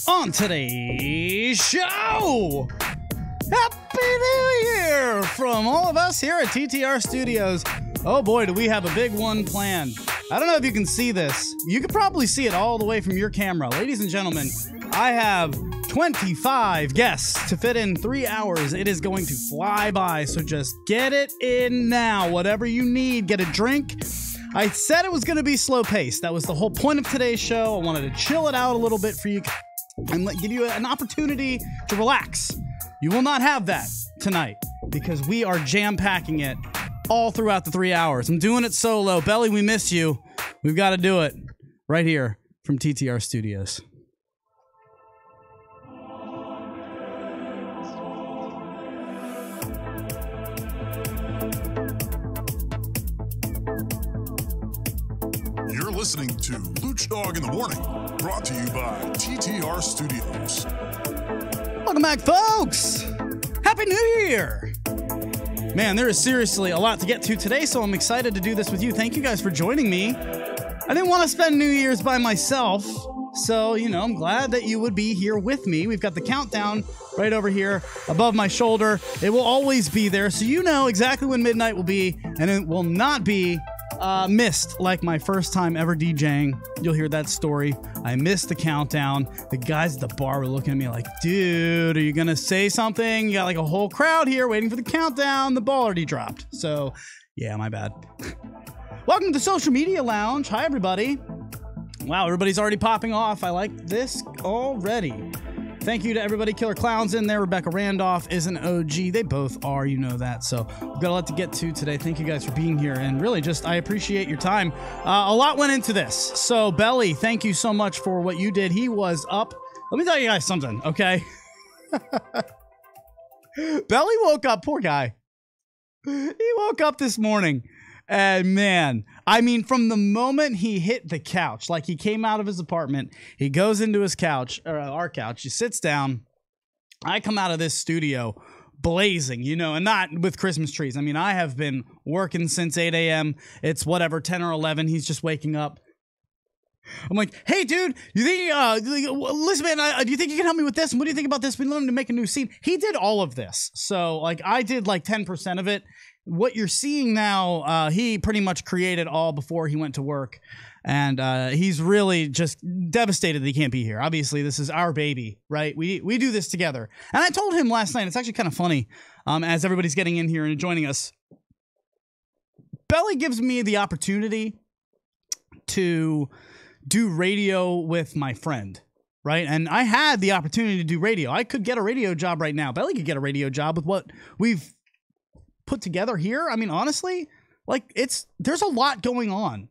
On today's show, Happy New Year from all of us here at TTR Studios. Oh boy, do we have a big one planned. I don't know if you can see this. You could probably see it all the way from your camera. Ladies and gentlemen, I have 25 guests to fit in 3 hours. It is going to fly by, so just get it in now. Whatever you need, get a drink. I said it was going to be slow paced. That was the whole point of today's show. I wanted to chill it out a little bit for you and give you an opportunity to relax. You will not have that tonight because we are jam-packing it all throughout the 3 hours. I'm doing it solo. Belly, we miss you. We've got to do it right here from TTR Studios. You're listening to Lucdogg in the Morning, brought to you by TTR Studios. Welcome back, folks. Happy New Year. Man, there is seriously a lot to get to today, so I'm excited to do this with you. Thank you guys for joining me. I didn't want to spend New Year's by myself, so, you know, I'm glad that you would be here with me. We've got the countdown right over here above my shoulder. It will always be there, so you know exactly when midnight will be, and it will not be missed like my first time ever DJing. You'll hear that story. I missed the countdown. The guys at the bar were looking at me like, dude, are you gonna say something? You got like a whole crowd here waiting for the countdown. The ball already dropped. So yeah, my bad. Welcome to the Social Media Lounge. Hi, everybody. Wow, everybody's already popping off. I like this already. Thank you to everybody. Killer Clown's in there. Rebecca Randolph is an OG. They both are, you know that. So we've got a lot to get to today. Thank you guys for being here. And really just, I appreciate your time. A lot went into this. So Belly, thank you so much for what you did. He was up. Let me tell you guys something, okay? Belly woke up, poor guy. He woke up this morning. And man, I mean, from the moment he hit the couch, like he came out of his apartment, he goes into his couch, or our couch, he sits down. I come out of this studio blazing, you know, and not with Christmas trees. I mean, I have been working since 8 a.m. It's whatever, 10 or 11. He's just waking up. I'm like, hey, dude, you think, listen, man, do you think you can help me with this? And what do you think about this? We learned to make a new scene. He did all of this. So, like, I did like 10% of it. What you're seeing now, he pretty much created all before he went to work. And he's really just devastated that he can't be here. Obviously, this is our baby, right? We do this together. And I told him last night, it's actually kind of funny, as everybody's getting in here and joining us. Belly gives me the opportunity to do radio with my friend, right? And I had the opportunity to do radio. I could get a radio job right now. Belly could get a radio job with what we've put together here. I mean, honestly, like there's a lot going on.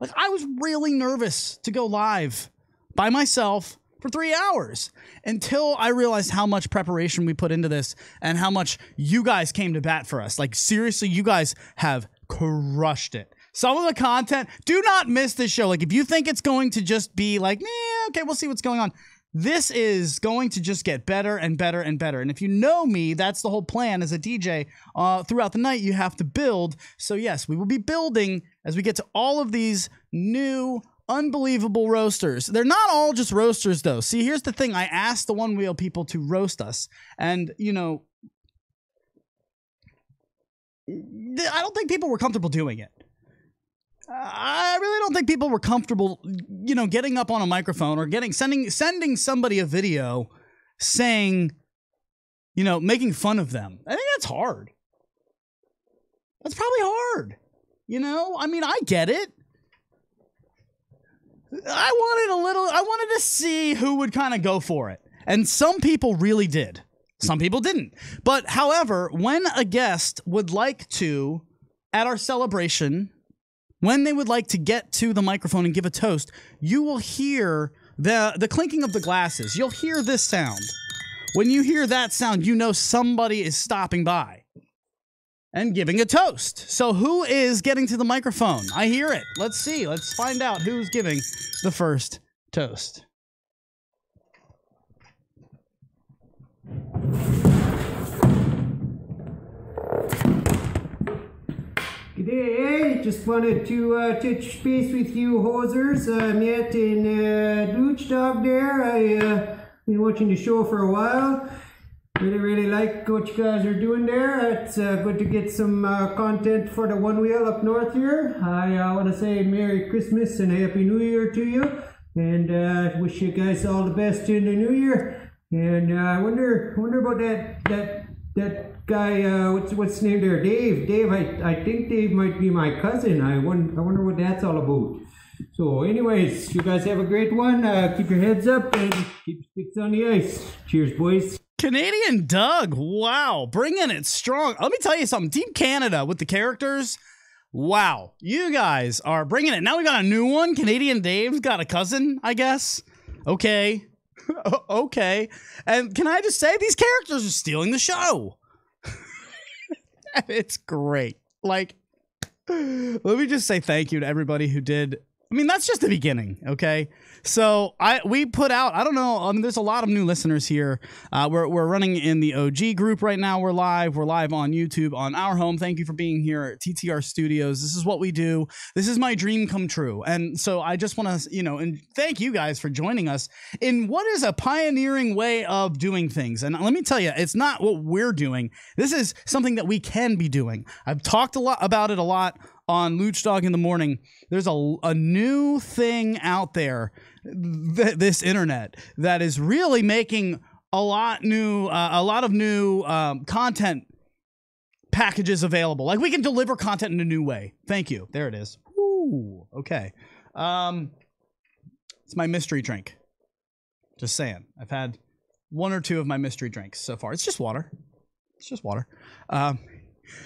Like I was really nervous to go live by myself for 3 hours until I realized how much preparation we put into this and how much you guys came to bat for us. Like seriously, you guys have crushed it. Some of the content, do not miss this show. Like if you think it's going to just be like, okay, we'll see what's going on. This is going to just get better and better and better. And if you know me, that's the whole plan as a DJ. Throughout the night, you have to build. So yes, we will be building as we get to all of these new, unbelievable roasters. They're not all just roasters, though. See, here's the thing. I asked the One Wheel people to roast us. And, you know, I don't think people were comfortable doing it. I really don't think people were comfortable, you know, getting up on a microphone or sending somebody a video saying, you know, making fun of them. I think that's hard. That's probably hard. You know, I mean, I get it. I wanted to see who would kind of go for it. And some people really did. Some people didn't. But however, when a guest would like to, at our celebration, when they would like to get to the microphone and give a toast, you will hear the clinking of the glasses. You'll hear this sound. When you hear that sound, you know somebody is stopping by and giving a toast. So who is getting to the microphone? I hear it. Let's see. Let's find out who's giving the first toast. G'day, just wanted to touch base with you hosers. Met in Lucdogg there. been watching the show for a while. Really like what you guys are doing there. It's good to get some content for the One Wheel up north here. I want to say Merry Christmas and Happy New Year to you, and wish you guys all the best in the new year. And I wonder about that guy. What's his name there? Dave. I think Dave might be my cousin. I wonder what that's all about. So, anyways, you guys have a great one. Keep your heads up and keep your sticks on the ice. Cheers, boys. Canadian Doug, wow, bringing it strong. Let me tell you something. Team Canada with the characters, wow, you guys are bringing it. Now we got a new one. Canadian Dave's got a cousin, I guess. Okay. Okay. And can I just say, these characters are stealing the show. It's great. Like, let me just say thank you to everybody who did. I mean, that's just the beginning, okay? So we put out, I don't know, there's a lot of new listeners here. We're running in the OG group right now. We're live on YouTube on our home. Thank you for being here at TTR Studios. This is what we do. This is my dream come true. And so I just want to, and thank you guys for joining us in what is a pioneering way of doing things. And let me tell you, it's not what we're doing. This is something that we can be doing. I've talked about it a lot on Lucdogg in the morning. There's a new thing out there, this internet, that is really making a lot of new content packages available. Like, we can deliver content in a new way. Thank you. There it is. Ooh, okay. It's my mystery drink. Just saying. I've had one or two of my mystery drinks so far. It's just water. It's just water.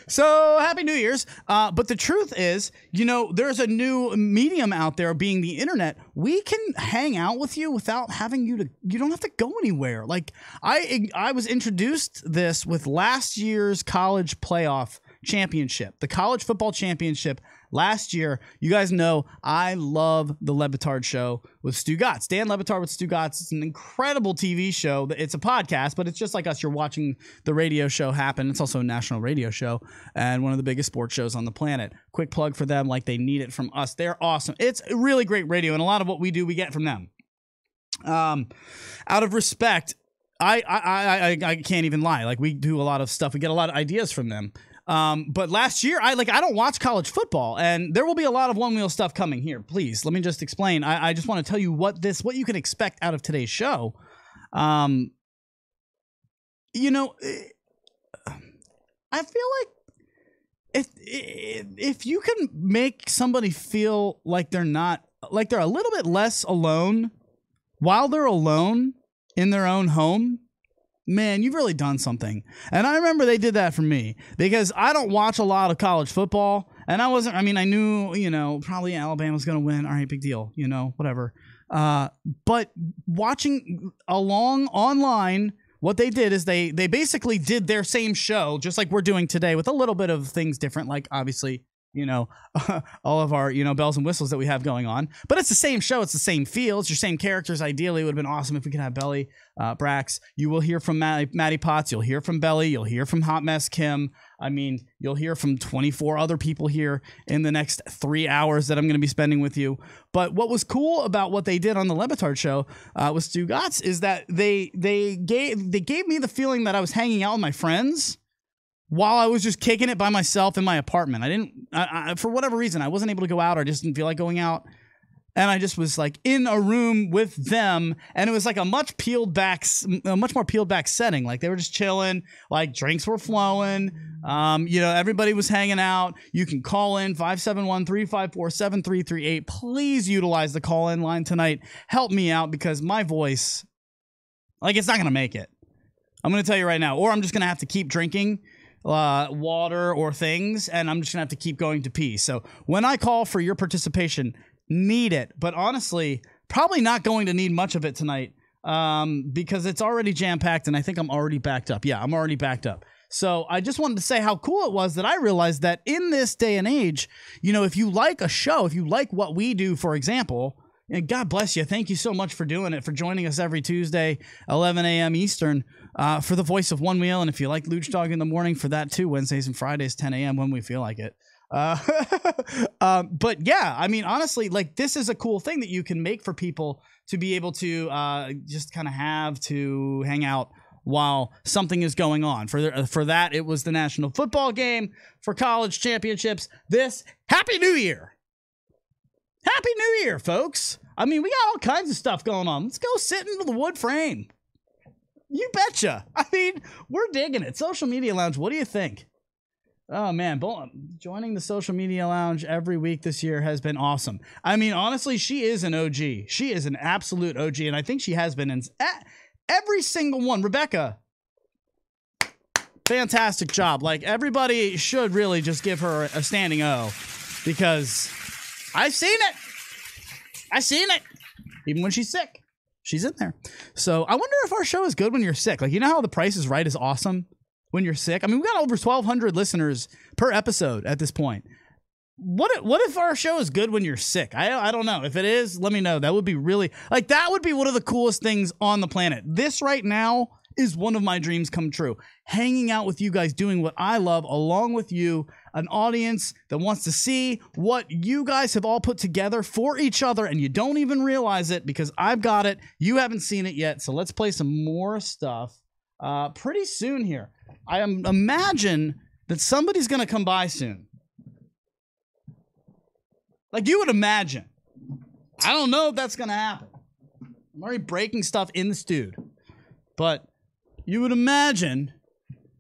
So happy New Year's. But the truth is, there's a new medium out there, being the internet. We can hang out with you without having you don't have to go anywhere. Like, I was introduced this with last year's college playoff championship, the college football championship last year. You guys know I love the Le Batard Show with Stu Gatz. Dan Le Batard with Stu Gatz. It's an incredible TV show. It's a podcast, but it's just like us. You're watching the radio show happen. It's also a national radio show and one of the biggest sports shows on the planet. Quick plug for them, like they need it from us. They're awesome. It's really great radio, and a lot of what we do, we get from them. Out of respect, I can't even lie. Like, we do a lot of stuff. We get a lot of ideas from them. But last year, I don't watch college football, and there will be a lot of one wheel stuff coming here. Please, let me just explain. I just want to tell you what you can expect out of today's show. I feel like if you can make somebody feel like they're a little bit less alone while they're alone in their own home, man, you've really done something. And I remember they did that for me, because I don't watch a lot of college football, and I knew, probably Alabama's going to win. All right, big deal, whatever. But watching along online, what they did is they basically did their same show, just like we're doing today, with a little bit of things different, like obviously, all of our, bells and whistles that we have going on. But it's the same show. It's the same feel. It's your same characters. Ideally, it would have been awesome if we could have Belly, Brax. You will hear from Maty Potz. You'll hear from Belly. You'll hear from Hot Mess Kim. I mean, you'll hear from 24 other people here in the next 3 hours that I'm going to be spending with you. But what was cool about what they did on the Le Batard Show with Stu Gatz is that they gave me the feeling that I was hanging out with my friends while I was just kicking it by myself in my apartment. I for whatever reason, I wasn't able to go out, or I just didn't feel like going out. And I just was like in a room with them, and it was like a much more peeled back setting. Like, they were just chilling, like drinks were flowing. Everybody was hanging out. You can call in 571-354-7338. Please utilize the call in line tonight. Help me out, because my voice, it's not going to make it. I'm going to tell you right now, or I'm just going to have to keep drinking water or things, and I'm just gonna have to keep going to pee. So when I call for your participation, need it. But honestly, probably not going to need much of it tonight, because it's already jam-packed, and I think I'm already backed up. Yeah, I'm already backed up. So I just wanted to say how cool it was that I realized that in this day and age, if you like a show, if you like what we do, for example, and God bless you. Thank you so much for doing it, for joining us every Tuesday, 11 a.m. Eastern, for the voice of One Wheel. And if you like Lucdogg in the morning, for that too, Wednesdays and Fridays, 10 a.m. when we feel like it. But yeah, I mean, honestly, like this is a cool thing that you can make for people to be able to just kind of have to hang out while something is going on. For that, it was the national football game. For college championships, this Happy New Year. Happy New Year, folks. I mean, we got all kinds of stuff going on. Let's go sit into the wood frame. You betcha. I mean, we're digging it. Social Media Lounge, what do you think? Oh, man, joining the Social Media Lounge every week this year has been awesome. I mean, honestly, she is an OG. She is an absolute OG, and I think she has been in every single one. Rebecca, fantastic job. Like, everybody should really just give her a standing O, because I've seen it. I've seen it. Even when she's sick, she's in there. So I wonder if our show is good when you're sick. Like, you know how The Price is Right is awesome when you're sick? I mean, we got over 1,200 listeners per episode at this point. What if our show is good when you're sick? I don't know. If it is, let me know. That would be really, like, that would be one of the coolest things on the planet. This right now is one of my dreams come true. Hanging out with you guys, doing what I love along with you, an audience that wants to see what you guys have all put together for each other, and you don't even realize it because I've got it. You haven't seen it yet, so let's play some more stuff pretty soon here. I imagine that somebody's going to come by soon. Like you would imagine. I don't know if that's going to happen. I'm already breaking stuff in the studio. But you would imagine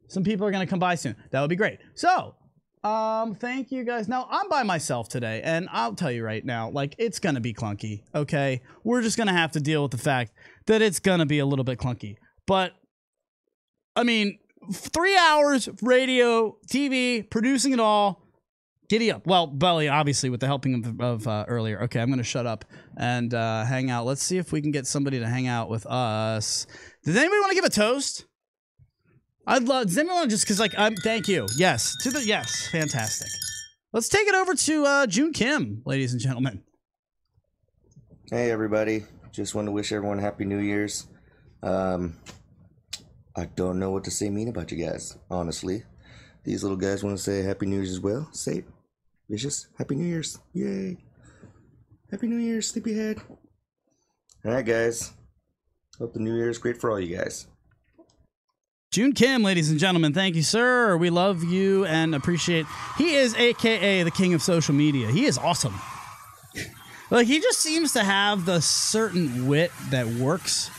some people are going to come by soon. That would be great. So, thank you guys. Now, I'm by myself today, and I'll tell you right now, like, it's going to be clunky, okay? We're just going to have to deal with the fact that it's going to be a little bit clunky. But, I mean, 3 hours, radio, TV, producing it all. Giddy up. Well, Belly, obviously, with the helping of earlier. Okay, I'm going to shut up and hang out. Let's see if we can get somebody to hang out with us. Does anybody want to give a toast? I'd love. Does anyone want to just, because, like, thank you. Yes. Yes. Fantastic. Let's take it over to Joon Kim, ladies and gentlemen. Hey, everybody. Just want to wish everyone Happy New Year's. I don't know what to say mean about you guys, honestly. These little guys want to say Happy New Year's as well. Say it. Vicious. Happy New Year's. Yay. Happy New Year's, sleepyhead. Alright, guys. Hope the New Year is great for all you guys. Joon Kim, ladies and gentlemen. Thank you, sir. We love you and appreciate. He is AKA the king of social media. He is awesome. Like, he just seems to have the certain wit that works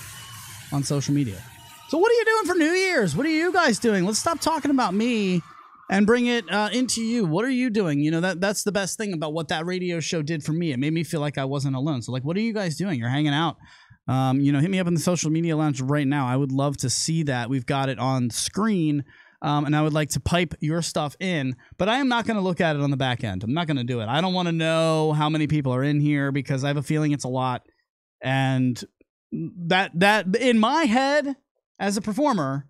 on social media. So what are you doing for New Year's? What are you guys doing? Let's stop talking about me and bring it into you. What are you doing? You know, that's the best thing about what that radio show did for me. It made me feel like I wasn't alone. So, like, what are you guys doing? You're hanging out. You know, hit me up in the Social Media Lounge right now. I would love to see that. We've got it on screen, and I would like to pipe your stuff in, but I am not going to look at it on the back end. I'm not going to do it. I don't want to know how many people are in here because I have a feeling it's a lot. And that in my head, as a performer,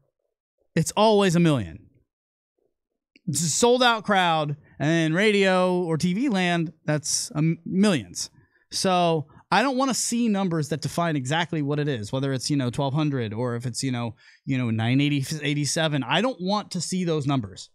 it's always 1 million. It's a sold out crowd, and in radio or TV land, that's millions. So I don't want to see numbers that define exactly what it is, whether it's, 1,200 or if it's, 987. I don't want to see those numbers.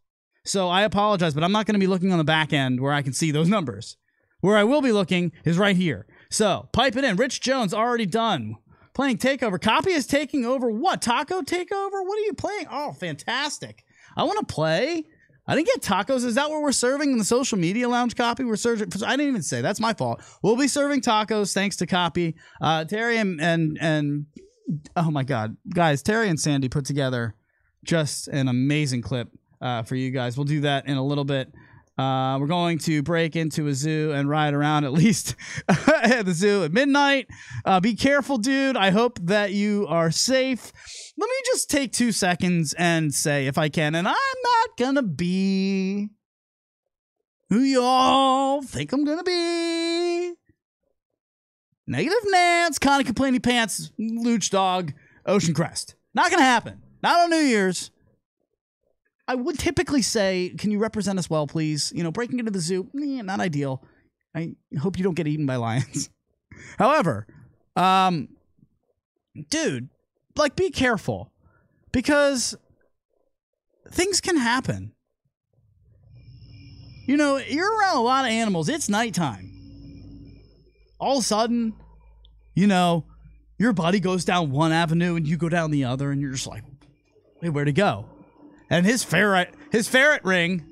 So I apologize, but I'm not going to be looking on the back end where I can see those numbers. Where I will be looking is right here. So pipe it in. Rich Jones already done. Playing Takeover. Copy is taking over what? Taco Takeover? What are you playing? Oh, fantastic. I want to play. I didn't get tacos. Is that what we're serving in the Social Media Lounge? Copy? We're serving. I didn't even say. That's my fault. We'll be serving tacos thanks to Copy. Terry and oh my God, guys, Terry and Sandy put together just an amazing clip for you guys. We'll do that in a little bit. We're going to break into a zoo and ride around at least at the zoo at midnight. Be careful, dude. I hope that you are safe. Let me just take 2 seconds and say, if I can, and I'm not gonna be who y'all think I'm gonna be. Negative Nance, Connie Complaining Pants, Lucdogg OceanCrest. Not gonna happen. Not on New Year's. I would typically say, can you represent us well, please? Breaking into the zoo, not ideal. I hope you don't get eaten by lions. However, dude, like, be careful because things can happen. You know, you're around a lot of animals. It's nighttime. All of a sudden, you know, your buddy goes down one avenue and you go down the other, and you're just like, wait, where'd he go? And his ferret ring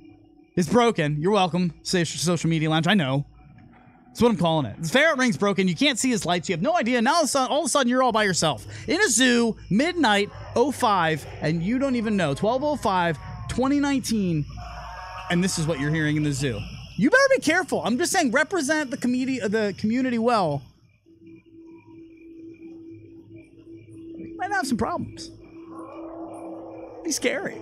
is broken. You're welcome, social media lounge. I know. That's what I'm calling it. His ferret ring's broken. You can't see his lights. You have no idea. Now all of a sudden, you're all by yourself in a zoo, midnight, 05, and you don't even know. 12:05, 2019, and this is what you're hearing in the zoo. You better be careful. I'm just saying, represent the community well. You might have some problems. Be scary.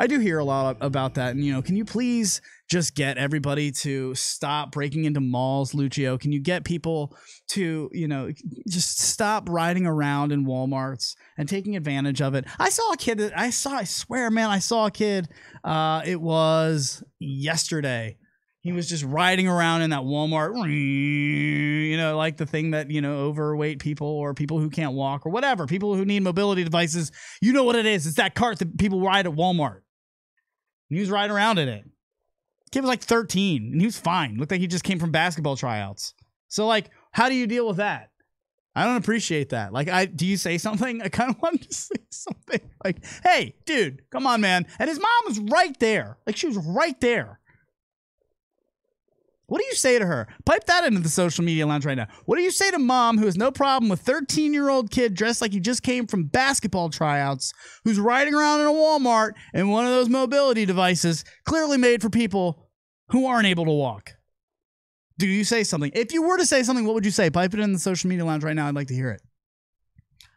I do hear a lot about that, and, you know, can you please just get everybody to stop breaking into malls, Lucio? Can you get people to, you know, just stop riding around in Walmarts and taking advantage of it? I saw a kid I swear, man, I saw a kid, it was yesterday. He was just riding around in that Walmart, you know, like the thing that, you know, overweight people or people who can't walk or whatever, people who need mobility devices, you know what it is. It's that cart that people ride at Walmart. And he was riding around in it. Kid was like 13, and he was fine. Looked like he just came from basketball tryouts. So, like, how do you deal with that? I don't appreciate that. Like, do you say something? I kind of wanted to say something. Like, hey, dude, come on, man. And his mom was right there. Like, she was right there. What do you say to her? Pipe that into the social media lounge right now. What do you say to mom who has no problem with 13-year-old kid dressed like he just came from basketball tryouts, who's riding around in a Walmart in one of those mobility devices clearly made for people who aren't able to walk? Do you say something? If you were to say something, what would you say? Pipe it in the social media lounge right now. I'd like to hear it.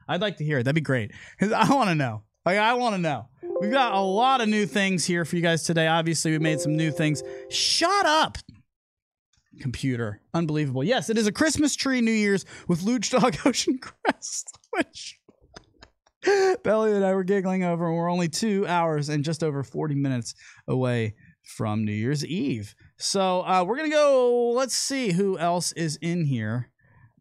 I'd like to hear it. That'd be great. Because I want to know. Like, I want to know. We've got a lot of new things here for you guys today. Obviously, we made some new things. Shut up, computer. Unbelievable. Yes, it is a Christmas tree New Year's with Lucdogg OceanCrest, which Belly and I were giggling over, and we're only 2 hours and just over 40 minutes away from New Year's Eve. So we're going to go, let's see who else is in here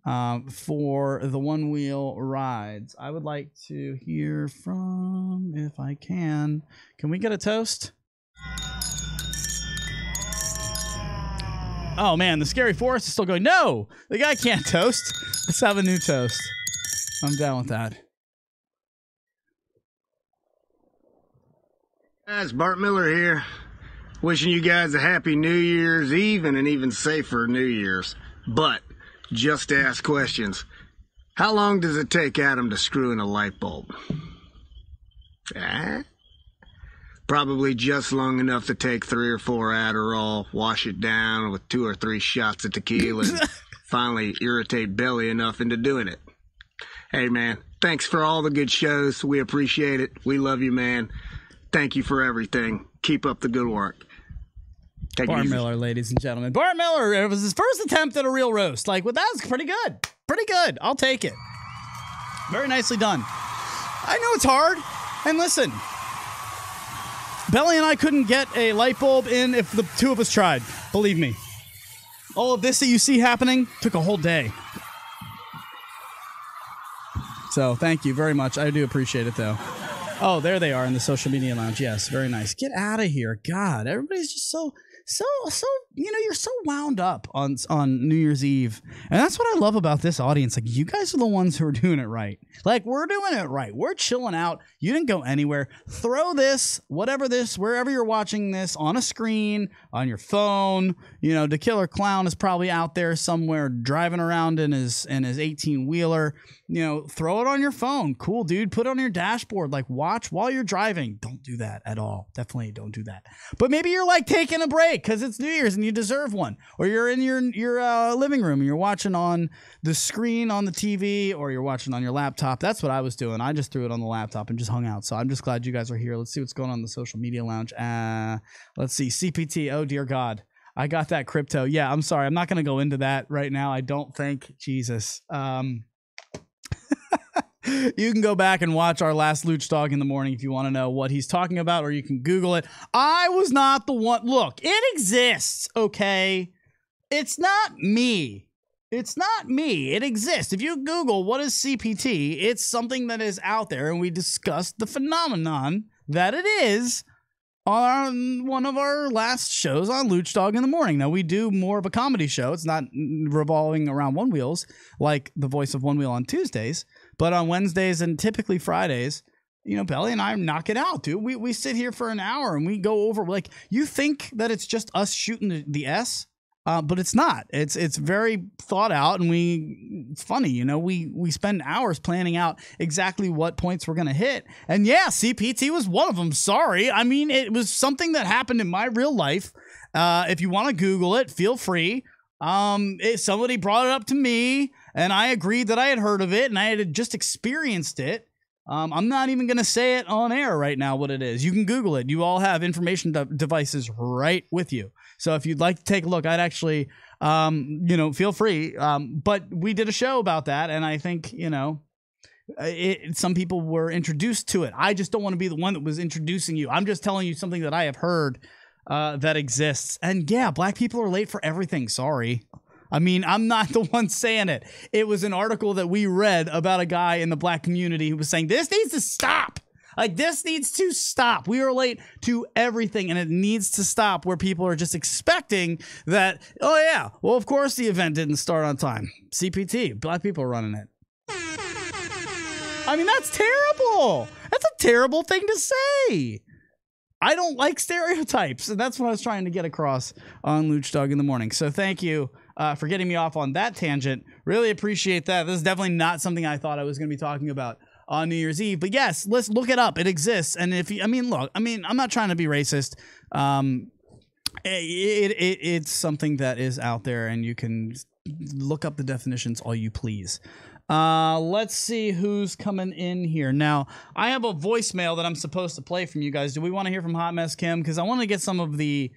for the one-wheel rides. I would like to hear from, if I can we get a toast? Oh, man, the Scary Forest is still going. No, the guy can't toast. Let's have a new toast. I'm down with that. Guys, Bart Miller here. Wishing you guys a happy New Year's Eve and an even safer New Year's. But, just to ask questions, how long does it take Adam to screw in a light bulb? Probably just long enough to take 3 or 4 Adderall, wash it down with 2 or 3 shots of tequila, and finally irritate Belly enough into doing it. Hey, man, thanks for all the good shows. We appreciate it. We love you, man. Thank you for everything. Keep up the good work. Take Bart Miller, ladies and gentlemen. Bart Miller, it was his first attempt at a real roast. Like, well, that was pretty good. Pretty good. I'll take it. Very nicely done. I know it's hard. And listen, Belly and I couldn't get a light bulb in if the two of us tried. Believe me. All of this that you see happening took a whole day. So, thank you very much. I do appreciate it, though. Oh, there they are in the social media lounge. Yes, very nice. Get out of here. God, everybody's just so, you know, you're so wound up on New Year's Eve. And that's what I love about this audience. Like, you guys are the ones who are doing it right. Like, we're doing it right. We're chilling out. You didn't go anywhere. Throw this, wherever you're watching this, on a screen, on your phone. You know, DaKillerClown is probably out there somewhere driving around in his 18-wheeler. You know, throw it on your phone. Cool, dude. Put it on your dashboard. Like, watch while you're driving. Don't do that at all. Definitely don't do that. But maybe you're like taking a break because it's New Year's and you deserve one. Or you're in your living room and you're watching on the screen on the TV, or you're watching on your laptop. That's what I was doing. I just threw it on the laptop and just hung out. So I'm just glad you guys are here. Let's see what's going on in the social media lounge. Let's see. CPT. Oh, dear God. I got that crypto. Yeah, I'm sorry. I'm not going to go into that right now. I don't think. Jesus. You can go back and watch our last Lucdogg in the morning if you want to know what he's talking about, or you can Google it. I was not the one. Look, it exists, okay? It's not me. It's not me. It exists. If you Google what is CPT, it's something that is out there, and we discussed the phenomenon that it is. on one of our last shows on Lucdogg in the Morning. Now, we do more of a comedy show. It's not revolving around One Wheels like the voice of One Wheel on Tuesdays, but on Wednesdays and typically Fridays, you know, Belly and I knock it out, dude. We sit here for an hour and we go over, like, you think that it's just us shooting the S, but it's not. It's very thought out, and it's funny, you know, we spend hours planning out exactly what points we're going to hit. And yeah, CPT was one of them. Sorry. I mean, it was something that happened in my real life. If you want to Google it, feel free. Somebody brought it up to me and I agreed that I had heard of it and I had just experienced it. I'm not even going to say it on air right now what it is. You can Google it. You all have information devices right with you. So if you'd like to take a look, I'd actually, you know, feel free. But we did a show about that, and I think, you know, some people were introduced to it. I just don't want to be the one that was introducing you. I'm just telling you something that I have heard that exists. And yeah, black people are late for everything. Sorry. I mean, I'm not the one saying it. It was an article that we read about a guy in the black community who was saying, this needs to stop. Like, this needs to stop. We are late to everything, and it needs to stop, where people are just expecting that, oh, yeah, well, of course the event didn't start on time. CPT, black people are running it. I mean, that's terrible. That's a terrible thing to say. I don't like stereotypes, and that's what I was trying to get across on Lucdogg in the Morning. So thank you for getting me off on that tangent. Really appreciate that. This is definitely not something I thought I was going to be talking about on New Year's Eve. But yes, let's look it up. It exists. And if you, I mean, look, I mean, I'm not trying to be racist. It's something that is out there, and you can look up the definitions all you please. Let's see who's coming in here. Now, I have a voicemail that I'm supposed to play from you guys. Do we want to hear from Hot Mess Kim? Because I want to get some of the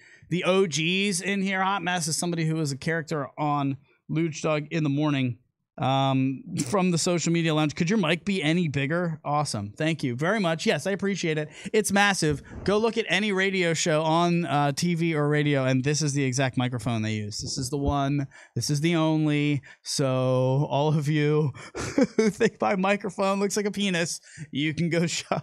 OGs in here. Hot Mess is somebody who is a character on Lucdogg in the Morning from the social media lounge. Could your mic be any bigger? Awesome. Thank you very much. Yes, I appreciate it. It's massive. Go look at any radio show on TV or radio, and this is the exact microphone they use. This is the one. This is the only. So all of you who think my microphone looks like a penis, you can go shove.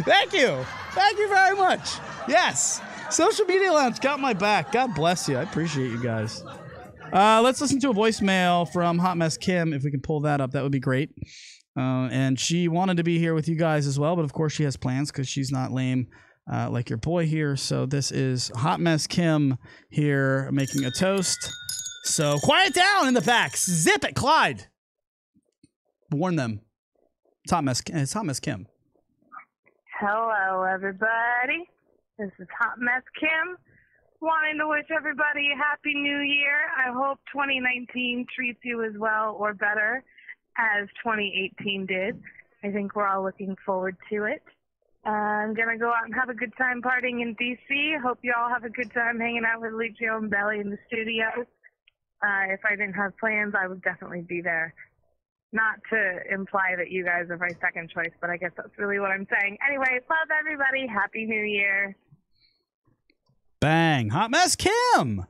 Thank you. Thank you very much. Yes. Social Media Lounge got my back. God bless you. I appreciate you guys. Let's listen to a voicemail from Hot Mess Kim. If we can pull that up, that would be great. And she wanted to be here with you guys as well, but of course she has plans because she's not lame like your boy here. So this is Hot Mess Kim here making a toast. So quiet down in the back. Zip it, Clyde. Warn them. It's Hot Mess Kim. Hello, everybody. This is Hot Mess Kim, wanting to wish everybody a Happy New Year. I hope 2019 treats you as well or better as 2018 did. I think we're all looking forward to it. I'm going to go out and have a good time partying in D.C. Hope you all have a good time hanging out with Lucio and Belly in the studio. If I didn't have plans, I would definitely be there. Not to imply that you guys are my second choice, but I guess that's really what I'm saying. Anyway, love everybody. Happy New Year. Bang. Hot Mess Kim.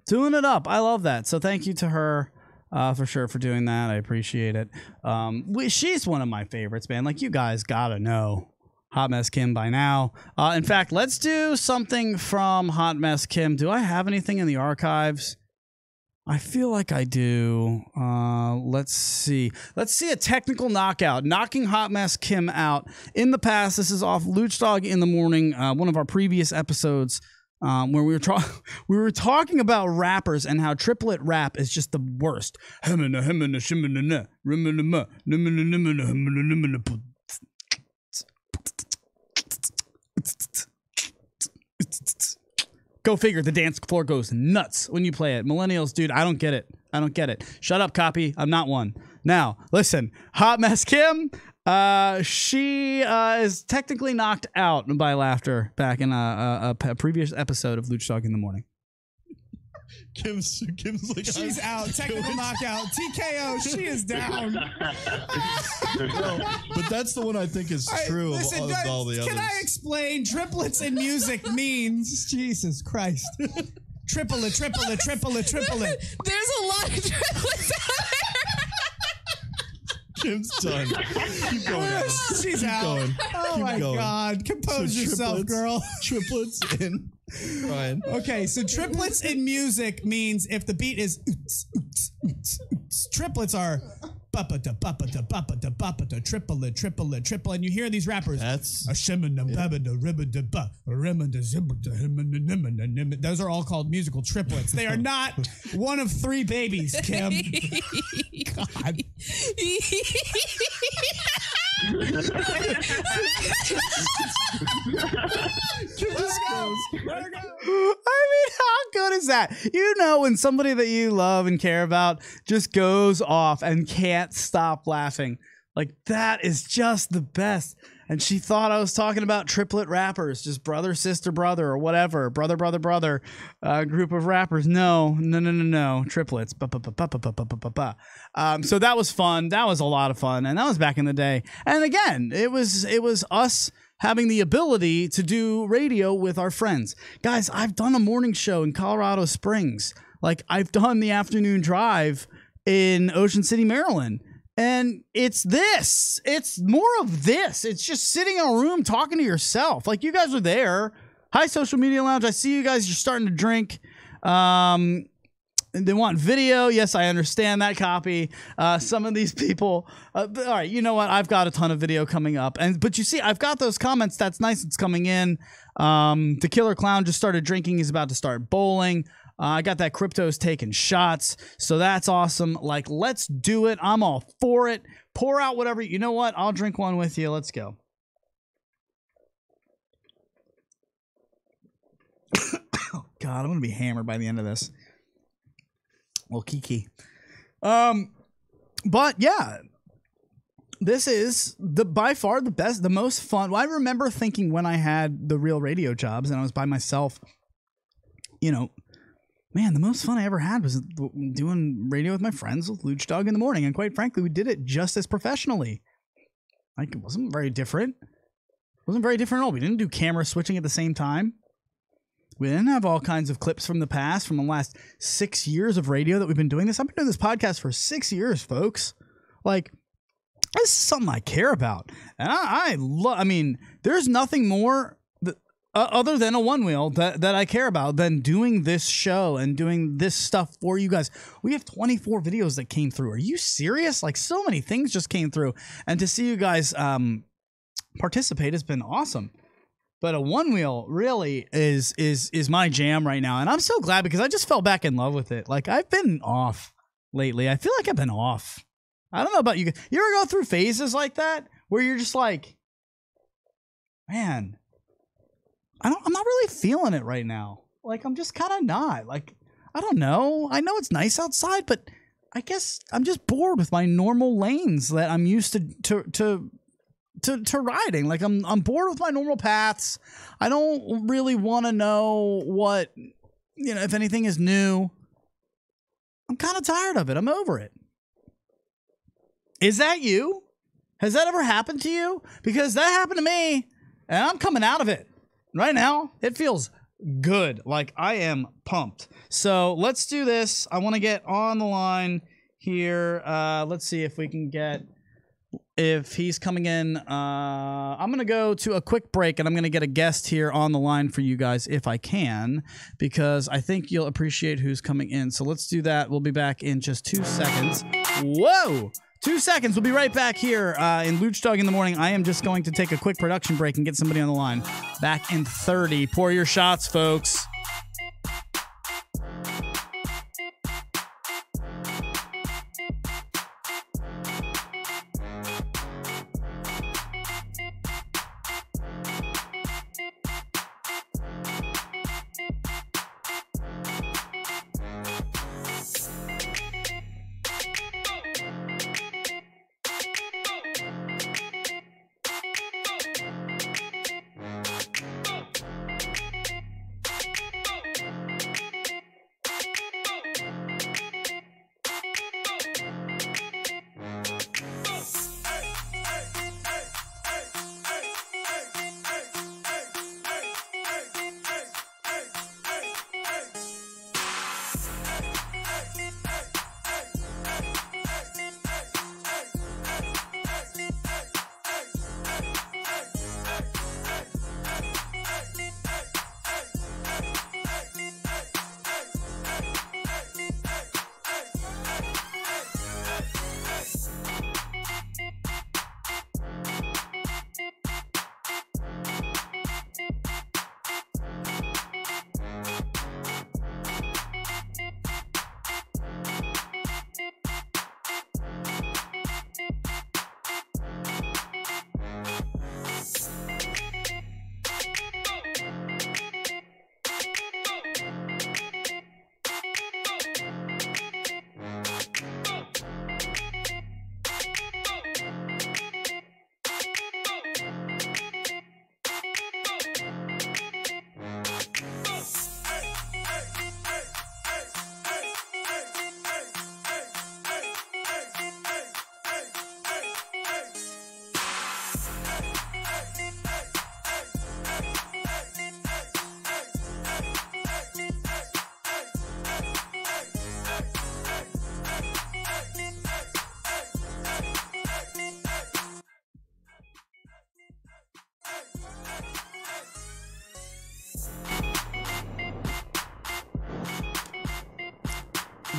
Doing it up. I love that. So thank you to her for sure for doing that. I appreciate it. She's one of my favorites, man. Like, you guys gotta know Hot Mess Kim by now. In fact, let's do something from Hot Mess Kim. Do I have anything in the archives? I feel like I do. Let's see. Let's see a technical knockout. Knocking Hot Mess Kim out. In the past, this is off Lucdogg in the Morning, one of our previous episodes, where we were talking about rappers and how triplet rap is just the worst. Go figure, the dance floor goes nuts when you play it. Millennials, dude, I don't get it. I don't get it. Shut up, copy. I'm not one. Now, listen, Hot Mess Kim, she is technically knocked out by laughter back in a previous episode of Lucdogg in the Morning. Kim's like, she's out. Technical knockout. TKO. She is down. But that's the one I think is true listen, of all the others. Can I explain triplets in music means? Jesus Christ. Triplet. There's a lot of triplets out there. Kim's done. Keep going. Adam. She's Keep out. going. Oh Keep my going. God. Compose yourself, girl. Triplets in Ryan. Okay, so triplets in music means if the beat is oots, oots, oots, oots. Triplets are ba-ba-da, ba-ba-da, ba-ba-da, ba-ba-da, triplet, triplet, triplet. And you hear these rappers. That's those are all called musical triplets. They are not one of three babies, Kim. God. I mean, how good is that? You know, when somebody that you love and care about just goes off and can't stop laughing. Like, that is just the best. And she thought I was talking about triplet rappers, just brother, sister, brother, or whatever. Brother, brother, brother, group of rappers. No. Triplets. So that was fun. That was a lot of fun. And that was back in the day. And again, it was us having the ability to do radio with our friends. Guys, I've done a morning show in Colorado Springs. Like, I've done the afternoon drive in Ocean City, Maryland. And it's this. It's more of this. It's just sitting in a room talking to yourself. Like, you guys are there. Hi, Social Media Lounge. I see you guys. You're starting to drink. They want video. Yes, I understand that copy. Some of these people. All right, you know what? I've got a ton of video coming up. But you see, I've got those comments. That's nice. It's coming in. DaKillerClown just started drinking. He's about to start bowling. I got that Crypto's taking shots. So that's awesome. Like, let's do it. I'm all for it. Pour out whatever. You know what? I'll drink one with you. Let's go. Oh, God, I'm going to be hammered by the end of this. Well, Kiki. But yeah, this is by far the best, the most fun. Well, I remember thinking when I had the real radio jobs and I was by myself, you know, man, the most fun I ever had was doing radio with my friends with Lucdogg in the morning. And quite frankly, we did it just as professionally. Like, it wasn't very different. It wasn't very different at all. We didn't do camera switching at the same time. We didn't have all kinds of clips from the past, from the last 6 years of radio that we've been doing this. I've been doing this podcast for 6 years, folks. Like, this is something I care about. And I mean, there's nothing more other than a one wheel that I care about than doing this show and doing this stuff for you guys. We have 24 videos that came through. Are you serious? Like, so many things just came through. And to see you guys participate has been awesome. But a one wheel really is my jam right now. And I'm so glad because I just fell back in love with it. Like, I've been off lately. I feel like I've been off. I don't know about you guys. You ever go through phases like that where you're just like, man, I'm not really feeling it right now. Like, I'm just kind of not. Like, I don't know. I know it's nice outside, but I guess I'm just bored with my normal lanes that I'm used to riding. Like, I'm bored with my normal paths. I don't really want to know what, you know, if anything is new. I'm kind of tired of it. I'm over it. Is that you? Has that ever happened to you? Because that happened to me, and I'm coming out of it. Right now, it feels good. Like, I am pumped. So let's do this. I want to get on the line here. Let's see if we can get, if he's coming in. I'm going to go to a quick break, and I'm going to get a guest here on the line for you guys if I can, because I think you'll appreciate who's coming in. So let's do that. We'll be back in just 2 seconds. Whoa! 2 seconds. We'll be right back here in Lucdogg in the morning. I am just going to take a quick production break and get somebody on the line. Back in 30. Pour your shots, folks.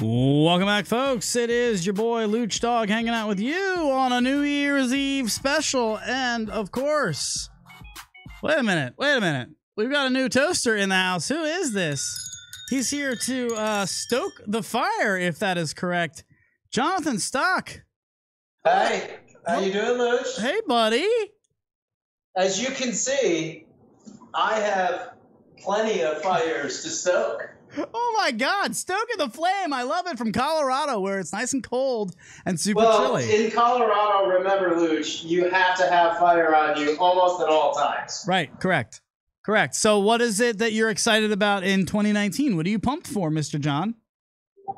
Welcome back, folks. It is your boy Lucdogg hanging out with you on a New Year's Eve special. And, of course, wait a minute. We've got a new toaster in the house. Who is this? He's here to stoke the fire, if that is correct. Jonathan Stech. Hey, how you doing, Luch? Hey, buddy. As you can see, I have plenty of fires to stoke. Oh my God, stoking the flame. I love it, from Colorado, where it's nice and cold and super Well, chilly. in Colorado, remember, Luch, you have to have fire on you almost at all times. Right, correct. So what is it that you're excited about in 2019? What are you pumped for, Mr. John?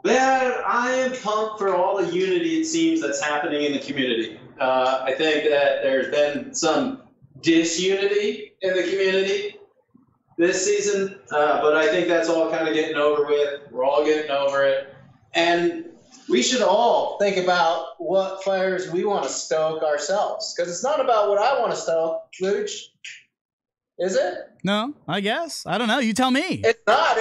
Man, I am pumped for all the unity, it seems, that's happening in the community. I think that there's been some disunity in the community this season, but I think that's all kind of getting over with. We're all getting over it. And we should all think about what fires we want to stoke ourselves. Because it's not about what I want to stoke, Luch. Is it? No, I guess. I don't know. You tell me. It's not.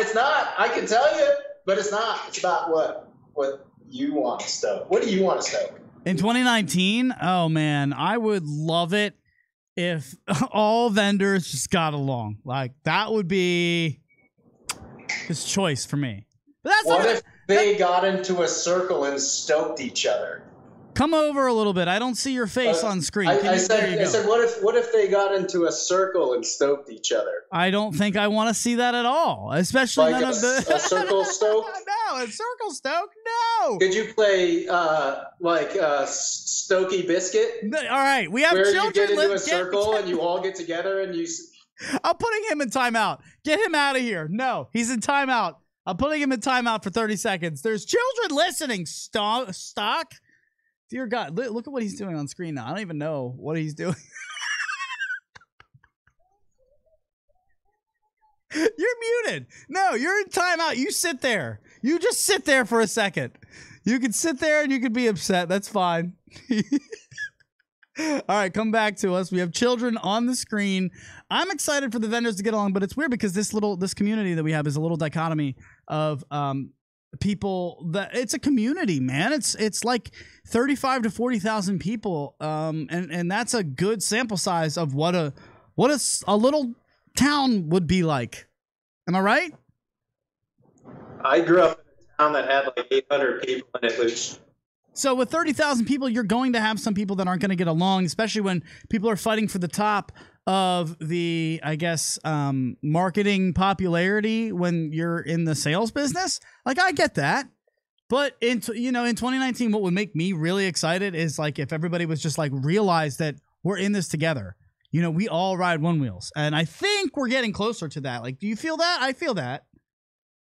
I can tell you, but it's not. It's about what you want to stoke. What do you want to stoke? In 2019, oh man, I would love it if all vendors just got along. Like, that would be his choice for me. But that's what if they got into a circle and stoked each other? Come over a little bit. I don't see your face on screen. I said, what if they got into a circle and stoked each other? I don't think I want to see that at all. Especially like none of the a circle stoke. No, a circle stoke. No. Could you play Stokey Biscuit? All right, we have where children. You get into a circle and you all get together and you. I'm putting him in timeout. Get him out of here. No, he's in timeout. I'm putting him in timeout for 30 seconds. There's children listening. Stock. Dear God, look at what he's doing on screen now. I don't even know what he's doing. You're muted. No, you're in timeout. You sit there. You just sit there for a second. You can sit there and you can be upset. That's fine. All right, come back to us. We have children on the screen. I'm excited for the vendors to get along, but it's weird because this community that we have is a little dichotomy of people that it's a community, man. It's like 35 to 40,000 people, and that's a good sample size of what a little town would be like. Am I right? I grew up in a town that had like 800 people in it, which. So with 30,000 people, you're going to have some people that aren't going to get along, especially when people are fighting for the top of the, I guess, marketing popularity when you're in the sales business. Like, I get that. But in 2019, what would make me really excited is like if everybody was just like realize that we're in this together. You know, we all ride one wheels. And I think we're getting closer to that. Like, do you feel that? I feel that.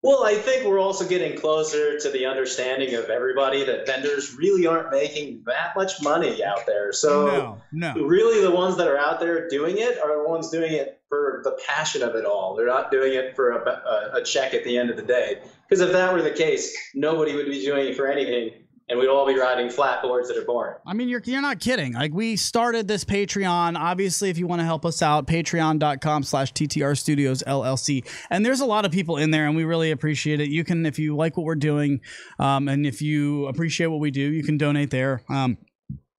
Well, I think we're also getting closer to the understanding of everybody that vendors really aren't making that much money out there. So no. Really the ones that are out there doing it are the ones doing it for the passion of it all. They're not doing it for a check at the end of the day. Because if that were the case, nobody would be doing it for anything. And we'd all be riding flat boards that are boring. I mean, you're not kidding. Like, we started this Patreon. Obviously, if you want to help us out, patreon.com/TTR Studios LLC. And there's a lot of people in there, and we really appreciate it. You can, if you like what we're doing, and if you appreciate what we do, you can donate there.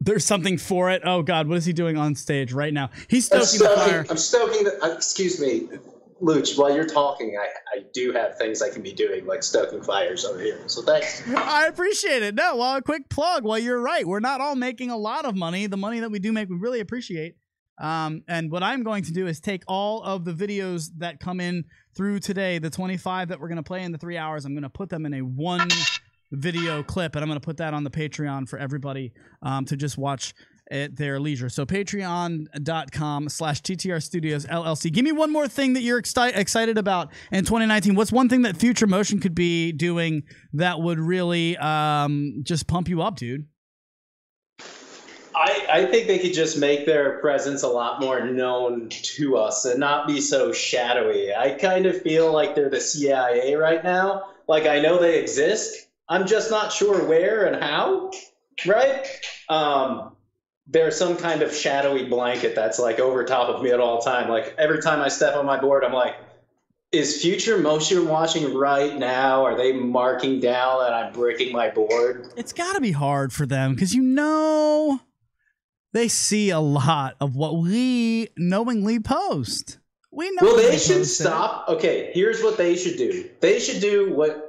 There's something for it. Oh, God, what is he doing on stage right now? He's stoking the fire. I'm stoking the... excuse me. Luch, while you're talking, I do have things I can be doing, like stoking fires over here. So thanks. I appreciate it. No, well, a quick plug. Well, you're right. We're not all making a lot of money. The money that we do make, we really appreciate. And what I'm going to do is take all of the videos that come in through today, the 25 that we're going to play in the 3 hours, I'm going to put them in a one video clip, and I'm going to put that on the Patreon for everybody to just watch at their leisure. So patreon.com/TTR Studios LLC. Give me one more thing that you're excited about in 2019. What's one thing that Future Motion could be doing that would really just pump you up, dude? I think they could just make their presence a lot more known to us and not be so shadowy. I kind of feel like they're the CIA right now. Like, I know they exist. I'm just not sure where and how, right? There's some kind of shadowy blanket that's like over top of me at all time. Like every time I step on my board, I'm like, is Future Motion watching right now? Are they marking down that I'm breaking my board? It's got to be hard for them because they see a lot of what we knowingly post. We know. Well, they should stop. Okay, here's what they should do. They should do what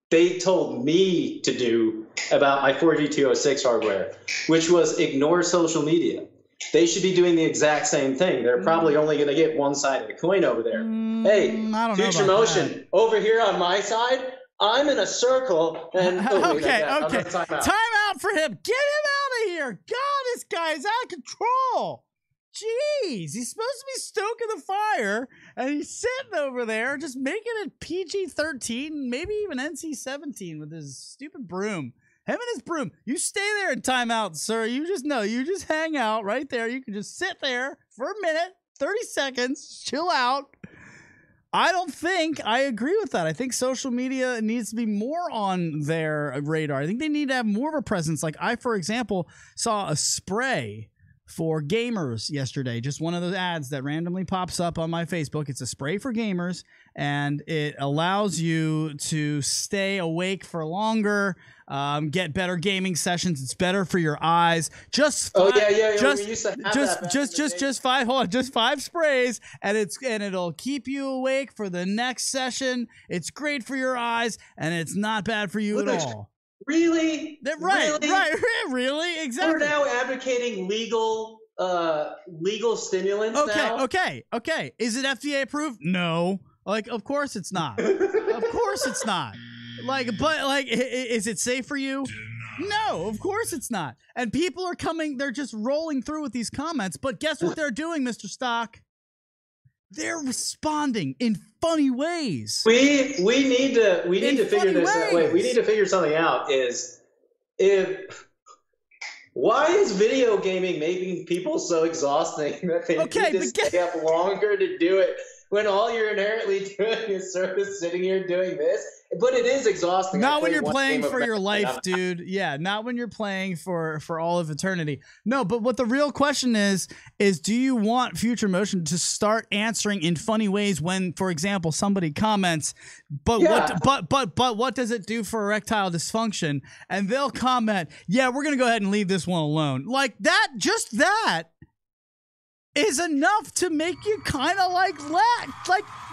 they told me to do about my 4G206 hardware, which was ignore social media. They should be doing the exact same thing. They're probably only going to get one side of the coin over there. Hey, Future Motion, over here on my side, I'm in a circle. And okay. Time out for him. Get him out of here. God, this guy's out of control. Jeez, he's supposed to be stoking the fire, and he's sitting over there just making it PG-13, maybe even NC-17 with his stupid broom. Him and his broom. You stay there in timeout, sir. You just hang out right there. You can just sit there for a minute, 30 seconds, chill out. I don't think I agree with that. I think social media needs to be more on their radar. I think they need to have more of a presence. Like I, for example, saw a spray for gamers yesterday. Just one of those ads that randomly pops up on my Facebook. It's a spray for gamers, and it allows you to stay awake for longer, get better gaming sessions. It's better for your eyes. Just five, just 5 sprays, and it'll keep you awake for the next session. It's great for your eyes, and it's not bad for you at all. Really? Really? Exactly. We're now advocating legal stimulants now? Okay. Is it FDA approved? No. Like, of course it's not. Of course it's not. Is it safe for you? No, of course it's not. And people are they're just rolling through with these comments, but guess what they're doing, Mr. Stock? They're responding in funny ways. We need to figure this out. Wait, we need to figure something out. Why is video gaming making people so exhausting that they need to stay up longer to do it when all you're inherently doing is sort of sitting here doing this? But it is exhausting. Not when you're playing for your life, dude. Yeah, not when you're playing for all of eternity. No, but what the real question is do you want Future Motion to start answering in funny ways when, for example, somebody comments, but what does it do for erectile dysfunction? And they'll comment, yeah, we're gonna go ahead and leave this one alone. Like that, just that is enough to make you kind of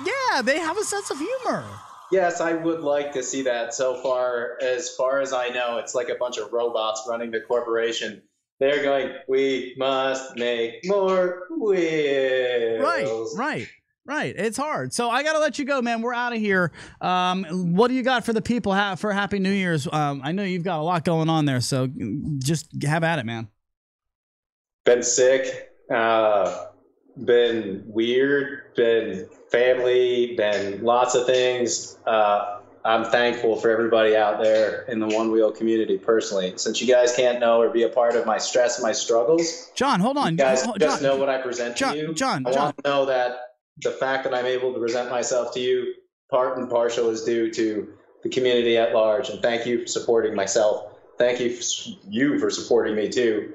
yeah, they have a sense of humor. Yes, I would like to see that. So far as I know, it's like a bunch of robots running the corporation. They're going, we must make more wheels. Right. It's hard. So I got to let you go, man. We're out of here. What do you got for the people for Happy New Year's? I know you've got a lot going on there, so just have at it, man. Been sick. Been weird. Been family, been lots of things. I'm thankful for everybody out there in the one wheel community personally. Since you guys can't know or be a part of my stress and my struggles, John, hold on. You guys just know what I present to you. I want to know that the fact that I'm able to present myself to you, part and partial, is due to the community at large. And thank you for supporting myself. Thank you for supporting me too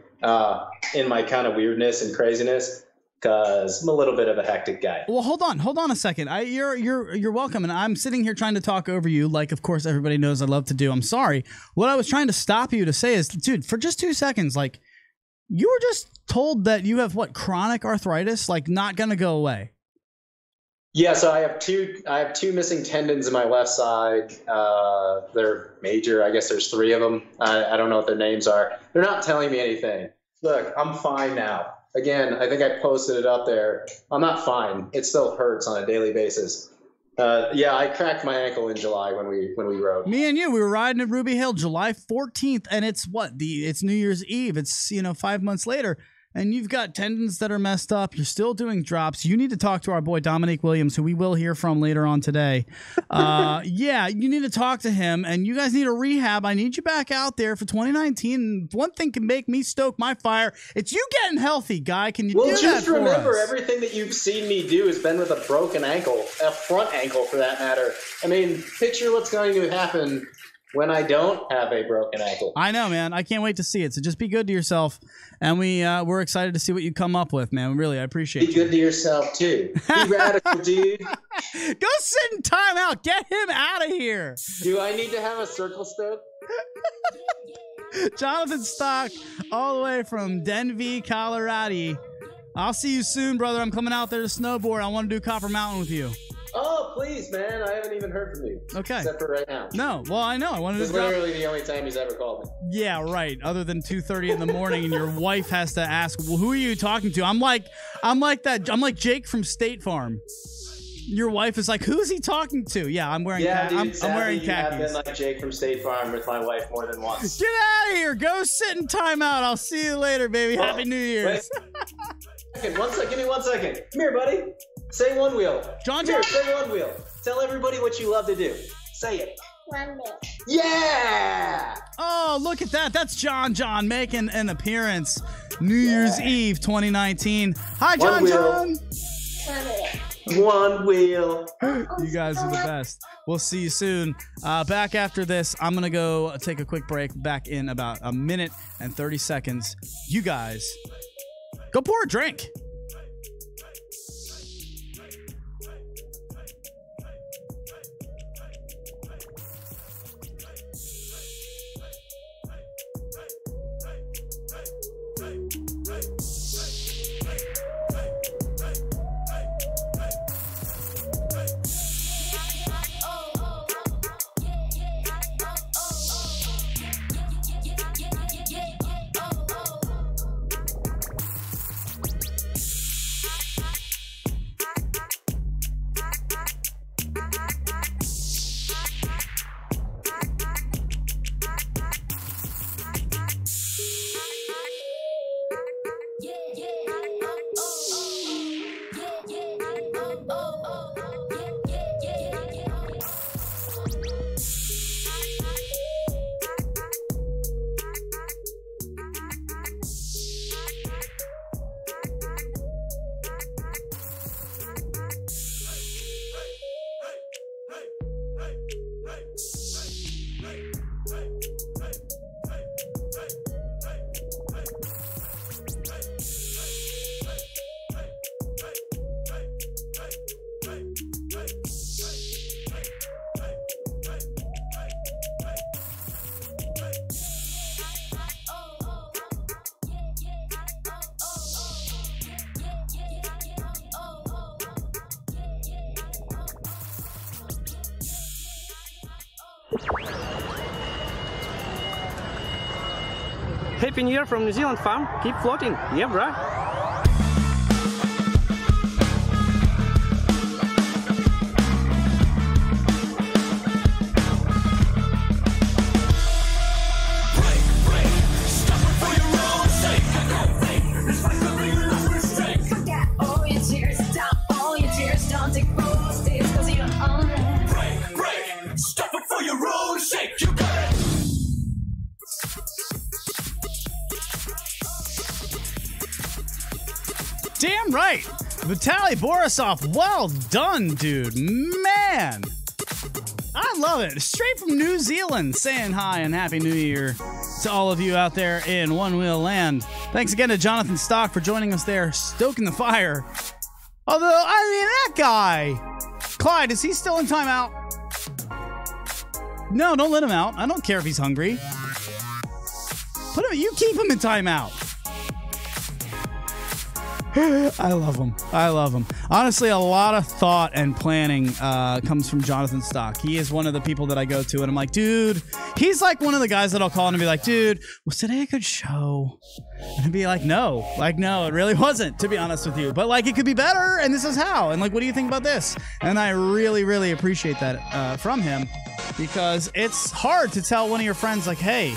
in my kind of weirdness and craziness. Because I'm a little bit of a hectic guy. Well, hold on a second. You're welcome, and I'm sitting here trying to talk over you, like of course everybody knows I love to do. I'm sorry. What I was trying to stop you to say is, dude, for just 2 seconds, like you were just told that you have chronic arthritis, like not gonna go away. Yeah, so I have two missing tendons in my left side. They're major. I guess there's 3 of them. I don't know what their names are. They're not telling me anything. Look, I'm fine now. Again, I think I posted it up there. I'm not fine. It still hurts on a daily basis. Yeah, I cracked my ankle in July when we rode. Me and you, we were riding at Ruby Hill July 14th, and it's it's New Year's Eve. It's 5 months later, and you've got tendons that are messed up. You're still doing drops. You need to talk to our boy Dominque Williams, who we will hear from later on today. Yeah, you need to talk to him, and you guys need a rehab. I need you back out there for 2019. One thing can make me stoke my fire. It's you getting healthy, guy. Can you do that for us? Well, just remember, everything that you've seen me do has been with a broken ankle, a front ankle for that matter. I mean, picture what's going to happen when I don't have a broken ankle. I know, man. I can't wait to see it. So just be good to yourself, and we're excited to see what you come up with, man. Really, I appreciate it. Be good to yourself, too. Be radical, dude. Go sit in timeout. Get him out of here. Do I need to have a circle stoke? Jonathan Stock, all the way from Denver, Colorado. I'll see you soon, brother. I'm coming out there to snowboard. I want to do Copper Mountain with you. Oh, please, man. I haven't even heard from you. Okay. Except for right now. No. Well, I know. I wanted This to is literally the only time he's ever called me. Yeah, right. Other than 2:30 in the morning, and your wife has to ask, "Well, who are you talking to?" I'm like Jake from State Farm. Your wife is like, "Who's he talking to?" Yeah, I'm wearing. Yeah, dude. I'm wearing I've been khakis. like Jake from State Farm with my wife more than once. Get out of here. Go sit in timeout. I'll see you later, baby. Oh, Happy New Year's. Give me 1 second. Come here, buddy. Say one wheel. John. Here, say one wheel. Tell everybody what you love to do. Say it. One wheel. Yeah! Oh, look at that. That's John making an appearance. New Year's Eve 2019. Hi, John. One wheel. You guys are the best. We'll see you soon. Back after this, I'm going to go take a quick break. Back in about a minute and 30 seconds. You guys, go pour a drink. Happy New Year from New Zealand, fam. Keep floating. Yeah, bro. Damn right. Vitaly Borisov, well done, dude. Man. I love it. Straight from New Zealand, saying hi and Happy New Year to all of you out there in One Wheel Land. Thanks again to Jonathan Stock for joining us there, stoking the fire. Although, I mean, that guy. Clyde, is he still in timeout? No, don't let him out. I don't care if he's hungry. Put him, you keep him in timeout. I love him. I love him. Honestly, a lot of thought and planning comes from Jonathan Stock. He is one of the people that I go to, and I'm like, dude, he's like one of the guys that I'll call and be like, dude, was today a good show? And I'd be like, no, it really wasn't, to be honest with you. But like, it could be better, and this is how. And like, what do you think about this? And I really, really appreciate that from him, because it's hard to tell one of your friends, like, hey,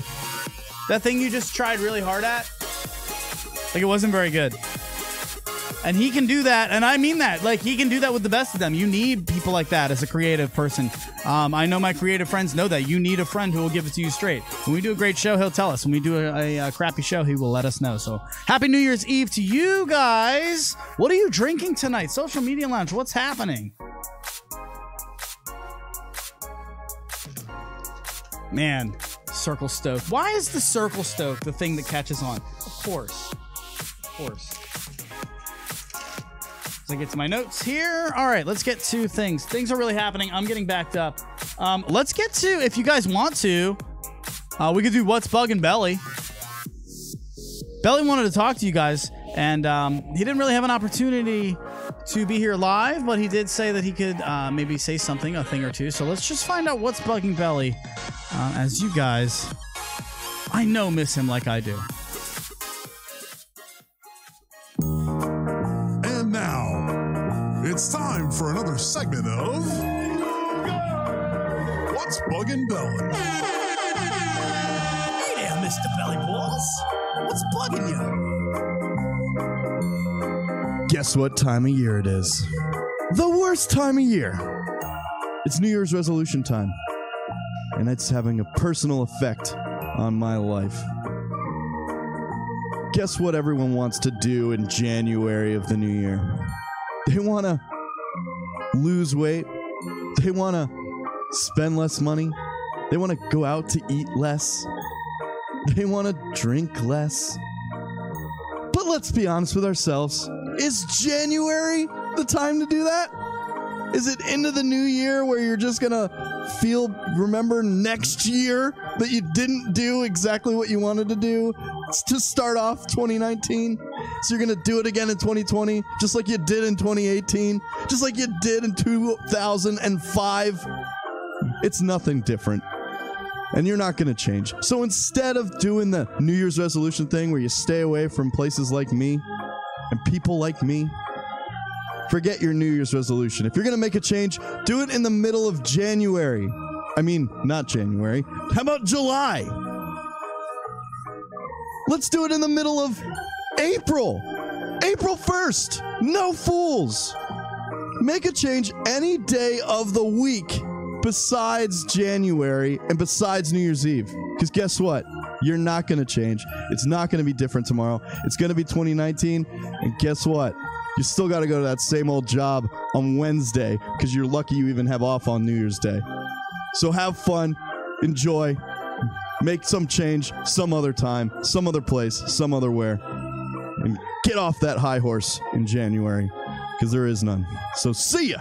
that thing you just tried really hard at, like, it wasn't very good. And he can do that, and I mean that. Like, he can do that with the best of them. You need people like that as a creative person. I know my creative friends know that. You need a friend who will give it to you straight. When we do a great show, he'll tell us. When we do a crappy show, he will let us know. So, Happy New Year's Eve to you guys. What are you drinking tonight? Social Media Lounge, what's happening? Man, Circle Stoke. Why is the Circle Stoke the thing that catches on? Of course. Of course. As I get to my notes here. All right, let's get to things. Things are really happening. I'm getting backed up. Let's get to, if you guys want to, we could do What's Buggin' Belly. Belly wanted to talk to you guys, and he didn't really have an opportunity to be here live, but he did say that he could maybe say something, a thing or two. So let's just find out what's bugging Belly, as you guys, I know, miss him like I do. And now, it's time for another segment of What's Buggin' Belly? Hey there, Mr. Belly Balls. What's bugging you? Guess what time of year it is? The worst time of year. It's New Year's resolution time. And it's having a personal effect on my life. Guess what everyone wants to do in January of the new year? They want to lose weight. They want to spend less money. They want to go out to eat less. They want to drink less. But let's be honest with ourselves. Is January the time to do that? Is it into the new year where you're just going to remember next year that you didn't do exactly what you wanted to do to start off 2019? So you're going to do it again in 2020, just like you did in 2018, just like you did in 2005. It's nothing different. And you're not going to change. So instead of doing the New Year's resolution thing where you stay away from places like me and people like me, forget your New Year's resolution. If you're going to make a change, do it in the middle of January. I mean, not January. How about July? Let's do it in the middle of April. April 1st. No fools. Make a change any day of the week besides January and besides New Year's Eve. Because guess what? You're not going to change. It's not going to be different tomorrow. It's going to be 2019. And guess what? You still got to go to that same old job on Wednesday because you're lucky you even have off on New Year's Day. So have fun. Enjoy. Make some change some other time, some other place, some other where. And get off that high horse in January because there is none. So see ya.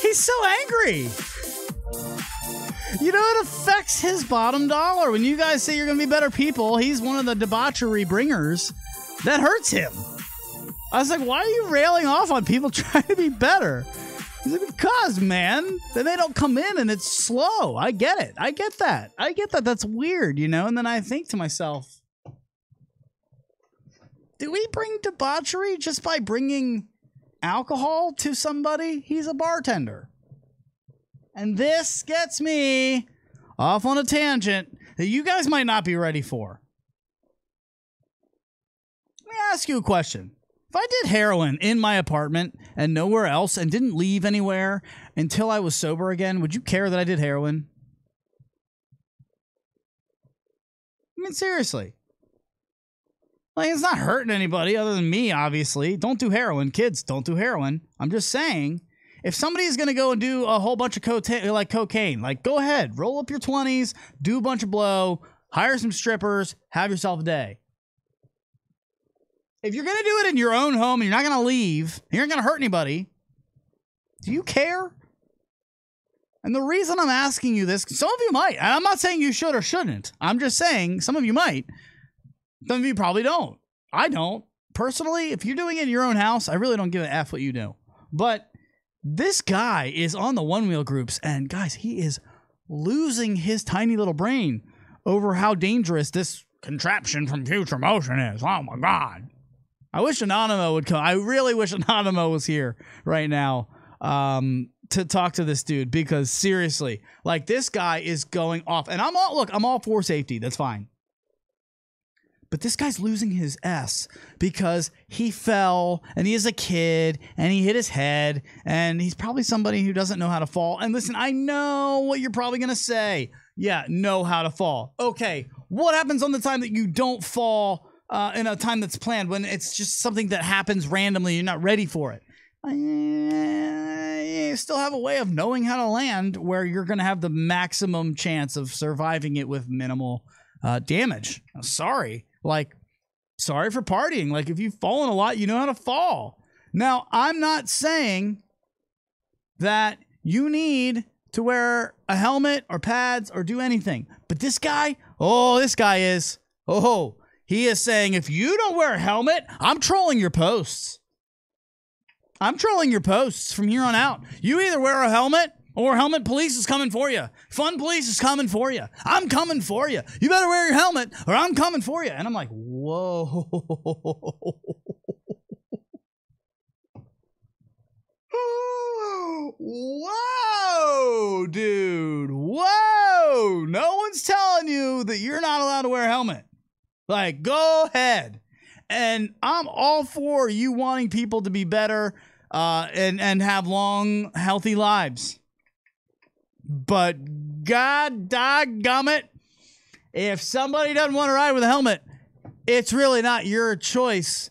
He's so angry. You know, it affects his bottom dollar. When you guys say you're going to be better people, he's one of the debauchery bringers. That hurts him. I was like, why are you railing off on people trying to be better? He's like, because, man, then they don't come in and it's slow. I get it. I get that. I get that. That's weird, you know? And then I think to myself, do we bring debauchery just by bringing alcohol to somebody? He's a bartender. And this gets me off on a tangent that you guys might not be ready for. Let me ask you a question. If I did heroin in my apartment and nowhere else and didn't leave anywhere until I was sober again, would you care that I did heroin? I mean, seriously. Like, it's not hurting anybody other than me, obviously. Don't do heroin. Kids, don't do heroin. I'm just saying, if somebody is going to go and do a whole bunch of cocaine, like, go ahead, roll up your 20s, do a bunch of blow, hire some strippers, have yourself a day. If you're going to do it in your own home and you're not going to leave, you're not going to hurt anybody, do you care? And the reason I'm asking you this, some of you might. And I'm not saying you should or shouldn't. I'm just saying some of you might. Some of you probably don't. I don't. Personally, if you're doing it in your own house, I really don't give a F what you do. But this guy is on the one-wheel groups, and guys, he is losing his tiny little brain over how dangerous this contraption from Future Motion is. Oh, my God. I wish Anonymo would come. I really wish Anonymo was here right now to talk to this dude, because seriously, like, this guy is going off. And I'm all for safety. That's fine. But this guy's losing his S because he fell and he is a kid and he hit his head and he's probably somebody who doesn't know how to fall. And listen, I know what you're probably going to say. Yeah, know how to fall. Okay, what happens on the time that you don't fall in a time that's planned, when it's just something that happens randomly, you're not ready for it? you still have a way of knowing how to land where you're going to have the maximum chance of surviving it with minimal damage. Sorry for partying. Like, if you've fallen a lot, you know how to fall. Now, I'm not saying that you need to wear a helmet or pads or do anything. But this guy, he is saying, if you don't wear a helmet, I'm trolling your posts. I'm trolling your posts from here on out. You either wear a helmet or helmet police is coming for you. Fun police is coming for you. I'm coming for you. You better wear your helmet or I'm coming for you. And I'm like, whoa. Whoa, dude. Whoa. No one's telling you that you're not allowed to wear a helmet. Like, go ahead. And I'm all for you wanting people to be better and have long, healthy lives. But god doggone, if somebody doesn't want to ride with a helmet, it's really not your choice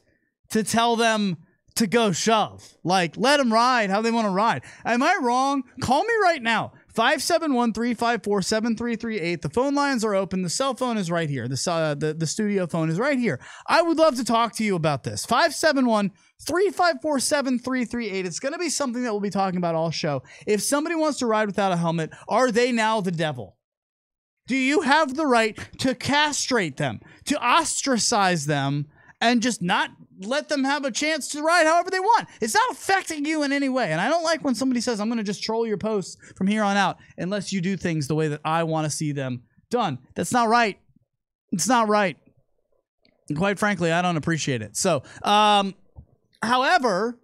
to tell them to go shove. Like, let them ride how they want to ride. Am I wrong? Call me right now. 571-354-7338. The phone lines are open. The cell phone is right here. The studio phone is right here. I would love to talk to you about this. 571-354-7338. It's going to be something that we'll be talking about all show. If somebody wants to ride without a helmet, are they now the devil? Do you have the right to castrate them, to ostracize them, and just not let them have a chance to ride however they want? It's not affecting you in any way. And I don't like when somebody says, I'm going to just troll your posts from here on out unless you do things the way that I want to see them done. That's not right. It's not right. And quite frankly, I don't appreciate it. So, however,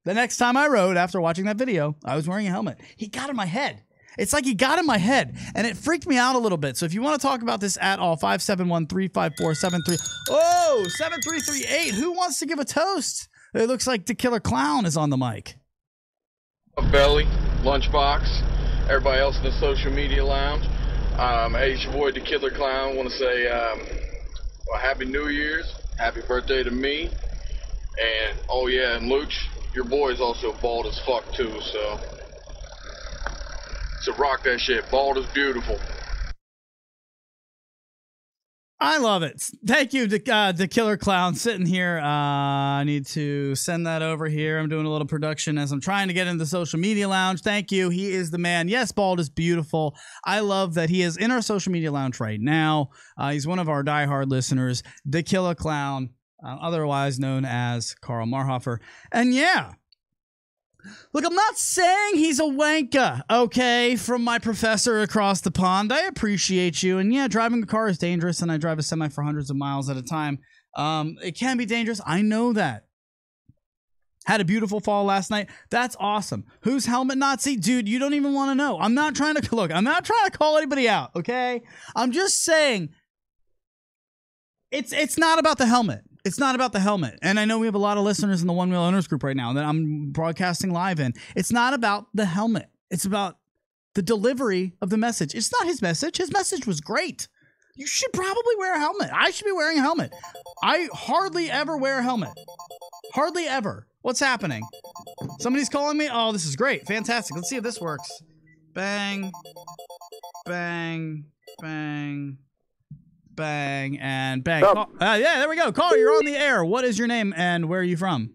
the next time I rode after watching that video, I was wearing a helmet. He got in my head. It's like he got in my head, and it freaked me out a little bit. So if you want to talk about this at all, 571-354-7338. Who wants to give a toast? It looks like DaKillerClown is on the mic. Belly, Lunchbox, everybody else in the social media lounge. Hey, it's your boy DaKillerClown. I want to say well, Happy New Year's, happy birthday to me, and oh yeah, and Luch, your boy is also bald as fuck too, so rock that shit. Bald is beautiful. I love it. Thank you, DaKillerClown. Sitting here. I need to send that over here. I'm doing a little production as I'm trying to get into the social media lounge. Thank you. He is the man. Yes, bald is beautiful. I love that he is in our social media lounge right now. He's one of our diehard listeners, DaKillerClown, otherwise known as Karl Marhofer. And yeah. Look, I'm not saying he's a wanker, okay, from my professor across the pond. I appreciate you. And yeah, driving a car is dangerous, and I drive a semi for hundreds of miles at a time. It can be dangerous. I know that. Had a beautiful fall last night. That's awesome. Who's helmet Nazi? Dude, you don't even want to know. I'm not trying to, look, I'm not trying to call anybody out, okay? I'm just saying it's not about the helmet. It's not about the helmet. And I know we have a lot of listeners in the One Wheel Owners group right now that I'm broadcasting live in. It's not about the helmet. It's about the delivery of the message. It's not his message. His message was great. You should probably wear a helmet. I should be wearing a helmet. I hardly ever wear a helmet. Hardly ever. What's happening? Somebody's calling me? Oh, this is great. Fantastic. Let's see if this works. Bang. Bang. Bang. Bang and bang. Yeah, there we go. Caller, you're on the air. What is your name and where are you from?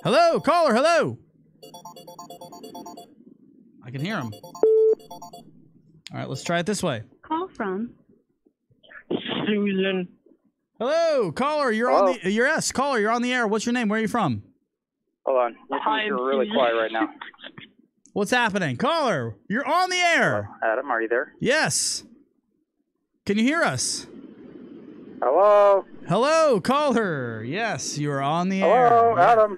Hello, caller. Hello. I can hear him. All right, let's try it this way. Call from Susan. Hello, caller. You're on the. Yes, caller. You're on the air. What's your name? Where are you from? Hold on. You're really quiet right now. What's happening? Caller, you're on the air. Adam, are you there? Yes. Can you hear us? Hello? Hello, caller. Yes, you are on the air. Hello, Adam.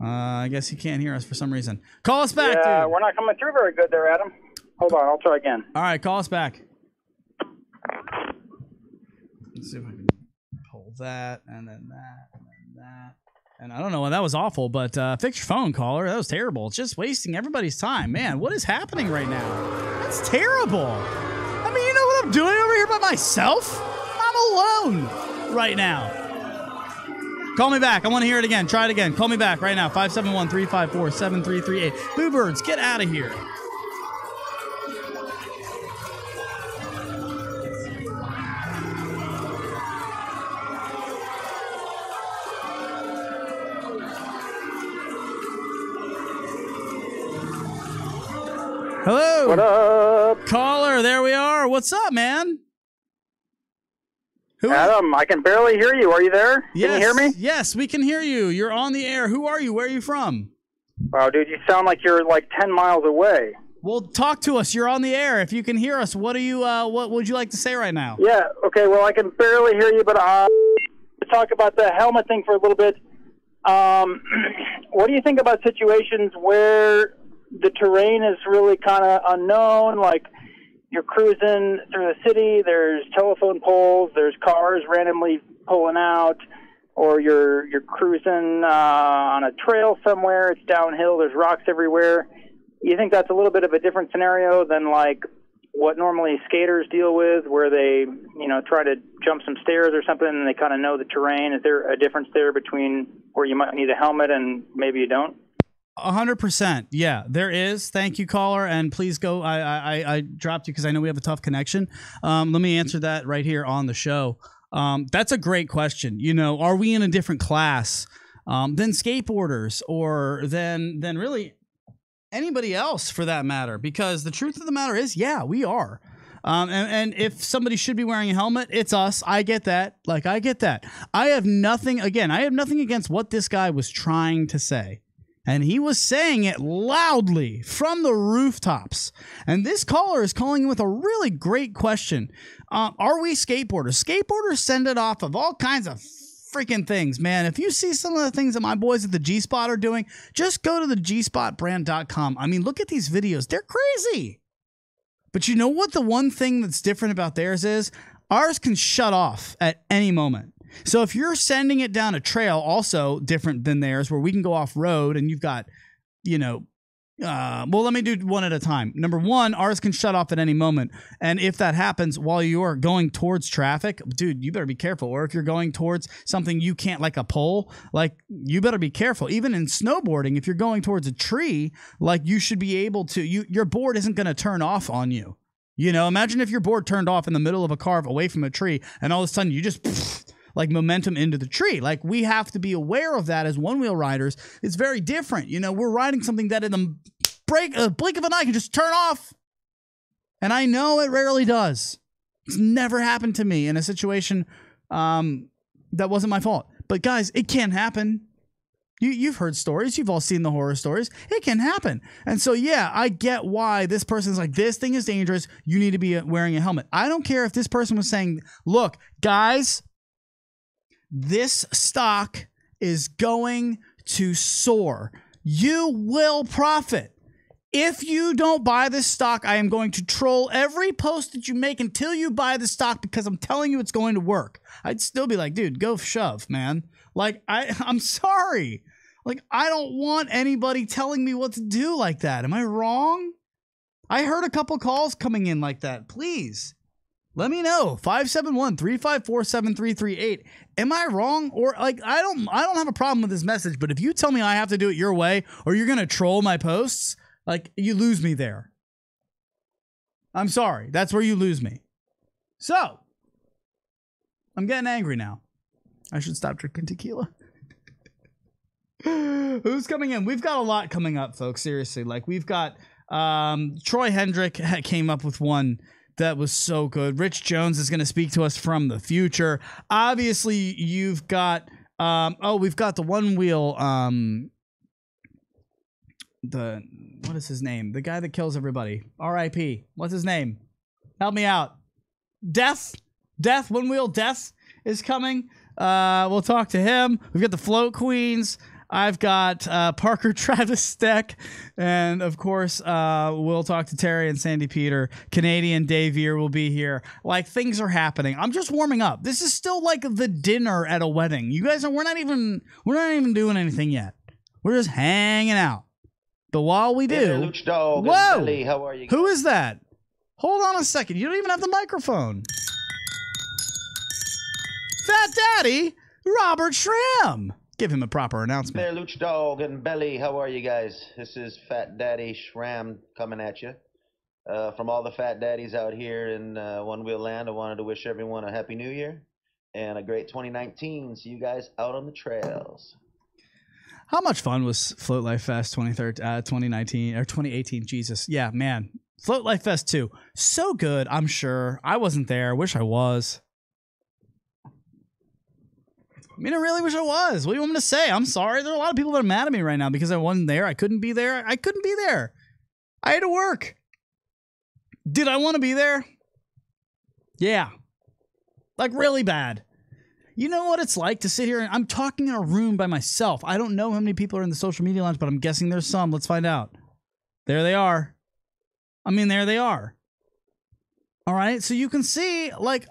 I guess you can't hear us for some reason. Call us back, yeah, dude. We're not coming through very good there, Adam. Hold on, I'll try again. All right, call us back. Let's see if I can pull that, and then that, and then that. And I don't know, that was awful, but fix your phone, caller. That was terrible. It's just wasting everybody's time. Man, what is happening right now? That's terrible. I mean, you know what I'm doing over here by myself? I'm alone right now. Call me back. I want to hear it again. Try it again. Call me back right now. 571-354-7338. Boo Birds, get out of here. Hello. What up? Caller, there we are. What's up, man? Adam, I can barely hear you. Are you there? Yes, Can you hear me? Yes, we can hear you. You're on the air. Who are you? Where are you from? Wow, dude, you sound like you're like 10 miles away. Well, talk to us. You're on the air. If you can hear us, what would you like to say right now? Yeah, okay, well, I can barely hear you, but to talk about the helmet thing for a little bit. What do you think about situations where the terrain is really kind of unknown, like you're cruising through the city, there's telephone poles, there's cars randomly pulling out, or you're cruising on a trail somewhere, it's downhill, there's rocks everywhere. You think that's a little bit of a different scenario than like what normally skaters deal with, where they, try to jump some stairs or something and they kind of know the terrain? Is there a difference there between where you might need a helmet and maybe you don't? 100%. Yeah, there is. Thank you, caller. And please go. I dropped you because I know we have a tough connection. Let me answer that right here on the show. That's a great question. Are we in a different class than skateboarders or than really anybody else for that matter? Because the truth of the matter is, yeah, we are. And if somebody should be wearing a helmet, it's us. I get that. I get that. I have nothing against what this guy was trying to say. And he was saying it loudly from the rooftops. And this caller is calling with a really great question. Are we skateboarders? Skateboarders send it off of all kinds of freaking things, man. If you see some of the things that my boys at the G-Spot are doing, just go to the gspotbrand.com. I mean, look at these videos. They're crazy. But you know what the one thing that's different about theirs is? Ours can shut off at any moment. So if you're sending it down a trail, also different than theirs, where we can go off road and you've got, well, let me do one at a time. Number one, ours can shut off at any moment. And if that happens while you're going towards traffic, dude, you better be careful. Or if you're going towards something you can't, like a pole, you better be careful. Even in snowboarding, if you're going towards a tree, you should be able to, your board isn't going to turn off on you. Imagine if your board turned off in the middle of a carve away from a tree and all of a sudden you just momentum into the tree. We have to be aware of that as one-wheel riders. It's very different. We're riding something that in the blink of an eye can just turn off. And I know it rarely does. It's never happened to me in a situation that wasn't my fault. But guys, it can happen. You've heard stories. You've all seen the horror stories. It can happen. And so, yeah, I get why this person's like, this thing is dangerous. You need to be wearing a helmet. I don't care if this person was saying, look, guys, this stock is going to soar. You will profit. If you don't buy this stock, I am going to troll every post that you make until you buy the stock, because I'm telling you it's going to work. I'd still be like, dude, go shove, man. I'm sorry. I don't want anybody telling me what to do like that. Am I wrong? I heard a couple calls coming in like that. Please. Let me know. 571-354-7338. Am I wrong? Or I don't have a problem with this message, but if you tell me I have to do it your way or you're going to troll my posts, you lose me there. I'm sorry. That's where you lose me. So, I'm getting angry now. I should stop drinking tequila. Who's coming in? We've got a lot coming up, folks. Seriously. We've got Troy Hendrick came up with one that was so good. Rich Jones is going to speak to us from the future. Obviously, you've got we've got the one wheel what is his name? The guy that kills everybody. R.I.P. What's his name? Help me out. Death, one wheel Death is coming. We'll talk to him. We've got the Float Queens. I've got Parker Travis Stech, and of course we'll talk to Terry and Sandy Peter. Canadian Daviere will be here. Things are happening. I'm just warming up. This is still the dinner at a wedding. You guys we're not even doing anything yet. We're just hanging out. But while we do, Lucdogg, whoa, Billy, how are you? Who is that? Hold on a second. You don't even have the microphone. Fat Daddy, Robert Schramm. Give him a proper announcement. There, Lucdogg and Belly. How are you guys? This is Fat Daddy Schramm coming at you. From all the Fat Daddies out here in One Wheel Land, I wanted to wish everyone a Happy New Year and a great 2019. See you guys out on the trails. How much fun was Float Life Fest 2019 or 2018? Jesus. Yeah, man. Float Life Fest 2. So good, I'm sure. I wasn't there. Wish I was. I mean, I really wish I was. What do you want me to say? I'm sorry. There are a lot of people that are mad at me right now because I wasn't there. I couldn't be there. I couldn't be there. I had to work. Did I want to be there? Yeah. Like, really bad. You know what it's like to sit here and I'm talking in a room by myself. I don't know how many people are in the social media lounge, but I'm guessing there's some. Let's find out. There they are. I mean, there they are. All right. So you can see, like,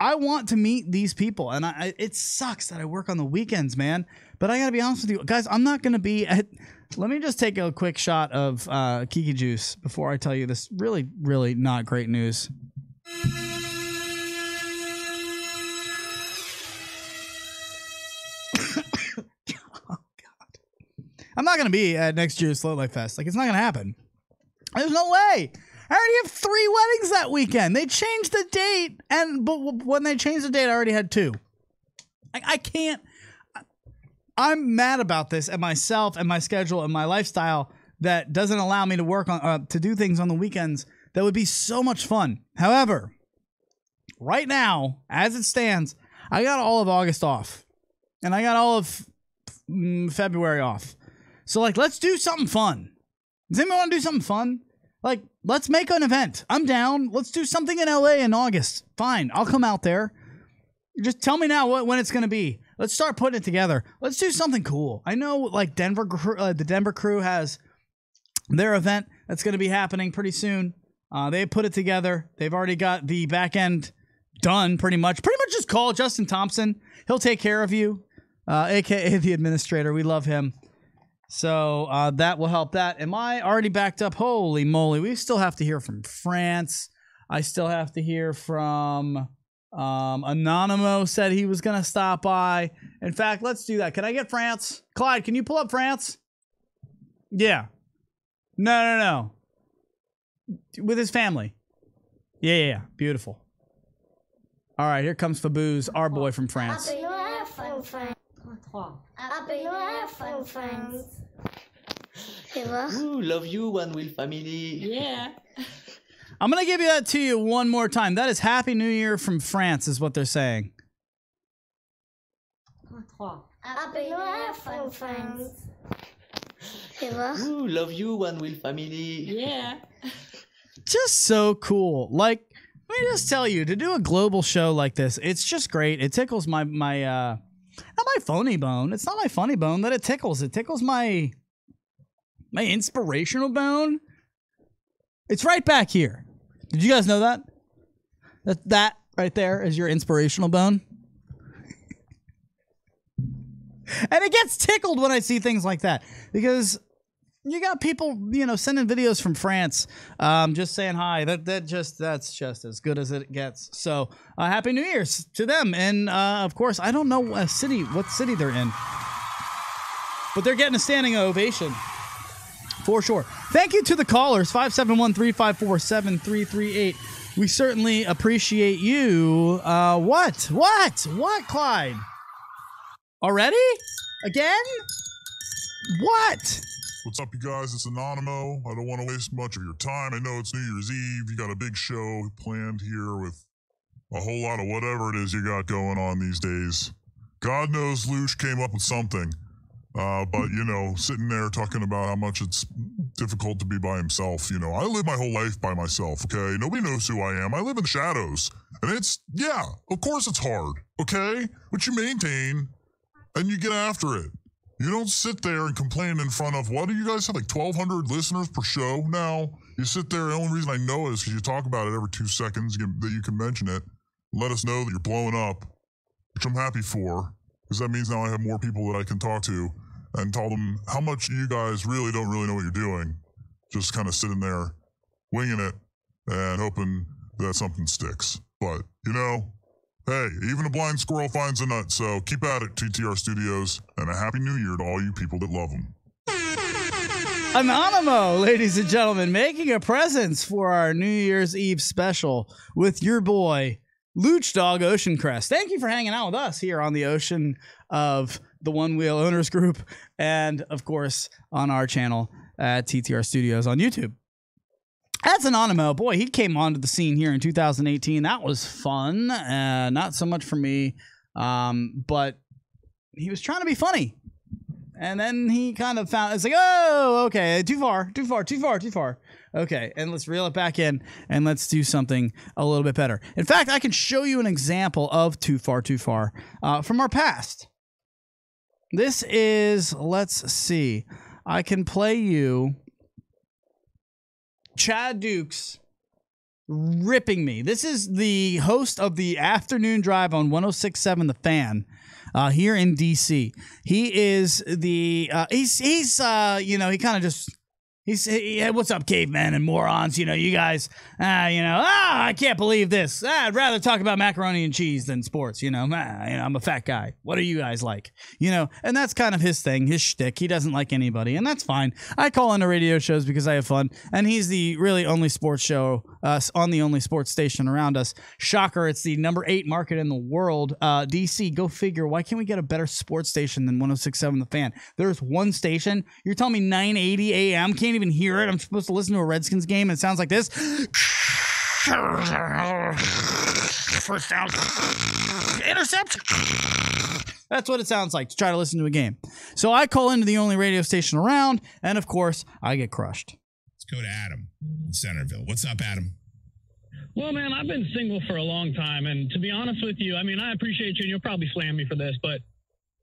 I want to meet these people, and it sucks that I work on the weekends, man. But I got to be honest with you. Guys, I'm not going to be at... Let me just take a quick shot of Kiki Juice before I tell you this really, really not great news. I'm not going to be at next year's Float Life Fest. Like, it's not going to happen. There's no way. I already have 3 weddings that weekend. They changed the date, but when they changed the date, I already had 2. I can't. I'm mad about this and myself and my schedule and my lifestyle that doesn't allow me to work on to do things on the weekends that would be so much fun. However, right now, as it stands, I got all of August off, and I got all of February off. So, like, let's do something fun. Does anyone want to do something fun? Like, let's make an event. I'm down. Let's do something in LA in August. Fine, I'll come out there. Just tell me now when it's going to be. Let's start putting it together. Let's do something cool. I know, like, the Denver crew has their event that's going to be happening pretty soon. They put it together. They've already got the back end done pretty much. Pretty much just call Justyn Thompson. He'll take care of you, a.k.a. the administrator. We love him. So that will help that. Am I already backed up? Holy moly. We still have to hear from France. I still have to hear from Anonymo said he was going to stop by. In fact, let's do that. Can I get France? Clyde, can you pull up France? Yeah. No. With his family. Yeah. Beautiful. All right, here comes Fabuz, our boy from France. Ooh, love you, One Wheel family. Yeah. I'm going to give you that to you one more time. That is Happy New Year from France is what they're saying. Happy New Year from France. Ooh, love you, One Wheel family. Yeah. Just so cool. Like, let me just tell you, to do a global show like this, it's just great. It tickles my not my phony bone. It's not my funny bone that it tickles. It tickles my inspirational bone. It's right back here. Did you guys know that? That right there is your inspirational bone. And it gets tickled when I see things like that because you got people, sending videos from France, just saying hi. That's just as good as it gets. So, Happy New Year's to them. And of course, I don't know what city they're in, but they're getting a standing ovation for sure. Thank you to the callers 571-354-7338. We certainly appreciate you. What, Clyde? Already? Again? What? What's up, you guys? It's Anonymo. I don't want to waste much of your time. I know it's New Year's Eve. You got a big show planned here with a whole lot of whatever it is you got going on these days. God knows Luch came up with something. But, sitting there talking about how much it's difficult to be by himself, I live my whole life by myself, okay? Nobody knows who I am. I live in the shadows. And of course it's hard, okay? But you maintain and you get after it. You don't sit there and complain in front of, what do you guys have, like 1,200 listeners per show now? You sit there, the only reason I know is because you talk about it every 2 seconds that you can mention it. Let us know that you're blowing up, which I'm happy for, because that means now I have more people that I can talk to and tell them how much you guys really don't know what you're doing. Just kind of sitting there, winging it, and hoping that something sticks. But, Hey, even a blind squirrel finds a nut, so keep at it, TTR Studios, and a Happy New Year to all you people that love them. Anonymo, ladies and gentlemen, making a presence for our New Year's Eve special with your boy, Lucdogg OceanCrest. Thank you for hanging out with us here on the ocean of the One Wheel Owners Group and, of course, on our channel at TTR Studios on YouTube. That's Anonymo. Boy, he came onto the scene here in 2018. That was fun. Not so much for me, but he was trying to be funny. And then he kind of found, it's like, oh, okay, too far. Okay, and let's reel it back in, and let's do something a little bit better. In fact, I can show you an example of too far from our past. This is, let's see, I can play you Chad Dukes ripping me. This is the host of the afternoon drive on 106.7 The Fan here in DC. He is the he kind of just what's up, cavemen and morons? You guys, I can't believe this. I'd rather talk about macaroni and cheese than sports. I'm a fat guy. What are you guys like? And that's kind of his thing, his shtick. He doesn't like anybody, and that's fine. I call into radio shows because I have fun, and he's the really only sports show on the only sports station around us. Shocker, it's the number 8 market in the world. DC, go figure. Why can't we get a better sports station than 106.7 The Fan? There's one station. You're telling me 9:80 a.m. can't even hear it? I'm supposed to listen to a Redskins game and it sounds like this. First down. Interception. That's what it sounds like to try to listen to a game. So I call into the only radio station around, and of course, I get crushed. Let's go to Adam in Centerville. What's up, Adam? Well, man, I've been single for a long time, and to be honest with you, I mean, I appreciate you, and you'll probably slam me for this, but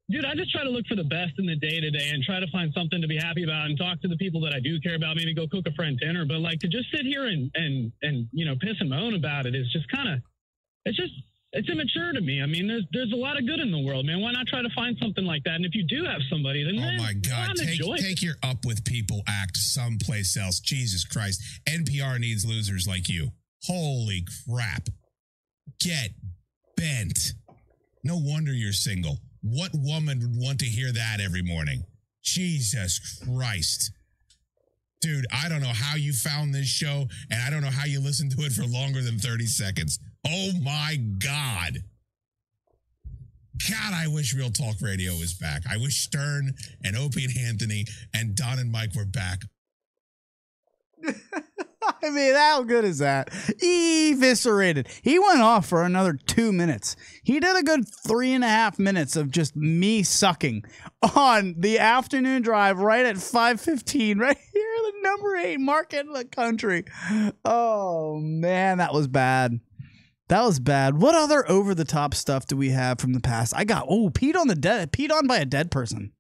dude, I just try to look for the best in the day-to-day and try to find something to be happy about and talk to the people that I do care about, maybe go cook a friend dinner. But, like, to just sit here and piss and moan about it is just kind of – it's immature to me. I mean, there's a lot of good in the world, man. Why not try to find something like that? And if you do have somebody, then oh my God, take your up with people act someplace else. Jesus Christ. NPR needs losers like you. Holy crap. Get bent. No wonder you're single. What woman would want to hear that every morning? Jesus Christ. Dude, I don't know how you found this show, and I don't know how you listened to it for longer than 30 seconds. Oh, my God. God, I wish Real Talk Radio was back. I wish Stern and Opie and Anthony and Don and Mike were back. I mean, how good is that? Eviscerated. He went off for another 2 minutes. He did a good 3.5 minutes of just me sucking on the afternoon drive right at 5:15, right here, the number 8 market in the country. Oh, man, that was bad. That was bad. What other over-the-top stuff do we have from the past? I got, peed on by a dead person.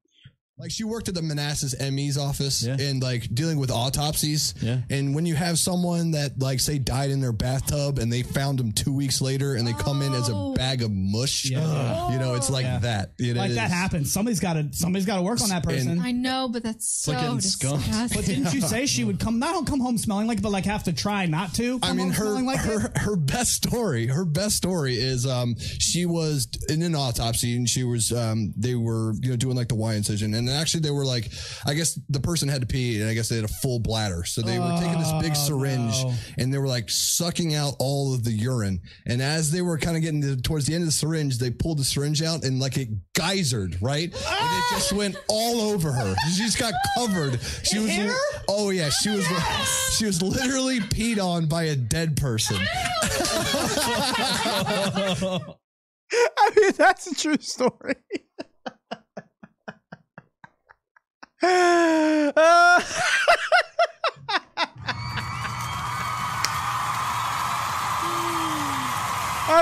Like, she worked at the Manassas ME's office and like dealing with autopsies. Yeah. And when you have someone that, like, say died in their bathtub and they found them 2 weeks later and they come in as a bag of mush, it's like that. That happens. Somebody's got to work on that person. I know, but that's so disgusting. But didn't you say she would come? Not come home smelling like, but like have to try not to. I mean, her best story is she was in an autopsy and she was they were doing like the Y incision. And actually, they were like, I guess the person had to pee, and I guess they had a full bladder. So they were taking this big syringe, and they were like sucking out all of the urine. And as they were kind of getting towards the end of the syringe, they pulled the syringe out, and like it geysered, right? And it just went all over her. She just got covered. She was, oh yeah, she was literally peed on by a dead person. I mean, that's a true story. I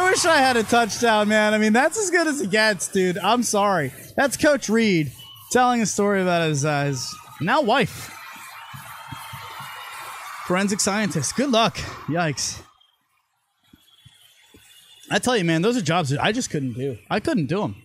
wish I had a touchdown, man. I mean, that's as good as it gets, dude. I'm sorry. That's Coach Reed telling a story about his now wife. Forensic scientist. Good luck. Yikes. I tell you, man, those are jobs that I just couldn't do. I couldn't do them.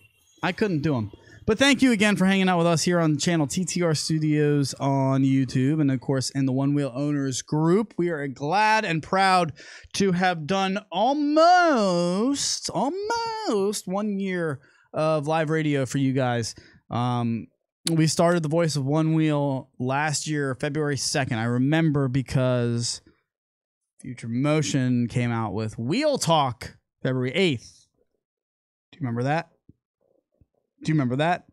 But thank you again for hanging out with us here on the channel TTR Studios on YouTube, and of course in the One Wheel Owners group. We are glad and proud to have done almost 1 year of live radio for you guys. We started the Voice of One Wheel last year, February 2nd. I remember because Future Motion came out with Wheel Talk February 8th. Do you remember that? Do you remember that?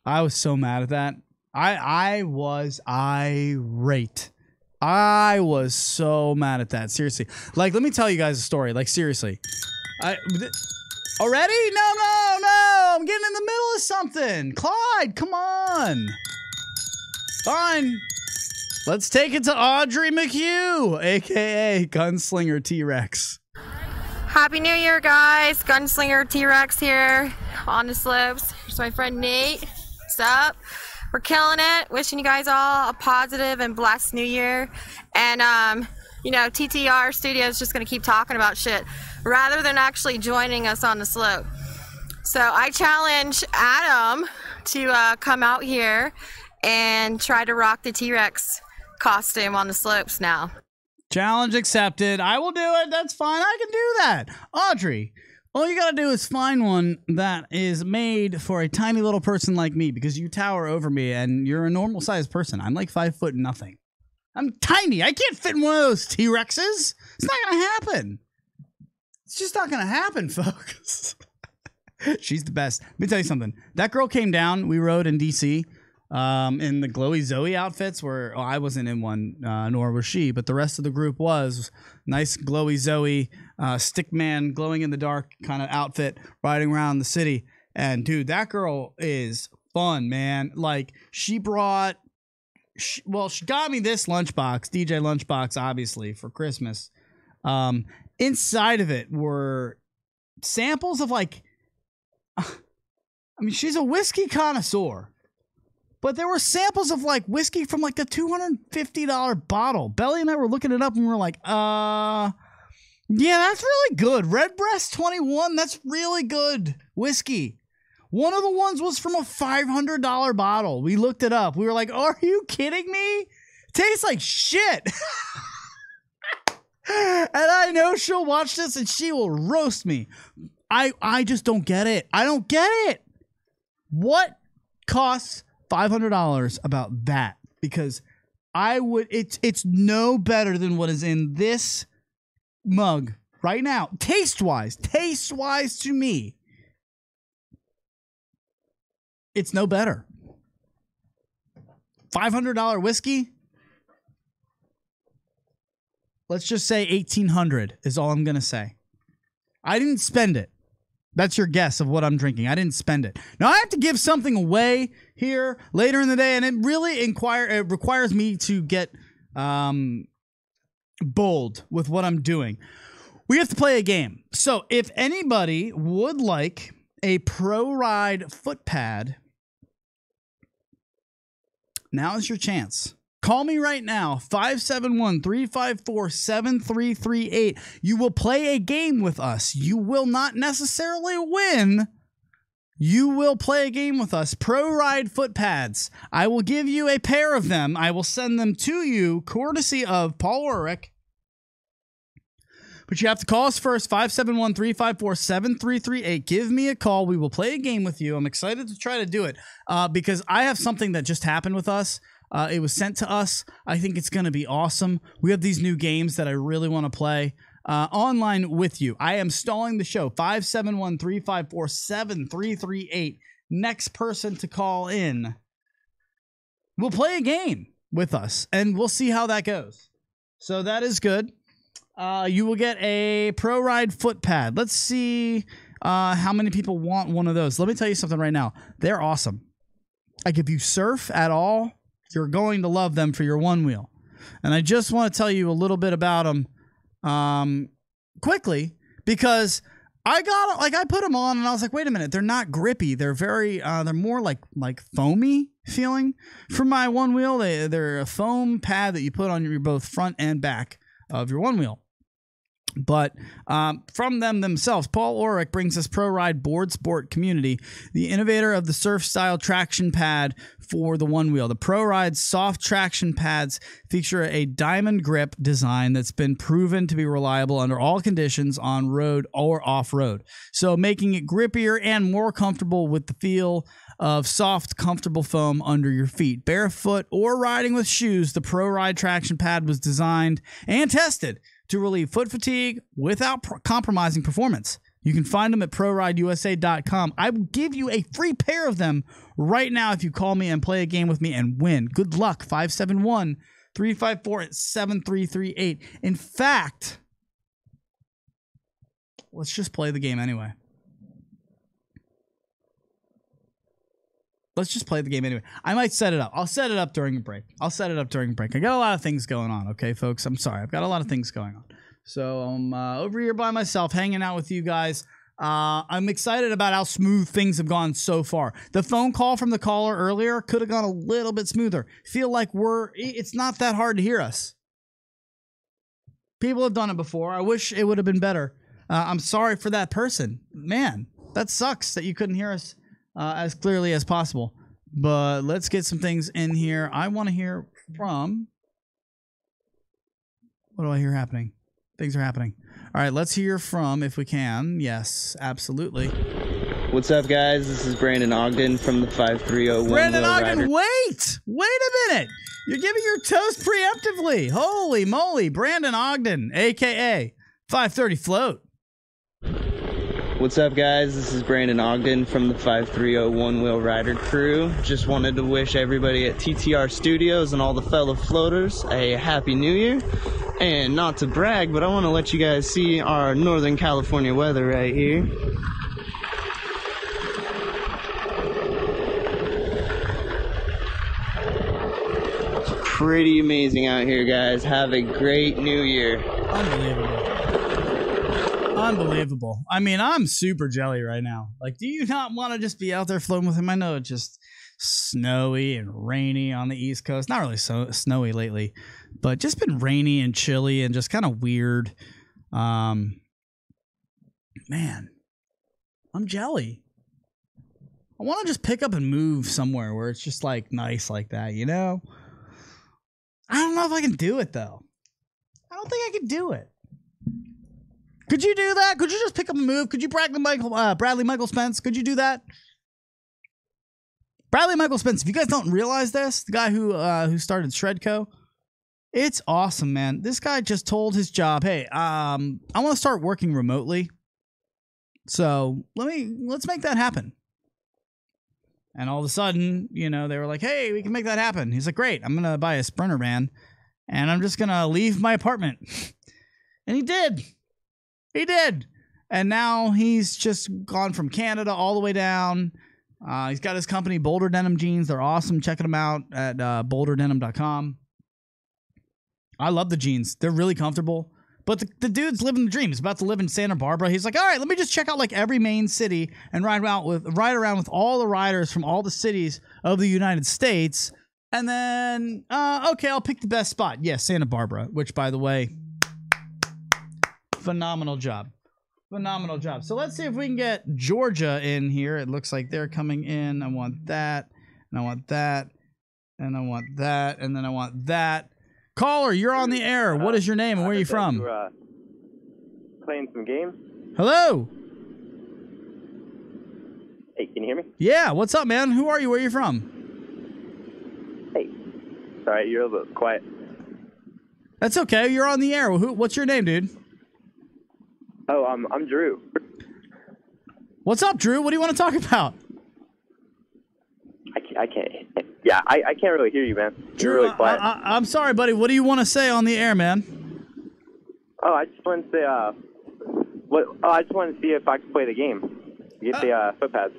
I was so mad at that. I was irate. I was so mad at that. Seriously. Like, let me tell you guys a story. Like, seriously. Already? No. I'm getting in the middle of something. Clyde, come on. Fine. Let's take it to Audry McHugh, a.k.a. Gunslinger T-Rex. Happy New Year, guys. Gunslinger T-Rex here on the slopes. Here's my friend Nate. What's up? We're killing it. Wishing you guys all a positive and blessed New Year. And, you know, TTR Studios just going to keep talking about shit rather than actually joining us on the slope. So I challenge Adam to come out here and try to rock the T-Rex costume on the slopes now. Challenge accepted. I will do it. That's fine. I can do that. Audrey, all you gotta do is find one that is made for a tiny little person like me, because you tower over me and you're a normal sized person. I'm like 5 foot nothing. I'm tiny. I can't fit in one of those T-Rexes. It's not gonna happen. It's just not gonna happen, folks. She's the best. Let me tell you something. That girl came down. We rode in DC. In the glowy Zoe outfits, where I wasn't in one, nor was she, but the rest of the group was. Nice glowy Zoe, stickman, glowing in the dark kind of outfit, riding around the city. And dude, that girl is fun, man. Like, she got me this lunchbox, DJ lunchbox, obviously, for Christmas. Inside of it were samples of, like, I mean, she's a whiskey connoisseur. But there were samples of, like, whiskey from, like, a $250 bottle. Belly and I were looking it up, and we were like, yeah, that's really good. Redbreast 21, that's really good whiskey. One of the ones was from a $500 bottle. We looked it up. We were like, are you kidding me? Tastes like shit. And I know she'll watch this, and she will roast me. I just don't get it. I don't get it. What costs $500 about that? Because I would, it's no better than what is in this mug right now. Taste wise to me, it's no better. $500 whiskey. Let's just say $1,800 is all I'm gonna say. I didn't spend it. That's your guess of what I'm drinking. I didn't spend it. Now, I have to give something away here later in the day, and it really requires me to get bold with what I'm doing. We have to play a game. So if anybody would like a Pro Ride foot pad, now is your chance. Call me right now, 571-354-7338. You will play a game with us. You will not necessarily win. You will play a game with us. Pro Ride foot pads. I will give you a pair of them. I will send them to you, courtesy of Paul Ulrich. But you have to call us first, 571-354-7338. Give me a call. We will play a game with you. I'm excited to try to do it because I have something that just happened with us. It was sent to us. I think it's going to be awesome. We have these new games that I really want to play online with you. I am stalling the show. 571-354-7338. Next person to call in will play a game with us, and we'll see how that goes. So that is good. You will get a Pro Ride foot pad. Let's see how many people want one of those. Let me tell you something right now. They're awesome. Like, if you surf at all, you're going to love them for your one wheel. And I just want to tell you a little bit about them quickly, because I put them on and I was like, wait a minute, they're not grippy. They're very, they're more like foamy feeling for my one wheel. They're a foam pad that you put on your both front and back of your one wheel. But from them themselves, Paul Ulrich brings us Pro Ride Board Sport Community, the innovator of the surf-style traction pad for the one wheel. The Pro Ride soft traction pads feature a diamond grip design that's been proven to be reliable under all conditions on road or off-road, so making it grippier and more comfortable with the feel of soft, comfortable foam under your feet. Barefoot or riding with shoes, the Pro Ride traction pad was designed and tested to relieve foot fatigue without compromising performance. You can find them at ProRideUSA.com. I will give you a free pair of them right now if you call me and play a game with me and win. Good luck. 571-354-7338. In fact, let's just play the game anyway. Let's just play the game anyway. I might set it up. I'll set it up during a break. I got a lot of things going on, okay, folks? I'm sorry. I've got a lot of things going on. So I'm over here by myself, hanging out with you guys. I'm excited about how smooth things have gone so far. The phone call from the caller earlier could have gone a little bit smoother. Feel like it's not that hard to hear us. People have done it before. I wish it would have been better. I'm sorry for that person. Man, that sucks that you couldn't hear us as clearly as possible. But let's get some things in here. I want to hear from... What do I hear happening? Things are happening. All right, let's hear from, if we can. Yes, absolutely. What's up, guys? This is Brandon Ogden from the 5301. Brandon Ogden, wait a minute. You're giving your toast preemptively. Holy moly, Brandon Ogden, a.k.a. 530 Float. What's up, guys? This is Brandon Ogden from the 5301 Wheel Rider crew. Just wanted to wish everybody at TTR Studios and all the fellow floaters a happy new year. And not to brag, but I want to let you guys see our Northern California weather right here. It's pretty amazing out here, guys. Have a great new year. Unbelievable. I mean, I'm super jelly right now. Like, do you not want to just be out there floating with him? I know it's just snowy and rainy on the East Coast. Not really so snowy lately, but just been rainy and chilly and just kind of weird. Man, I'm jelly. I want to just pick up and move somewhere where it's just like nice like that, you know? I don't know if I can do it though. I don't think I can do it. Could you do that? Could you just pick up and move? Could you Bradley Michael Spence? Could you do that? Bradley Michael Spence, if you guys don't realize this, the guy who started Shredco, it's awesome, man. This guy just told his job, hey, I want to start working remotely. So let's make that happen. And all of a sudden, you know, they were like, hey, we can make that happen. He's like, great, I'm going to buy a Sprinter van and I'm just going to leave my apartment. And he did. He did. And now he's just gone from Canada all the way down. He's got his company, Boulder Denim Jeans. They're awesome. Checking them out at boulderdenim.com. I love the jeans. They're really comfortable. But the dude's living the dream. He's about to live in Santa Barbara. He's like, all right, let me just check out like every main city and ride around with all the riders from all the cities of the United States. And then, okay, I'll pick the best spot. Yes, Santa Barbara, which, by the way, phenomenal job. Phenomenal job. So let's see if we can get Georgia in here. It looks like they're coming in. I want that, and I want that, and I want that, and then I want that. Caller, you're on the air. What is your name and where are you from? Playing some games. Hello. Hey, can you hear me? Yeah, what's up, man? Who are you? Where are you from? Hey. Sorry, you're a little bit quiet. That's okay. You're on the air. What's your name, dude? Oh, I'm Drew. What's up, Drew? What do you want to talk about? I can't. Yeah, I can't really hear you, man. Drew, you're really quiet. I'm sorry, buddy. What do you want to say on the air, man? Oh, I just wanted to say, I just wanted to see if I could play the game. Get the foot pads.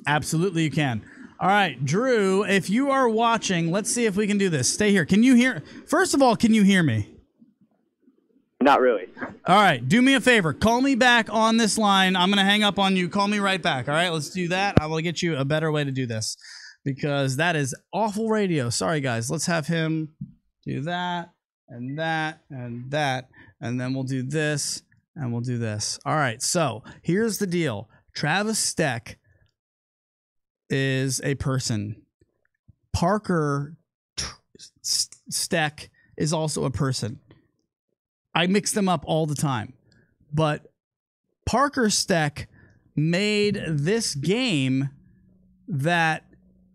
Absolutely, you can. All right, Drew, if you are watching, let's see if we can do this. Stay here. Can you hear? First of all, can you hear me? Not really. All right, do me a favor. Call me back on this line. I'm going to hang up on you. Call me right back. All right, let's do that. I will get you a better way to do this because that is awful radio. Sorry, guys. Let's have him do that and that and that. and then we'll do this, and we'll do this. All right, so here's the deal. Travis Stech is a person. Parker Stech is also a person. I mix them up all the time. But Parker Stech made this game that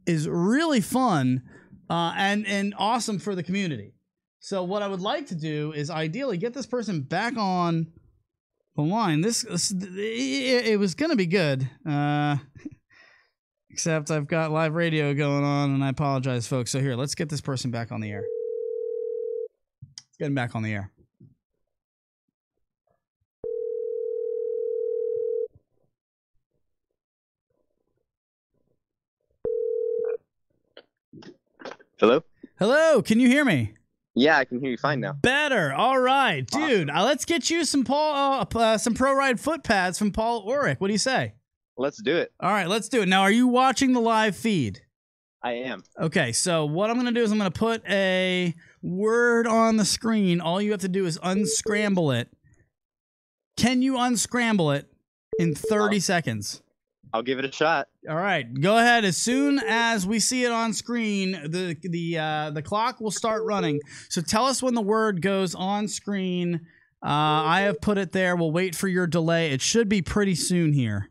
is really fun and awesome for the community. So what I would like to do is ideally get this person back on the line. It was going to be good. Except I've got live radio going on, and I apologize, folks. So here, let's get this person back on the air. Let's get him back on the air. Hello? Hello, can you hear me? Yeah, I can hear you fine now. Better. All right, dude. Let's get you some some Pro Ride foot pads from Paul Ulrich. What do you say? Let's do it. All right, let's do it. Now, are you watching the live feed? I am. Okay, so what I'm going to do is I'm going to put a word on the screen. All you have to do is unscramble it. Can you unscramble it in 30 seconds? I'll give it a shot. All right, go ahead. As soon as we see it on screen, the clock will start running. So tell us when the word goes on screen. I have put it there. We'll wait for your delay. It should be pretty soon here.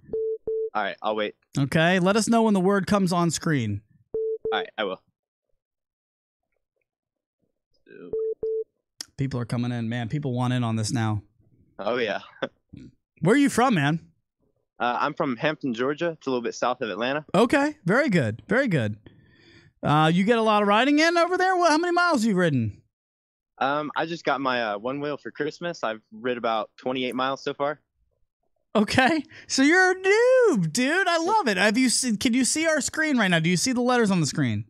All right, I'll wait. Okay, let us know when the word comes on screen. All right, I will. People are coming in. Man, people want in on this now. Oh, yeah. Where are you from, man? I'm from Hampton, Georgia. It's a little bit south of Atlanta. Okay, very good. Very good. You get a lot of riding in over there? How many miles have you ridden? I just got my one wheel for Christmas. I've rid about 28 miles so far. Okay, so you're a noob, dude. I love it. Have you seen? Can you see our screen right now? Do you see the letters on the screen?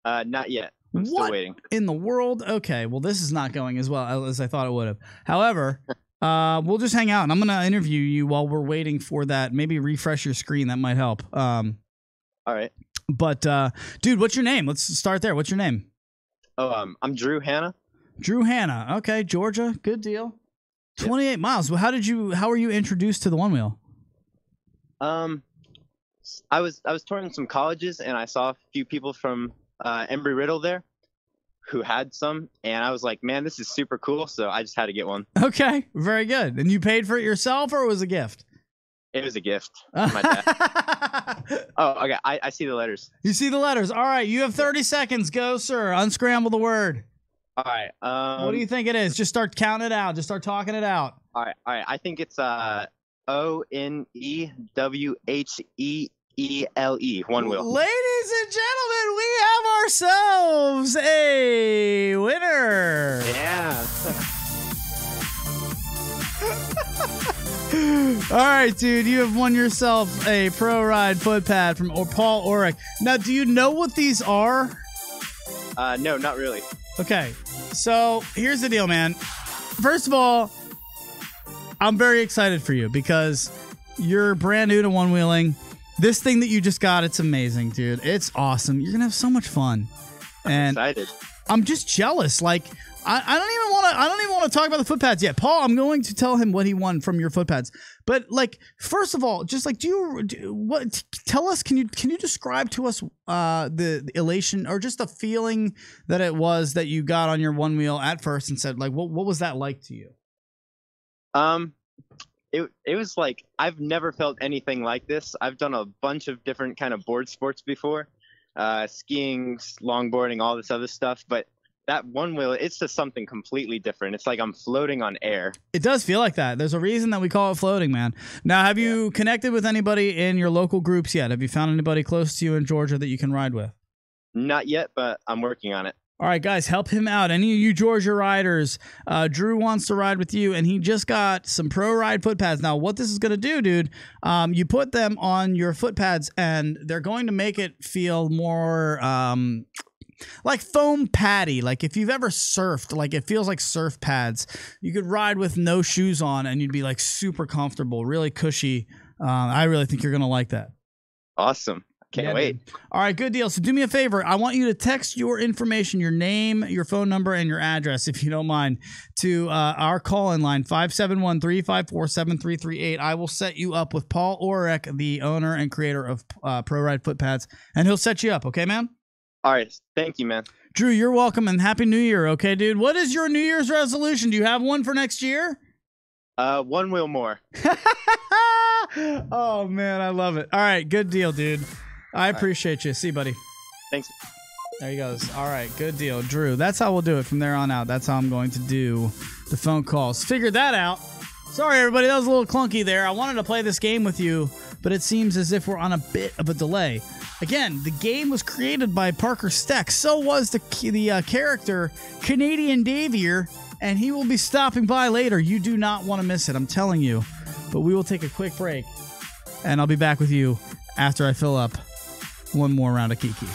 Not yet. I'm still waiting. In the world? Okay, well, this is not going as well as I thought it would have. However, we'll just hang out, and I'm gonna interview you while we're waiting for that. Maybe refresh your screen. That might help. All right. But dude, what's your name? Let's start there. What's your name? Oh, I'm Drew Hanna. Drew Hanna. Okay, Georgia. Good deal. 28 miles. Well, how were you introduced to the one wheel? I was touring some colleges, and I saw a few people from Embry-Riddle there who had some, and I was like, man, this is super cool, so I just had to get one. Okay, very good. And you paid for it yourself, or it was a gift? It was a gift. My dad. Oh, okay. I see the letters. You see the letters. All right, you have 30 seconds. Go, sir. Unscramble the word. All right. What do you think it is? Just start counting it out. Just start talking it out. All right. I think it's ONEWHEELE. One wheel. Ladies and gentlemen, we have ourselves a winner. Yeah. All right, dude, you have won yourself a Pro Ride foot pad from Paul Ulrich. Now, do you know what these are? No, not really. Okay, so here's the deal, man. First of all, I'm very excited for you because you're brand new to one wheeling. This thing that you just got, it's amazing, dude. It's awesome. You're gonna have so much fun. And I'm excited. I'm just jealous. Like, I don't even want to talk about the foot pads yet. Paul, I'm going to tell him what he won from your foot pads. But like, first of all, just like, tell us, can you describe to us the elation or just the feeling that it was that you got on your one wheel at first and said, like, what was that like to you? It was like, I've never felt anything like this. I've done a bunch of different kind of board sports before, skiing, longboarding, all this other stuff, but that one wheel, it's just something completely different. It's like I'm floating on air. It does feel like that. There's a reason that we call it floating, man. Now, have you connected with anybody in your local groups yet? Have you found anybody close to you in Georgia that you can ride with? Not yet, but I'm working on it. All right, guys, help him out. Any of you Georgia riders, Drew wants to ride with you, and he just got some Pro Ride foot pads. Now, what this is going to do, dude, you put them on your foot pads, and they're going to make it feel more like foam patty. Like if you've ever surfed, like it feels like surf pads. You could ride with no shoes on, and you'd be like super comfortable, really cushy. I really think you're going to like that. Awesome. Can't wait. Dude. All right, good deal. So do me a favor. I want you to text your information, your name, your phone number, and your address, if you don't mind, to our call-in line, 571-354-7338. I will set you up with Paul Orek, the owner and creator of Pro Ride Foot Pads, and he'll set you up. Okay, man? All right. Thank you, man. Drew, you're welcome, and Happy New Year, okay, dude? What is your New Year's resolution? Do you have one for next year? One wheel more. Oh, man, I love it. All right, good deal, dude. I appreciate you. See you, buddy. Thanks. There he goes. All right, good deal. Drew, that's how we'll do it from there on out. That's how I'm going to do the phone calls. Figured that out. Sorry, everybody. That was a little clunky there. I wanted to play this game with you, but it seems as if we're on a bit of a delay. Again, the game was created by Parker Stech. So was the character Canadian Daviere, and he will be stopping by later. You do not want to miss it, I'm telling you. But we will take a quick break, and I'll be back with you after I fill up one more round of Kiki.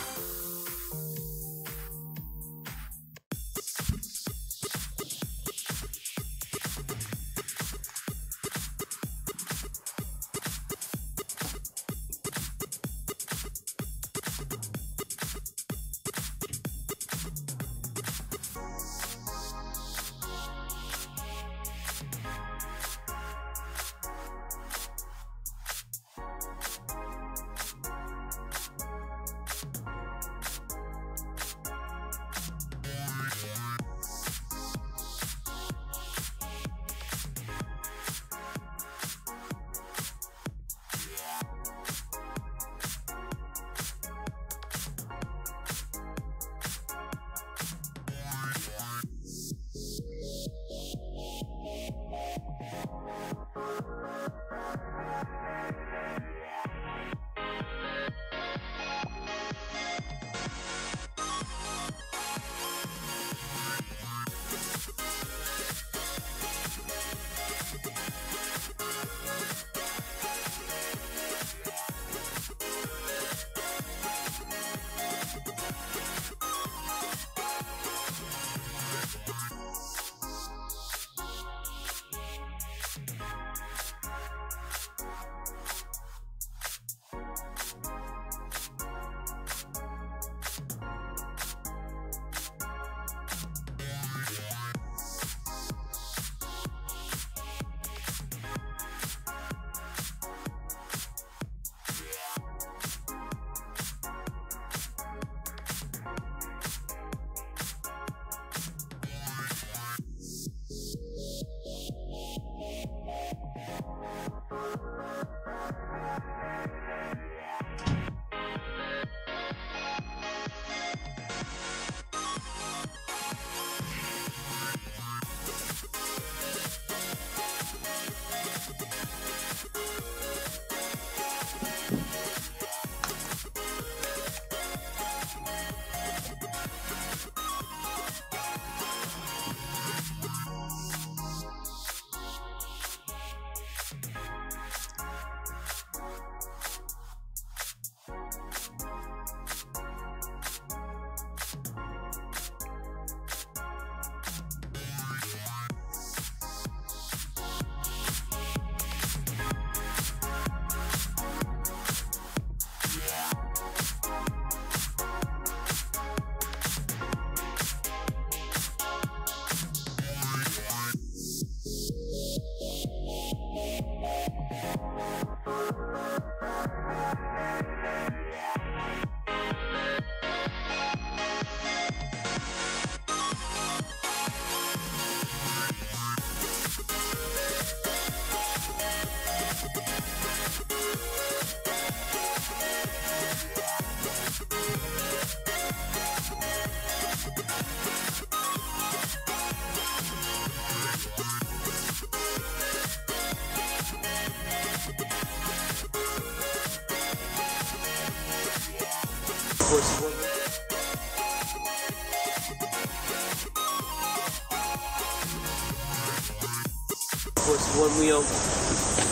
Horse One Wheel,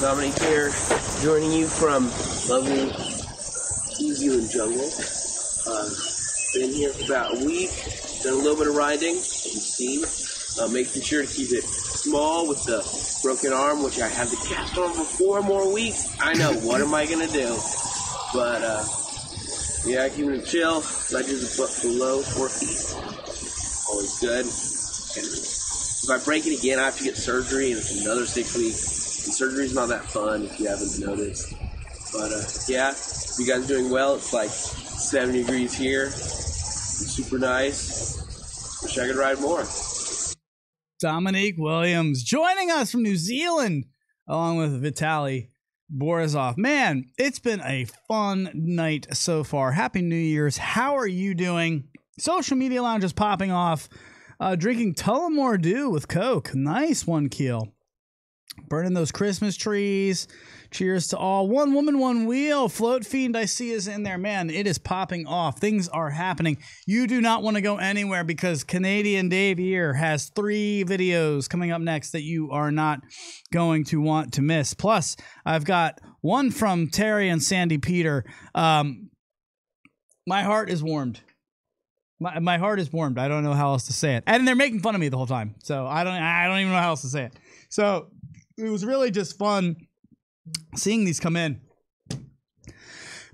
Dominque here, joining you from lovely New Zealand jungle. Been here for about a week, done a little bit of riding, as you've seen. Making sure to keep it small with the broken arm, which I have the cast on for 4 more weeks. I know, what am I going to do? But Yeah, keeping it chill. I do the below 4 feet. Always good. And if I break it again, I have to get surgery, and it's another 6 weeks. And surgery's not that fun if you haven't noticed. But yeah, you guys are doing well. It's like 70 degrees here. It's super nice. Wish I could ride more. Dominque Williams joining us from New Zealand, along with Vitaly Borisov. Man, it's been a fun night so far. Happy New Year's. How are you doing? Social Media Lounge is popping off. Drinking Tullamore Dew with Coke. Nice one, Keel. Burning those Christmas trees. Cheers to all. One woman, one wheel. Float Fiend, I see, is in there. Man, it is popping off. Things are happening. You do not want to go anywhere because Canadian Daviere has 3 videos coming up next that you are not going to want to miss. Plus, I've got one from Terry and Sandy Peter. My heart is warmed. My heart is warmed. I don't know how else to say it. And they're making fun of me the whole time. So I don't even know how else to say it. So it was really just fun seeing these come in.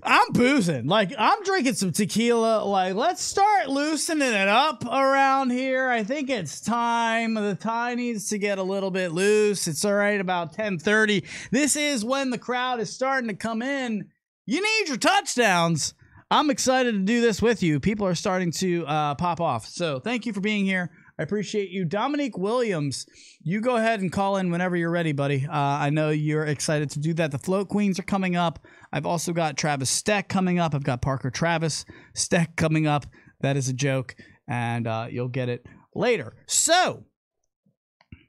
I'm boozing. Like, I'm drinking some tequila. Like, let's start loosening it up around here. I think it's time. The tie needs to get a little bit loose. It's all right about 10:30. This is when the crowd is starting to come in. You need your touchdowns. I'm excited to do this with you. People are starting to pop off. So thank you for being here. I appreciate you. Dominque Williams, you go ahead and call in whenever you're ready, buddy. I know you're excited to do that. The Float Queens are coming up. I've also got Travis Stech coming up. I've got Parker Travis Stech coming up. That is a joke, and you'll get it later. So,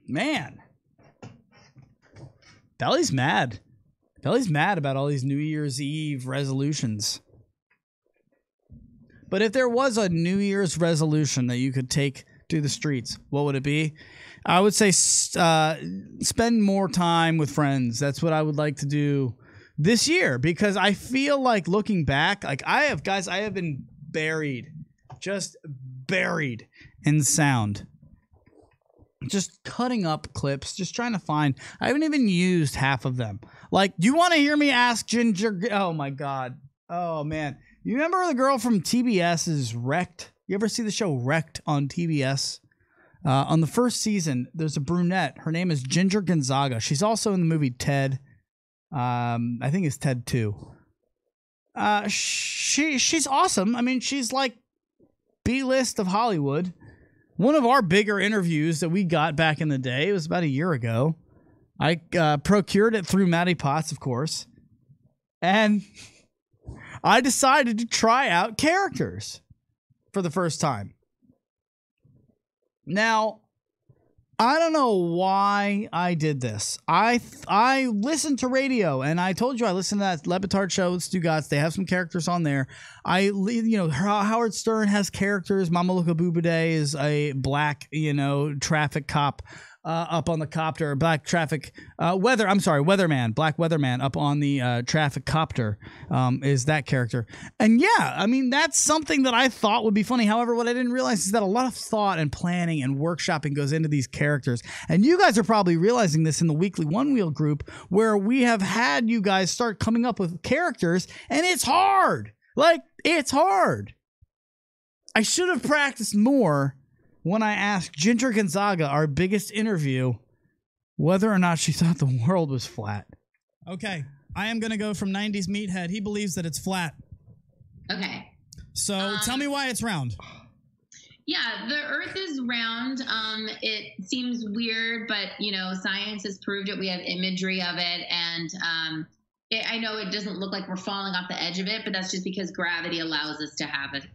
man, Belly's mad. Belly's mad about all these New Year's Eve resolutions. But if there was a New Year's resolution that you could take to the streets, what would it be? I would say spend more time with friends. That's what I would like to do this year, because I feel like looking back, like I have been just buried in sound. Just cutting up clips, just trying to find. I haven't even used half of them. Like, do you want to hear me ask Ginger? Oh my God. Oh man. You remember the girl from TBS's Wrecked? You ever see the show Wrecked on TBS? On the first season, there's a brunette. Her name is Ginger Gonzaga. She's also in the movie Ted. I think it's Ted 2. She's awesome. I mean, she's like B-list of Hollywood. One of our bigger interviews that we got back in the day, it was about a year ago. I procured it through Maty Potz, of course. And I decided to try out characters for the first time. Now, I don't know why I did this. I listened to radio, and I told you I listened to that Lebitard show with Stu Gatz. They have some characters on there. Howard Stern has characters. Mama Luca Bubude is a black, traffic cop. Up on the copter, black traffic weatherman, black weatherman up on the traffic copter is that character. And yeah, I mean, that's something that I thought would be funny. However, what I didn't realize is that a lot of thought and planning and workshopping goes into these characters. And you guys are probably realizing this in the weekly One Wheel group, where we have had you guys start coming up with characters, and it's hard. Like, it's hard. I should have practiced more when I asked Ginger Gonzaga, our biggest interview, whether or not she thought the world was flat. Okay, I am going to go from 90s Meathead. He believes that it's flat. Okay. So tell me why it's round. Yeah, the Earth is round. It seems weird, but, science has proved it. We have imagery of it, and I know it doesn't look like we're falling off the edge of it, but that's just because gravity allows us to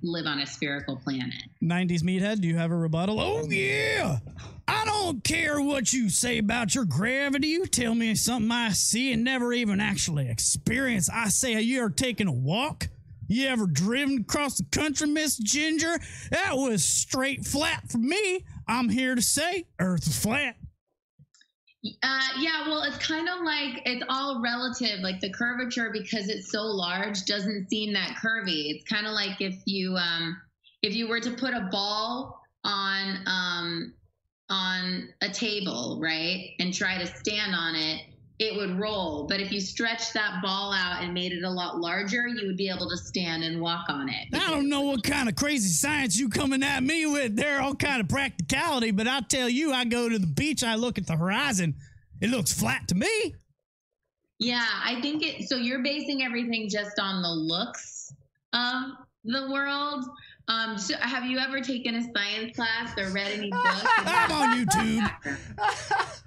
live on a spherical planet. 90s Meathead, do you have a rebuttal? Oh, yeah. I don't care what you say about your gravity. You tell me something I see and never even actually experience. I say, you ever taken a walk? You ever driven across the country, Miss Ginger? That was straight flat for me. I'm here to say Earth is flat. Yeah, well, it's kind of like it's all relative. Like the curvature, because it's so large, doesn't seem that curvy. It's kind of like if you were to put a ball on a table, right, and try to stand on it, it would roll. But if you stretched that ball out and made it a lot larger, you would be able to stand and walk on it. I don't know what kind of crazy science you coming at me with. They're all kind of practicality, but I'll tell you, I go to the beach, I look at the horizon, it looks flat to me. Yeah, I think so you're basing everything just on the looks of the world. So have you ever taken a science class or read any books? I'm on YouTube.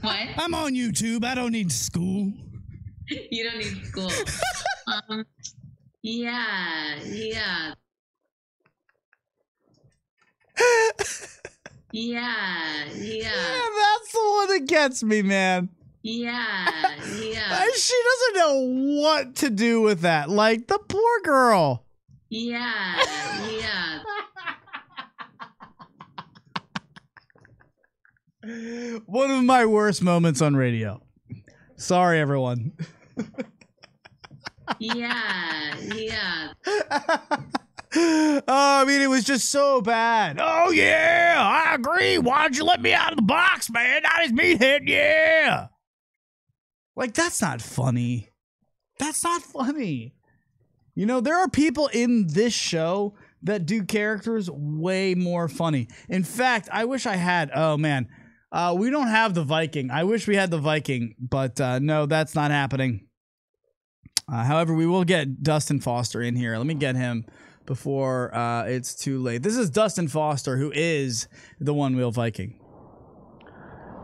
What? I'm on YouTube. I don't need school. You don't need school. Yeah. Yeah, that's the one that gets me, man. Yeah. She doesn't know what to do with that. Like, the poor girl. Yeah. One of my worst moments on radio. Sorry, everyone. Yeah. Oh, I mean, it was just so bad. Oh, yeah, I agree. Why'd you let me out of the box, man? Not his meathead, yeah. Like, that's not funny. That's not funny. You know, there are people in this show that do characters way more funny. In fact, I wish I had, oh, man. We don't have the Viking. I wish we had the Viking, but no, that's not happening. However, we will get Dustin Foster in here. Let me get him before it's too late. This is Dustin Foster, who is the One Wheel Viking.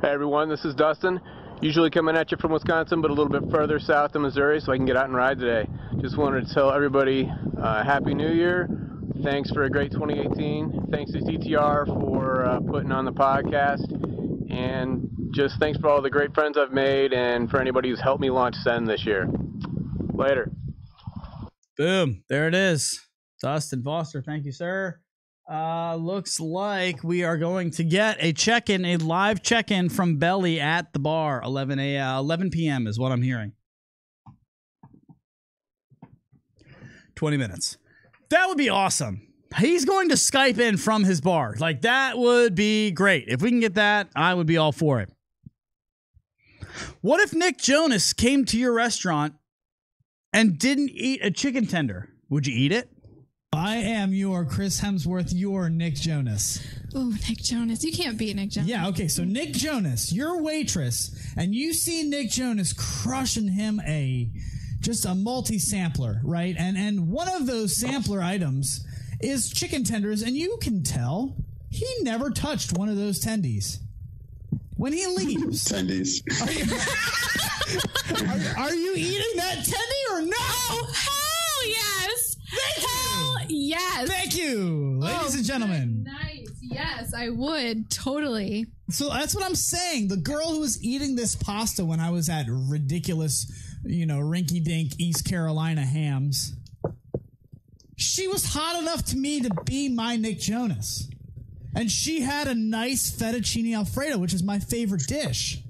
Hey everyone, this is Dustin. Usually coming at you from Wisconsin, but a little bit further south to Missouri so I can get out and ride today. Just wanted to tell everybody Happy New Year. Thanks for a great 2018. Thanks to TTR for putting on the podcast. And just thanks for all the great friends I've made and for anybody who's helped me launch Send this year. Later. Boom. There it is. Dustin Foster. Thank you, sir. Looks like we are going to get a check-in, a live check-in from Belly at the bar. 11 p.m. is what I'm hearing. 20 minutes. That would be awesome. He's going to Skype in from his bar. Like, that would be great. If we can get that, I would be all for it. What if Nick Jonas came to your restaurant and didn't eat a chicken tender? Would you eat it? I am your Chris Hemsworth, your Nick Jonas. Oh, Nick Jonas. You can't beat Nick Jonas. Yeah, okay, so Nick Jonas, you're a waitress, and you see Nick Jonas crushing him just a multi-sampler, right? And one of those sampler items is chicken tenders, and you can tell he never touched one of those tendies. When he leaves. Tendies. Are you eating that tendy or no? Oh, hell yes. Hell yes. Thank you, ladies and gentlemen. Nice. Yes, I would. Totally. So that's what I'm saying. The girl who was eating this pasta when I was at ridiculous, rinky-dink East Carolina Hams, she was hot enough to me to be my Nick Jonas. And she had a nice fettuccine Alfredo, which is my favorite dish.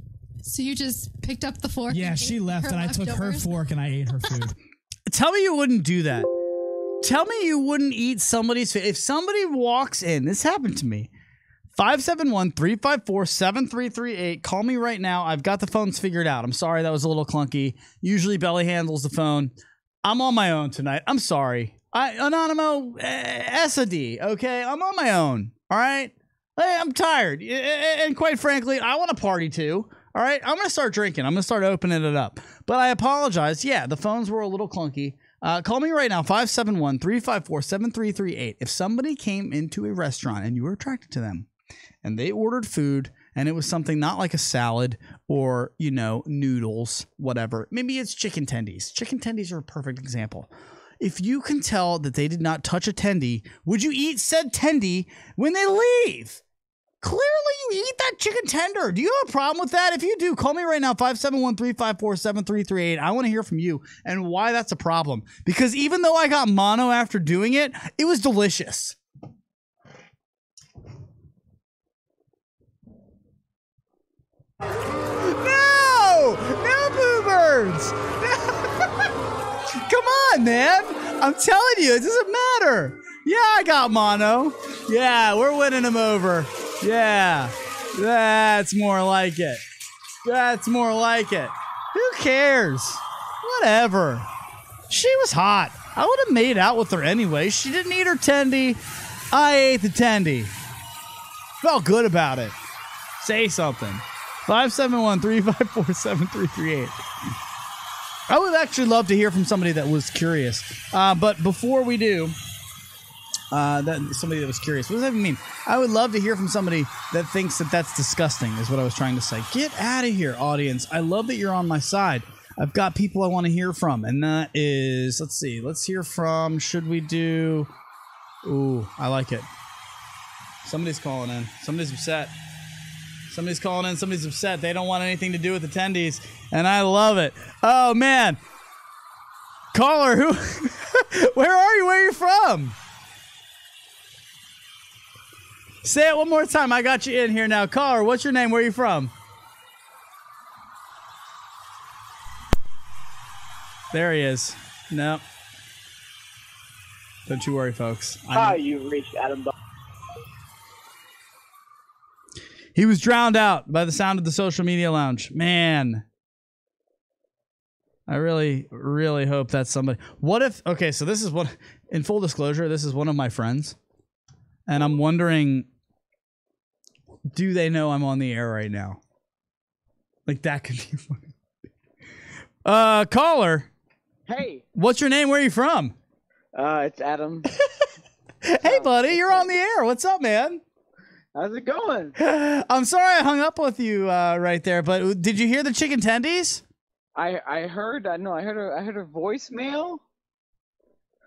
So you just picked up the fork? Yeah, she left, and I took her fork and I ate her food. Tell me you wouldn't do that. Tell me you wouldn't eat somebody's food. If somebody walks in, this happened to me. 571-354-7338. Call me right now. I've got the phones figured out. I'm sorry that was a little clunky. Usually Belly handles the phone. I'm on my own tonight. I'm sorry. Anonymo, S-A-D, okay? I'm on my own, all right? Hey, I'm tired. And quite frankly, I want to party too, all right? I'm going to start drinking. I'm going to start opening it up. But I apologize. Yeah, the phones were a little clunky. Call me right now, 571-354-7338. If somebody came into a restaurant and you were attracted to them and they ordered food and it was something not like a salad or, noodles, whatever. Maybe it's chicken tendies. Chicken tendies are a perfect example. If you can tell that they did not touch a tendy, would you eat said tendy when they leave? Clearly you eat that chicken tender. Do you have a problem with that? If you do, call me right now, 571-354-7338. I want to hear from you and why that's a problem. Because even though I got mono after doing it, it was delicious. No! No, Boo Birds! Come on, man. I'm telling you, it doesn't matter. Yeah, I got mono. Yeah, we're winning him over. Yeah, that's more like it. That's more like it. Who cares? Whatever. She was hot. I would have made out with her anyway. She didn't eat her tendy. I ate the tendy. Felt good about it. Say something. 571-354-7338. I would actually love to hear from somebody that was curious. But before we do, somebody that was curious. What does that even mean? I would love to hear from somebody that thinks that that's disgusting, is what I was trying to say. Get out of here, audience. I love that you're on my side. I've got people I want to hear from, and that is, let's see. Let's hear from, should we do... Ooh, I like it. Somebody's calling in. Somebody's upset. Somebody's calling in. Somebody's upset. They don't want anything to do with attendees, and I love it. Oh, man. Caller, who... Where are you? Where are you from? Say it one more time. I got you in here now. Caller, what's your name? Where are you from? There he is. No. Don't you worry, folks. Hi, you've reached Adam. He was drowned out by the sound of the social media lounge. Man. I really, really hope that's somebody. What if... Okay, so this is what... In full disclosure, this is one of my friends. And I'm wondering... Do they know I'm on the air right now? Like, that could be funny. Caller. Hey. What's your name? Where are you from? It's Adam. Hey, buddy. You're on the air. What's up, man? How's it going? I'm sorry I hung up with you right there, but did you hear the chicken tendies? I heard a voicemail.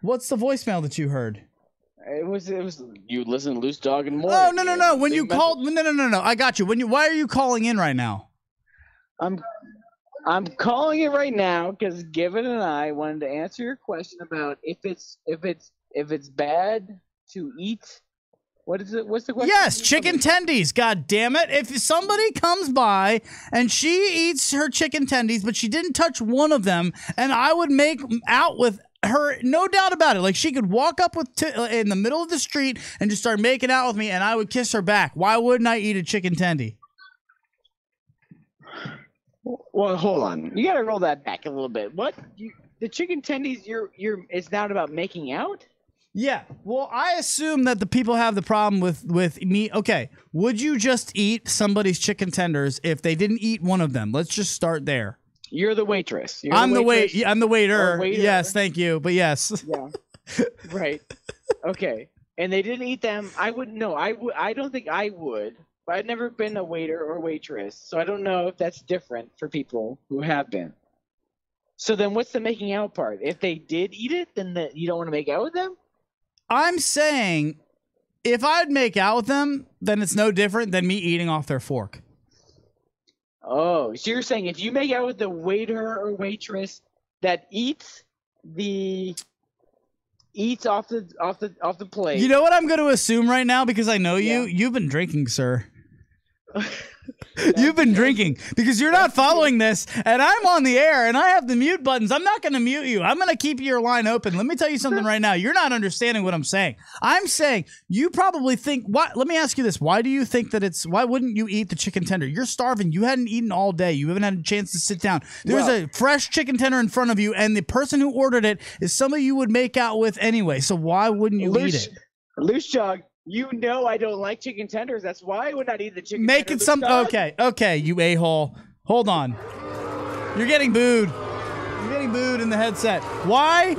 What's the voicemail that you heard? It was you listen to Lucdogg and more. Oh, no. When you called, no. I got you. Why are you calling in right now? I'm calling it right now because Given and I wanted to answer your question about if it's bad to eat. What is it? What's the question? Yes, chicken tendies. God damn it! If somebody comes by and she eats her chicken tendies, but she didn't touch one of them, and I would make out with her, no doubt about it. Like, she could walk up in the middle of the street and just start making out with me, and I would kiss her back. Why wouldn't I eat a chicken tendy? Well, hold on. You got to roll that back a little bit. What? The chicken tendies? It's not about making out? Yeah. Well, I assume that the people have the problem with meat. Okay. Would you just eat somebody's chicken tenders if they didn't eat one of them? Let's just start there. You're the waitress. I'm the waiter. Yes, thank you. But yes. Yeah. Right. Okay. And they didn't eat them. I wouldn't know. I don't think I would. But I've never been a waiter or waitress, so I don't know if that's different for people who have been. So then what's the making out part? If they did eat it, then you don't want to make out with them? I'm saying if I'd make out with them, then it's no different than me eating off their fork. Oh, so you're saying if you make out with the waiter or waitress that eats off the plate. You know what I'm going to assume right now, because I know you? Yeah. You've been drinking, sir. You've been drinking because you're not following this, and I'm on the air and I have the mute buttons. I'm not going to mute you. I'm going to keep your line open. Let me tell you something right now. You're not understanding what I'm saying. I'm saying you probably think, what? Let me ask you this. Why do you think that why wouldn't you eat the chicken tender? You're starving. You hadn't eaten all day. You haven't had a chance to sit down. There's a fresh chicken tender in front of you, and the person who ordered it is somebody you would make out with anyway. So why wouldn't you eat it? Lucdogg. You know I don't like chicken tenders. That's why I would not eat the chicken Make it some... Okay, you a-hole. Hold on. You're getting booed. You're getting booed in the headset. Why?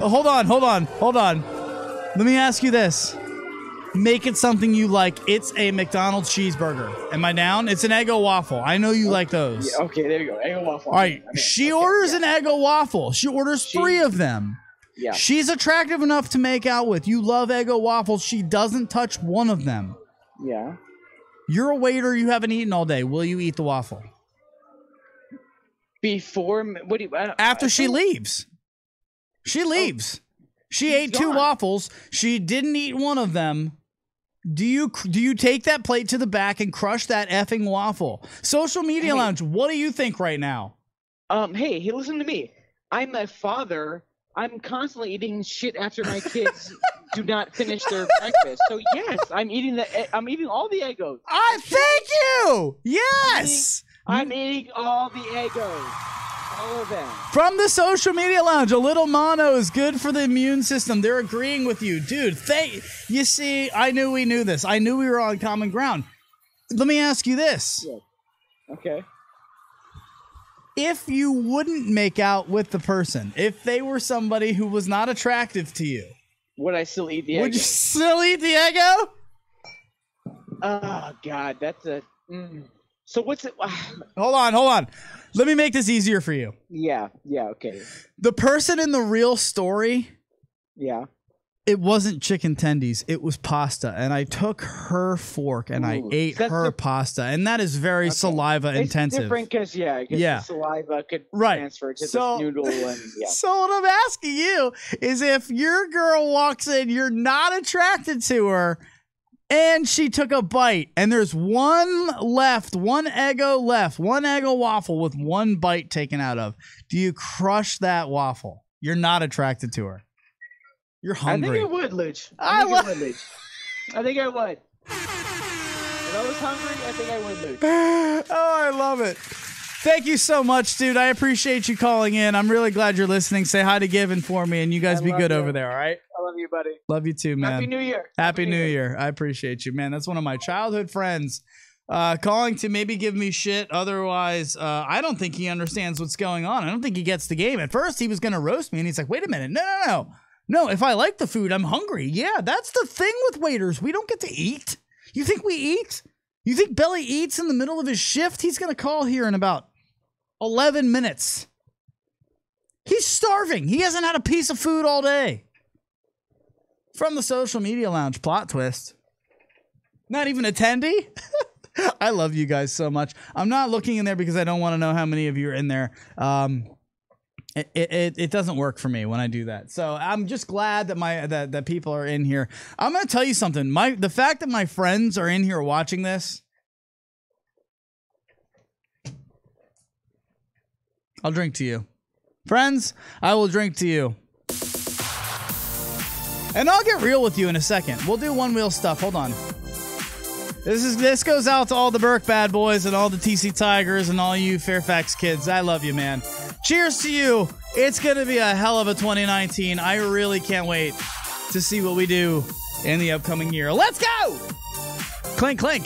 Hold on. Let me ask you this. Make it something you like. It's a McDonald's cheeseburger. Am I down? It's an Eggo waffle. I know you like those. Yeah, okay, there you go. Eggo waffle. All right. She orders an Eggo waffle. She orders 3 of them. Yeah. She's attractive enough to make out with. You love Eggo waffles. She doesn't touch one of them. Yeah. You're a waiter. You haven't eaten all day. Will you eat the waffle? After she leaves. She leaves. She ate 2 waffles. She didn't eat one of them. Do you take that plate to the back and crush that effing waffle? Social Media Lounge, what do you think right now? Hey, listen to me. I'm a father. I'm constantly eating shit after my kids do not finish their breakfast. So yes, I'm eating all the Eggos. Thank you. Yes. I'm eating all the Eggos. All of them. From the social media lounge, a little mono is good for the immune system. They're agreeing with you. Dude, you see, I knew we knew this. I knew we were on common ground. Let me ask you this. Yeah. Okay. If you wouldn't make out with the person, if they were somebody who was not attractive to you, would I still eat the Eggo? Would you still eat the Eggo? Oh, God, that's a... So what's it... Hold on. Let me make this easier for you. Yeah, okay. The person in the real story, yeah, it wasn't chicken tendies. It was pasta. And I took her fork and I ate her pasta. And that is very saliva intensive. It's different because, the saliva could transfer to the noodle. And, So what I'm asking you is if your girl walks in, you're not attracted to her, and she took a bite, and there's one Eggo left, one Eggo waffle with one bite taken out of. Do you crush that waffle? You're not attracted to her. You're hungry. I think I would, Luch. I think I would. If I was hungry, I think I would, Luch. Oh, I love it. Thank you so much, dude. I appreciate you calling in. I'm really glad you're listening. Say hi to Given for me, and you guys be good over there, all right? I love you, buddy. Love you too, man. Happy New Year. Happy New Year. I appreciate you, man. That's one of my childhood friends calling to maybe give me shit. Otherwise, I don't think he understands what's going on. I don't think he gets the game. At first, he was going to roast me, and he's like, wait a minute. No, if I like the food, I'm hungry. Yeah, that's the thing with waiters. We don't get to eat. You think we eat? You think Belly eats in the middle of his shift? He's going to call here in about 11 minutes. He's starving. He hasn't had a piece of food all day. From the social media lounge, plot twist. Not even a tendy? I love you guys so much. I'm not looking in there because I don't want to know how many of you are in there. It doesn't work for me when I do that. So I'm just glad that that people are in here. I'm going to tell you something. The fact that my friends are in here watching this, I'll drink to you. Friends, I will drink to you. And I'll get real with you in a second. We'll do one wheel stuff. Hold on. This goes out to all the Burke bad boys and all the TC Tigers and all you Fairfax kids. I love you, man. Cheers to you. It's going to be a hell of a 2019. I really can't wait to see what we do in the upcoming year. Let's go! Clink, clink.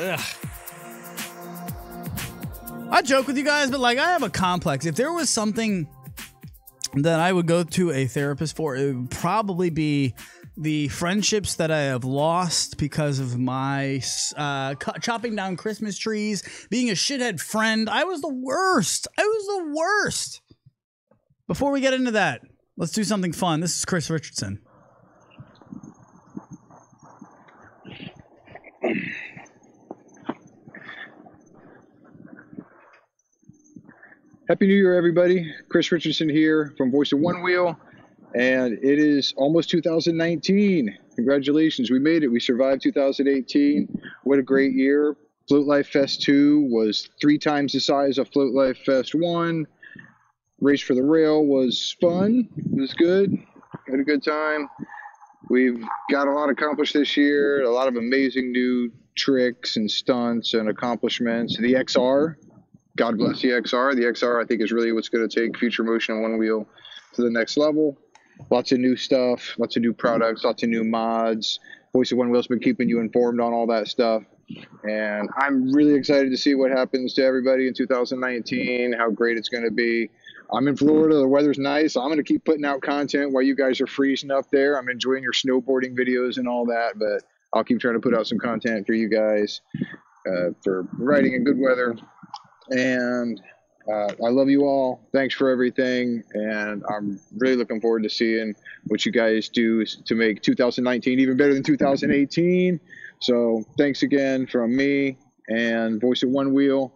Ugh. I joke with you guys, but like I have a complex. If there was something that I would go to a therapist for, it would probably be the friendships that I have lost because of my chopping down Christmas trees, being a shithead friend. I was the worst. Before we get into that, let's do something fun. This is Chris Richardson. Happy New Year, everybody. Chris Richardson here from Voice of One Wheel, and it is almost 2019. Congratulations, we made it. We survived 2018. What a great year. Float Life Fest 2 was 3 times the size of Float Life Fest 1. Race for the Rail was fun. It was good. Had a good time. We've got a lot accomplished this year, a lot of amazing new tricks and stunts and accomplishments. The XR. God bless the XR. The XR, I think, is really what's going to take Future Motion and One Wheel to the next level. Lots of new stuff, lots of new products, lots of new mods. Voice of One Wheel's been keeping you informed on all that stuff. And I'm really excited to see what happens to everybody in 2019, how great it's going to be. I'm in Florida. The weather's nice. I'm going to keep putting out content while you guys are freezing up there. I'm enjoying your snowboarding videos and all that, but I'll keep trying to put out some content for you guys for riding in good weather. And I love you all. Thanks for everything. And I'm really looking forward to seeing what you guys do to make 2019 even better than 2018. So thanks again from me and Voice of One Wheel.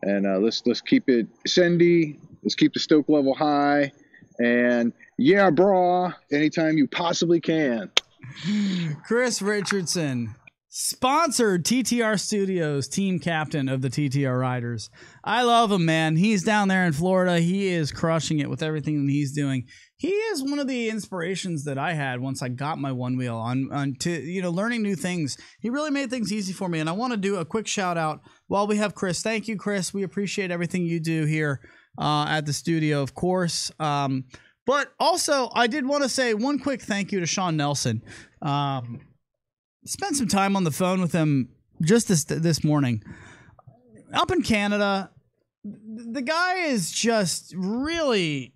And let's keep it sendy. Let's keep the stoke level high. And yeah, brah, anytime you possibly can. Chris Richardson, sponsored TTR Studios team captain of the TTR Riders. I love him, man. He's down there in Florida. He is crushing it with everything that he's doing. He is one of the inspirations that I had once I got my one wheel on to learning new things. He really made things easy for me, and I want to do a quick shout out while we have Chris. Thank you, Chris. We appreciate everything you do here at the studio, of course. But also, I did want to say one quick thank you to Sean Nelson. Spent some time on the phone with him just this morning. Up in Canada, the guy is just really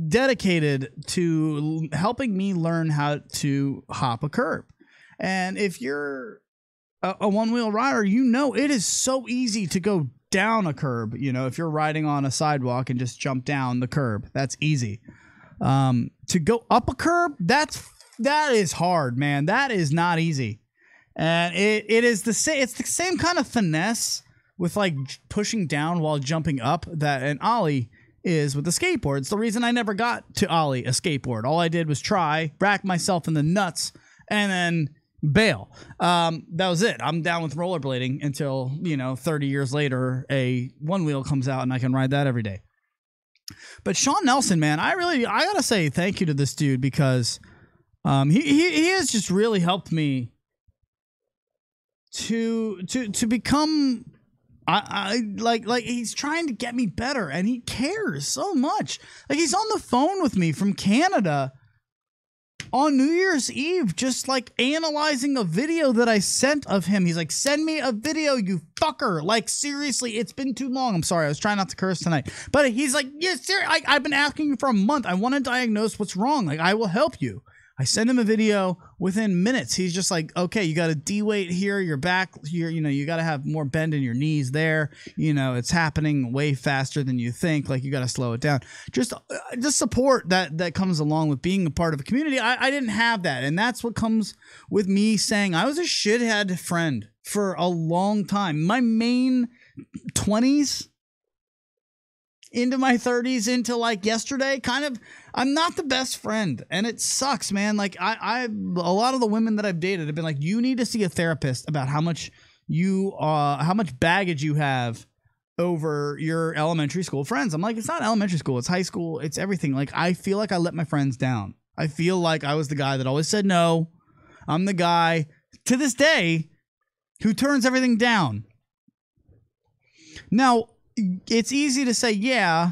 dedicated to helping me learn how to hop a curb. And if you're a one-wheel rider, you know it is so easy to go down a curb. You know, if you're riding on a sidewalk and just jump down the curb, that's easy. To go up a curb, that is hard, man. That is not easy. And it is the same. It's the same kind of finesse with like pushing down while jumping up that an ollie is with the skateboard. It's the reason I never got to ollie a skateboard. All I did was try, rack myself in the nuts, and then bail. That was it. I'm down with rollerblading until 30 years later a one wheel comes out and I can ride that every day. But Sean Nelson, man, I gotta say thank you to this dude because he has just really helped me to become like he's trying to get me better, and he cares so much. Like, he's on the phone with me from Canada on New Year's Eve, just like analyzing a video that I sent of him. He's like, send me a video, you fucker. Like, seriously, it's been too long. I'm sorry, I was trying not to curse tonight. But he's like, yeah, seriously, I've been asking you for a month. I want to diagnose what's wrong. Like, I will help you. I send him a video within minutes. He's just like, okay, you got a D-weight here, your back here, you got to have more bend in your knees there. It's happening way faster than you think. Like, you got to slow it down. Just support that comes along with being a part of a community. I didn't have that. And that's what comes with me saying I was a shithead friend for a long time. My main 20s into my 30s into like yesterday, kind of, I'm not the best friend, and it sucks, man. Like, a lot of the women that I've dated have been like, you need to see a therapist about how much baggage you have over your elementary school friends. I'm like, it's not elementary school, it's high school, it's everything. Like, I feel like I let my friends down. I feel like I was the guy that always said no. I'm the guy to this day who turns everything down. Now, it's easy to say, yeah,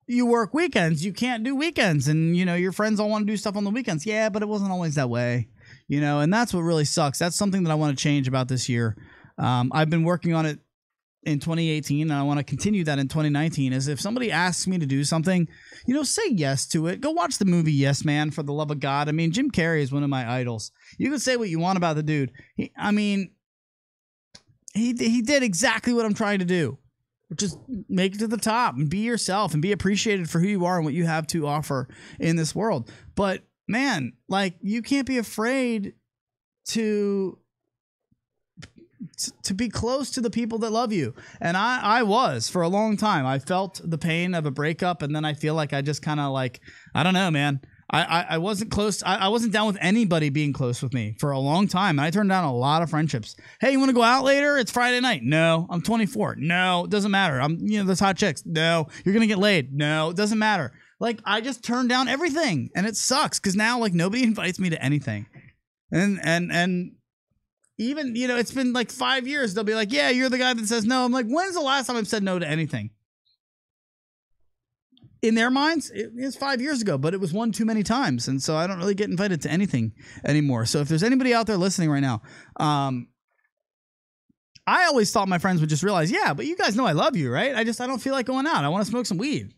you work weekends, you can't do weekends, and your friends all want to do stuff on the weekends. Yeah, but it wasn't always that way, and that's what really sucks. That's something that I want to change about this year. I've been working on it in 2018, and I want to continue that in 2019. Is if somebody asks me to do something, say yes to it. Go watch the movie Yes Man, for the love of God. I mean, Jim Carrey is one of my idols. You can say what you want about the dude. He did exactly what I'm trying to do. Just make it to the top and be yourself and be appreciated for who you are and what you have to offer in this world. But man, like, you can't be afraid to be close to the people that love you. And I was for a long time. I felt the pain of a breakup, and then I feel like I just kind of like, I don't know, man. I wasn't close. I wasn't down with anybody being close with me for a long time. And I turned down a lot of friendships. Hey, you want to go out later? It's Friday night. No. I'm 24. No, it doesn't matter. There's hot chicks. No. You're going to get laid. No, it doesn't matter. Like, I just turned down everything, and it sucks because now, like, nobody invites me to anything. And even, it's been like 5 years. They'll be like, yeah, you're the guy that says no. I'm like, when's the last time I've said no to anything? In their minds, it was 5 years ago, but it was one too many times. And so I don't really get invited to anything anymore. So if there's anybody out there listening right now, I always thought my friends would just realize, yeah, but you guys know I love you, right? I don't feel like going out. I want to smoke some weed.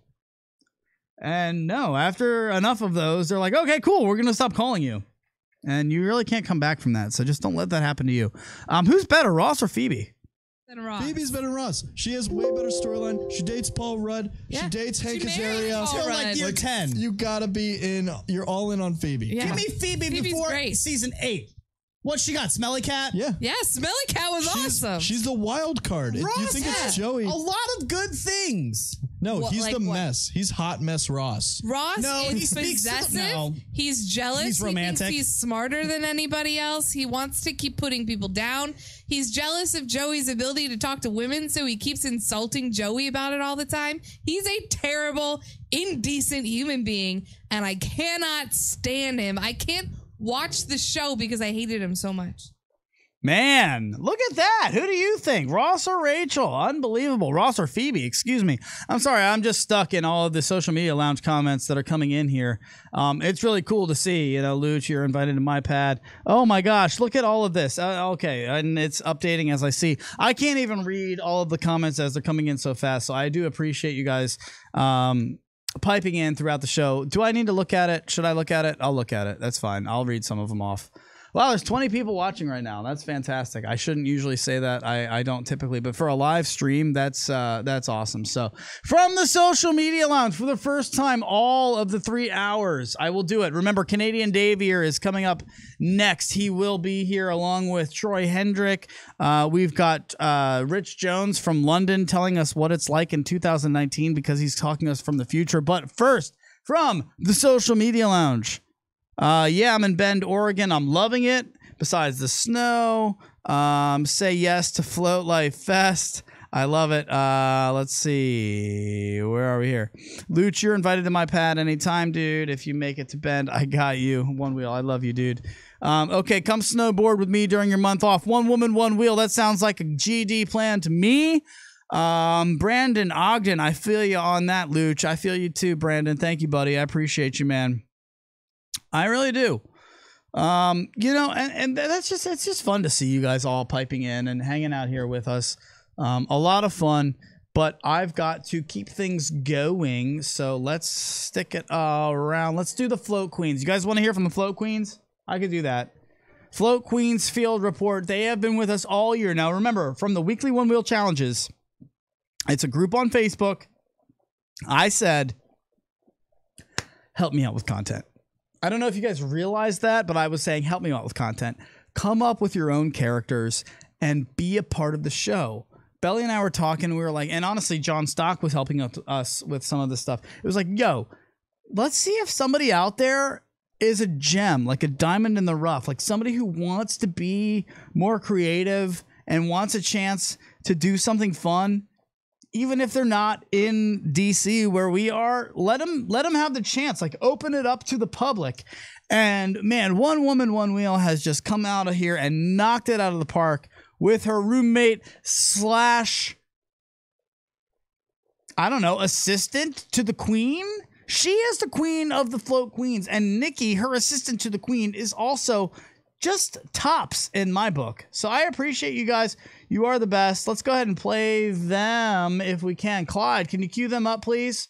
And no, after enough of those, they're like, okay, cool, we're going to stop calling you. And you really can't come back from that. So just don't let that happen to you. Who's better, Ross or Phoebe? Phoebe's better than Ross. She has way better storyline. She dates Paul Rudd. Yeah. She dates Hank Azaria. Till like year 10. You gotta be in. You're all in on Phoebe. Yeah. Give me Phoebe before season 8. What she got? Smelly Cat? Yeah. Yeah, Smelly Cat was awesome. She's the wild card. Ross you think it's Joey? A lot of good things. No, What, he's like the what? mess. He's hot mess Ross. Ross No, he is speaks to the- possessive. no. He's jealous. He's He thinks romantic. he's smarter than anybody else. He wants to keep putting people down. He's jealous of Joey's ability to talk to women, so he keeps insulting Joey about it all the time. He's a terrible, indecent human being, and I cannot stand him. I can't watch the show because I hated him so much. Man, look at that. Who do you think? Ross or Rachel? Unbelievable. Ross or Phoebe, excuse me. I'm sorry, I'm just stuck in all of the social media lounge comments that are coming in here. It's really cool to see. You know, Luch, you're invited to my pad. Oh my gosh, look at all of this. Okay, and it's updating as I see. I can't even read all of the comments as they're coming in so fast, so I do appreciate you guys piping in throughout the show. Do I need to look at it? Should I look at it? I'll look at it. That's fine. I'll read some of them off. Wow, there's 20 people watching right now. That's fantastic. I shouldn't usually say that. I don't typically, but for a live stream, that's awesome. So from the social media lounge for the first time, all of the 3 hours, I will do it. Remember, Canadian Daviere is coming up next. He will be here along with Troy Hendrick. We've got Rich Jones from London telling us what it's like in 2019 because he's talking to us from the future. But first, from the social media lounge. Yeah, I'm in Bend, Oregon. I'm loving it. Besides the snow, say yes to Float Life Fest. I love it. Let's see. Where are we here? Luch, you're invited to my pad anytime, dude. If you make it to Bend, I got you. One wheel. I love you, dude. Okay, come snowboard with me during your month off. One woman, one wheel. That sounds like a GD plan to me. Brandon Ogden, I feel you on that, Luch. I feel you too, Brandon. Thank you, buddy. I appreciate you, man. I really do. You know, and it's just fun to see you guys all piping in and hanging out here with us. A lot of fun, but I've got to keep things going. So let's stick it around. Let's do the Float Queens. You guys want to hear from the Float Queens? I could do that. Float Queens Field Report. They have been with us all year. Now, remember, from the weekly One Wheel Challenges, it's a group on Facebook. I said, help me out with content. I don't know if you guys realize that, but I was saying, help me out with content. Come up with your own characters and be a part of the show. Belly and I were talking, we were like, and honestly, John Stock was helping us with some of this stuff. It was like, yo, let's see if somebody out there is a gem, like a diamond in the rough, like somebody who wants to be more creative and wants a chance to do something fun. Even if they're not in DC where we are, let them have the chance. Like, open it up to the public. And man, one woman, one wheel has just come out of here and knocked it out of the park with her roommate slash, I don't know, assistant to the queen. She is the queen of the Float Queens, and Nikki, her assistant to the queen, is also just tops in my book. So I appreciate you guys. You are the best. Let's go ahead and play them if we can. Clyde, can you cue them up, please?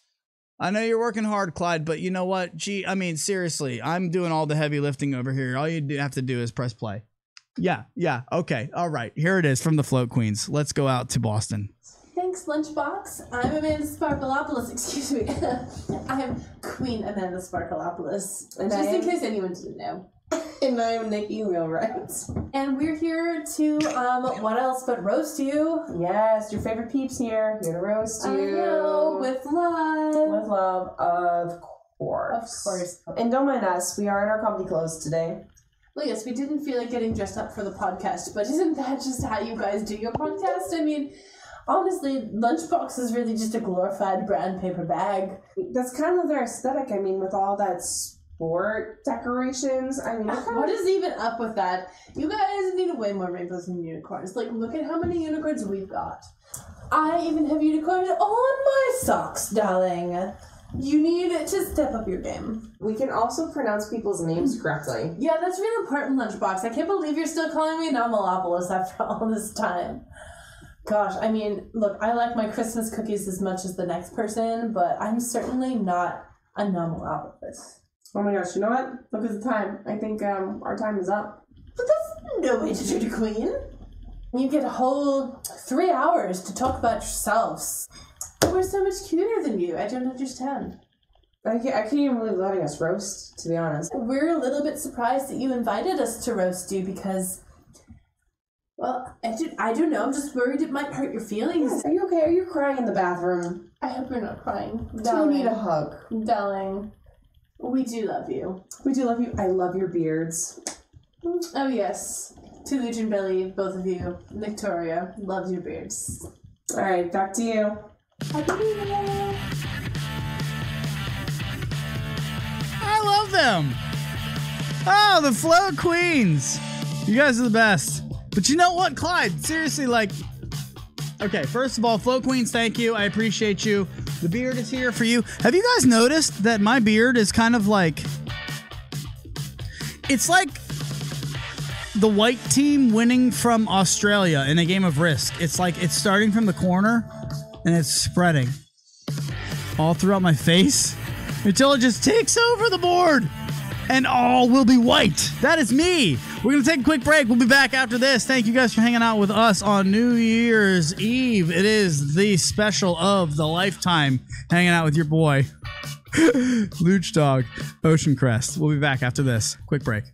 I know you're working hard, Clyde, but you know what? Gee, I mean, seriously, I'm doing all the heavy lifting over here. All you have to do is press play. Yeah. Okay. All right. Here it is from the Float Queens. Let's go out to Boston. Thanks, Lunchbox. I'm Amanda Sparkleopoulos. Excuse me. I'm Queen Amanda Sparkleopoulos. Just in case anyone didn't know. And I'm Nikki Wheelwright. And we're here to, what else but roast you. Yes, your favorite peeps here. Here to roast you. I know, with love. With love, of course. Of course. And don't mind us, we are in our comedy clothes today. Well, yes, we didn't feel like getting dressed up for the podcast, but isn't that just how you guys do your podcast? I mean, honestly, Lunchbox is really just a glorified brown paper bag. That's kind of their aesthetic, I mean, with all that sport decorations. I mean, what is even up with that? You guys need way more rainbows than unicorns. Like, look at how many unicorns we've got. I even have unicorns on my socks, darling. You need to step up your game. We can also pronounce people's names correctly. Yeah, that's really important, Lunchbox. I can't believe you're still calling me Anomalopoulos after all this time. Gosh, I mean, look, I like my Christmas cookies as much as the next person, but I'm certainly not Anomalopoulos. Oh my gosh, you know what? Look at the time. I think our time is up. But that's no way to treat a queen. You get a whole 3 hours to talk about yourselves. We're so much cuter than you. I don't understand. I can't even believe letting us roast, to be honest. We're a little bit surprised that you invited us to roast you because, Well, I don't know. I'm just worried it might hurt your feelings. Are you okay? Are you crying in the bathroom? I hope you're not crying. Darling. You need a hug. Darling, we do love you. We do love you. I love your beards. Oh, yes. To Luge and Billy, both of you. Victoria loves your beards. All right, back to you. Happy New Year. I love them. Oh, the Flow Queens. You guys are the best. But you know what, Clyde? Seriously, like, okay, first of all, Flow Queens, thank you. I appreciate you. The beard is here for you. Have you guys noticed that my beard is kind of like, it's like the white team winning from Australia in a game of Risk. It's like it's starting from the corner and it's spreading all throughout my face until it just takes over the board and all will be white. That is me. We're going to take a quick break. We'll be back after this. Thank you guys for hanging out with us on New Year's Eve. It is the special of the lifetime, hanging out with your boy, Lucdogg OceanCrest. We'll be back after this. Quick break.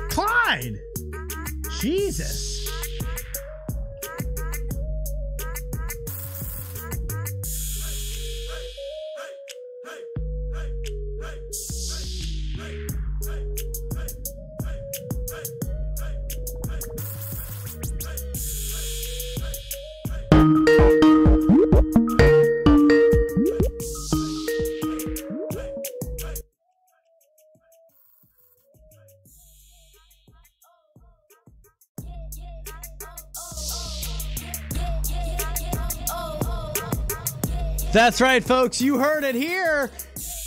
Clyde! Jesus. That's right, folks. You heard it here.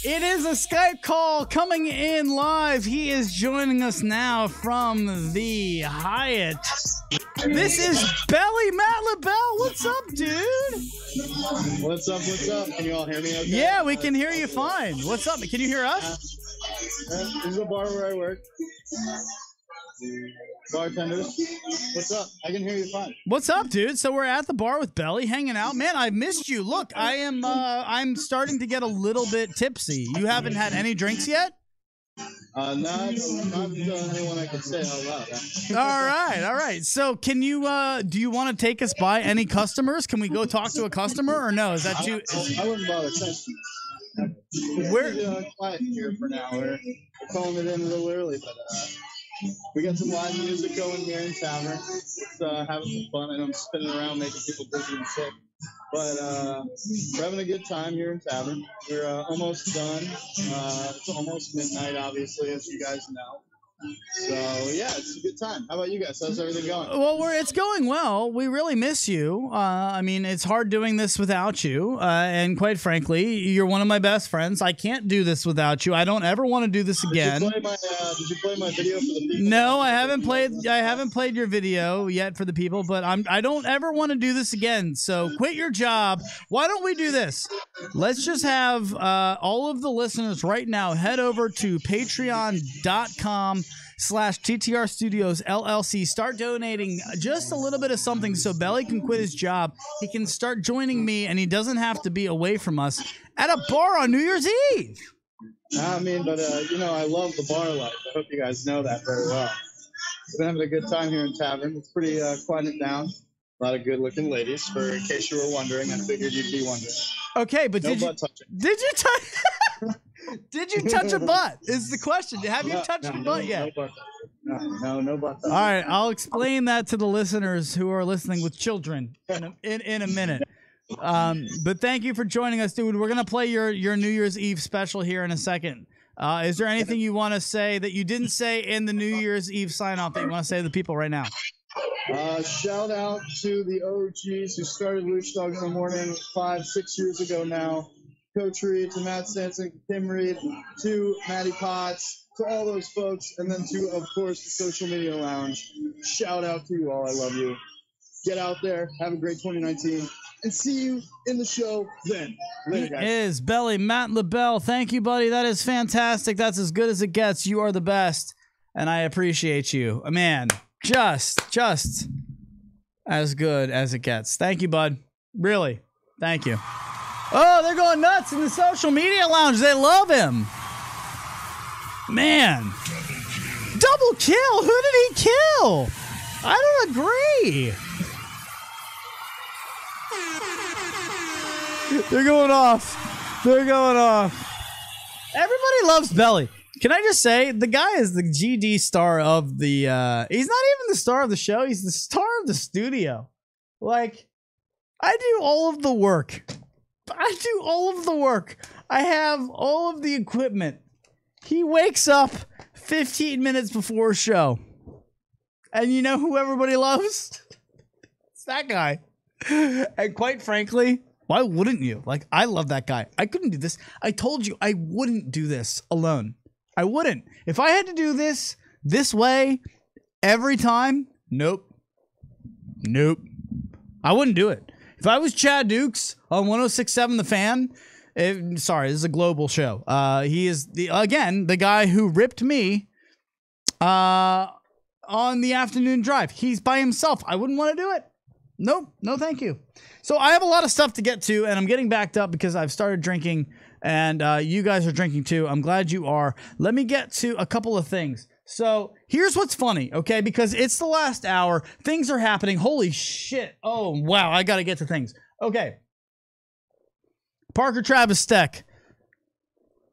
It is a Skype call coming in live. He is joining us now from the Hyatt. This is Belly Matt LaBelle. What's up, dude? What's up? What's up? Can you all hear me okay? Yeah, we can hear you fine. What's up? Can you hear us? This is a bar where I work. Bartenders, what's up? I can hear you fine. What's up, dude? So we're at the bar with Belly, hanging out. Man, I missed you. Look, I'm starting to get a little bit tipsy. You haven't had any drinks yet? Not the only one I could say out loud. All right. So can you, do you want to take us by any customers? Can we go talk to a customer or no? Is that you? I wouldn't bother touching. We're quiet here for now. We're calling it in a little early, but we got some live music going here in tavern. It's having some fun. I know I'm spinning around making people dizzy and sick. But we're having a good time here in tavern. We're almost done. It's almost midnight, obviously, as you guys know. So yeah, it's a good time. How about you guys? How's everything going? Well, it's going well. We really miss you. I mean, it's hard doing this without you. And quite frankly, you're one of my best friends. I can't do this without you. I don't ever want to do this again. Did you play my video for the people? No, I haven't played your video yet for the people, but I don't ever want to do this again. So quit your job. Why don't we do this? Let's just have all of the listeners right now head over to patreon.com/TTR Studios LLC. Start donating just a little bit of something so Belly can quit his job. He can start joining me, and he doesn't have to be away from us at a bar on New Year's Eve. I mean, but I love the bar life. I hope you guys know that very well. We've been having a good time here in Tavern. It's pretty quieted down. A lot of good-looking ladies. For in case you were wondering, I figured you'd be wondering. Okay, but no did you touch? Did you touch a butt? Is the question? Have you touched a butt yet? No butt. All right, I'll explain that to the listeners who are listening with children in a minute. But thank you for joining us, dude. We're gonna play your New Year's Eve special here in a second. Is there anything you want to say that you didn't say in the New Year's Eve sign off that you want to say to the people right now? Shout out to the OGs who started Lucdogg in the Morning 5-6 years ago now. Coach Reed, to Matt Stanson, Kim Reed, to Maty Potz, to all those folks, and then to, of course, the Social Media Lounge. Shout out to you all. I love you. Get out there. Have a great 2019. And see you in the show then. Later, guys. Is Belly, Matt LaBelle. Thank you, buddy. That is fantastic. That's as good as it gets. You are the best. And I appreciate you. Man, just as good as it gets. Thank you, bud. Really. Thank you. Oh, they're going nuts in the Social Media Lounge. They love him. Man. Double kill? Who did he kill? I don't agree. They're going off. They're going off. Everybody loves Belly. Can I just say, the guy is the GD star of the, he's not even the star of the show. He's the star of the studio. Like, I do all of the work. I have all of the equipment. He wakes up 15 minutes before a show. And you know who everybody loves? It's that guy. And quite frankly, why wouldn't you? Like, I love that guy. I couldn't do this. I told you I wouldn't do this alone. I wouldn't. If I had to do this way every time, nope. I wouldn't do it. If I was Chad Dukes on 106.7 The Fan, sorry, this is a global show. He is, the guy who ripped me on the afternoon drive. He's by himself. I wouldn't want to do it. Nope. No, thank you. So I have a lot of stuff to get to, and I'm getting backed up because I've started drinking, and you guys are drinking too. I'm glad you are. Let me get to a couple of things. So here's what's funny, okay? Because it's the last hour. Things are happening. Holy shit. Oh, wow. I got to get to things. Okay. Parker Travis Stech.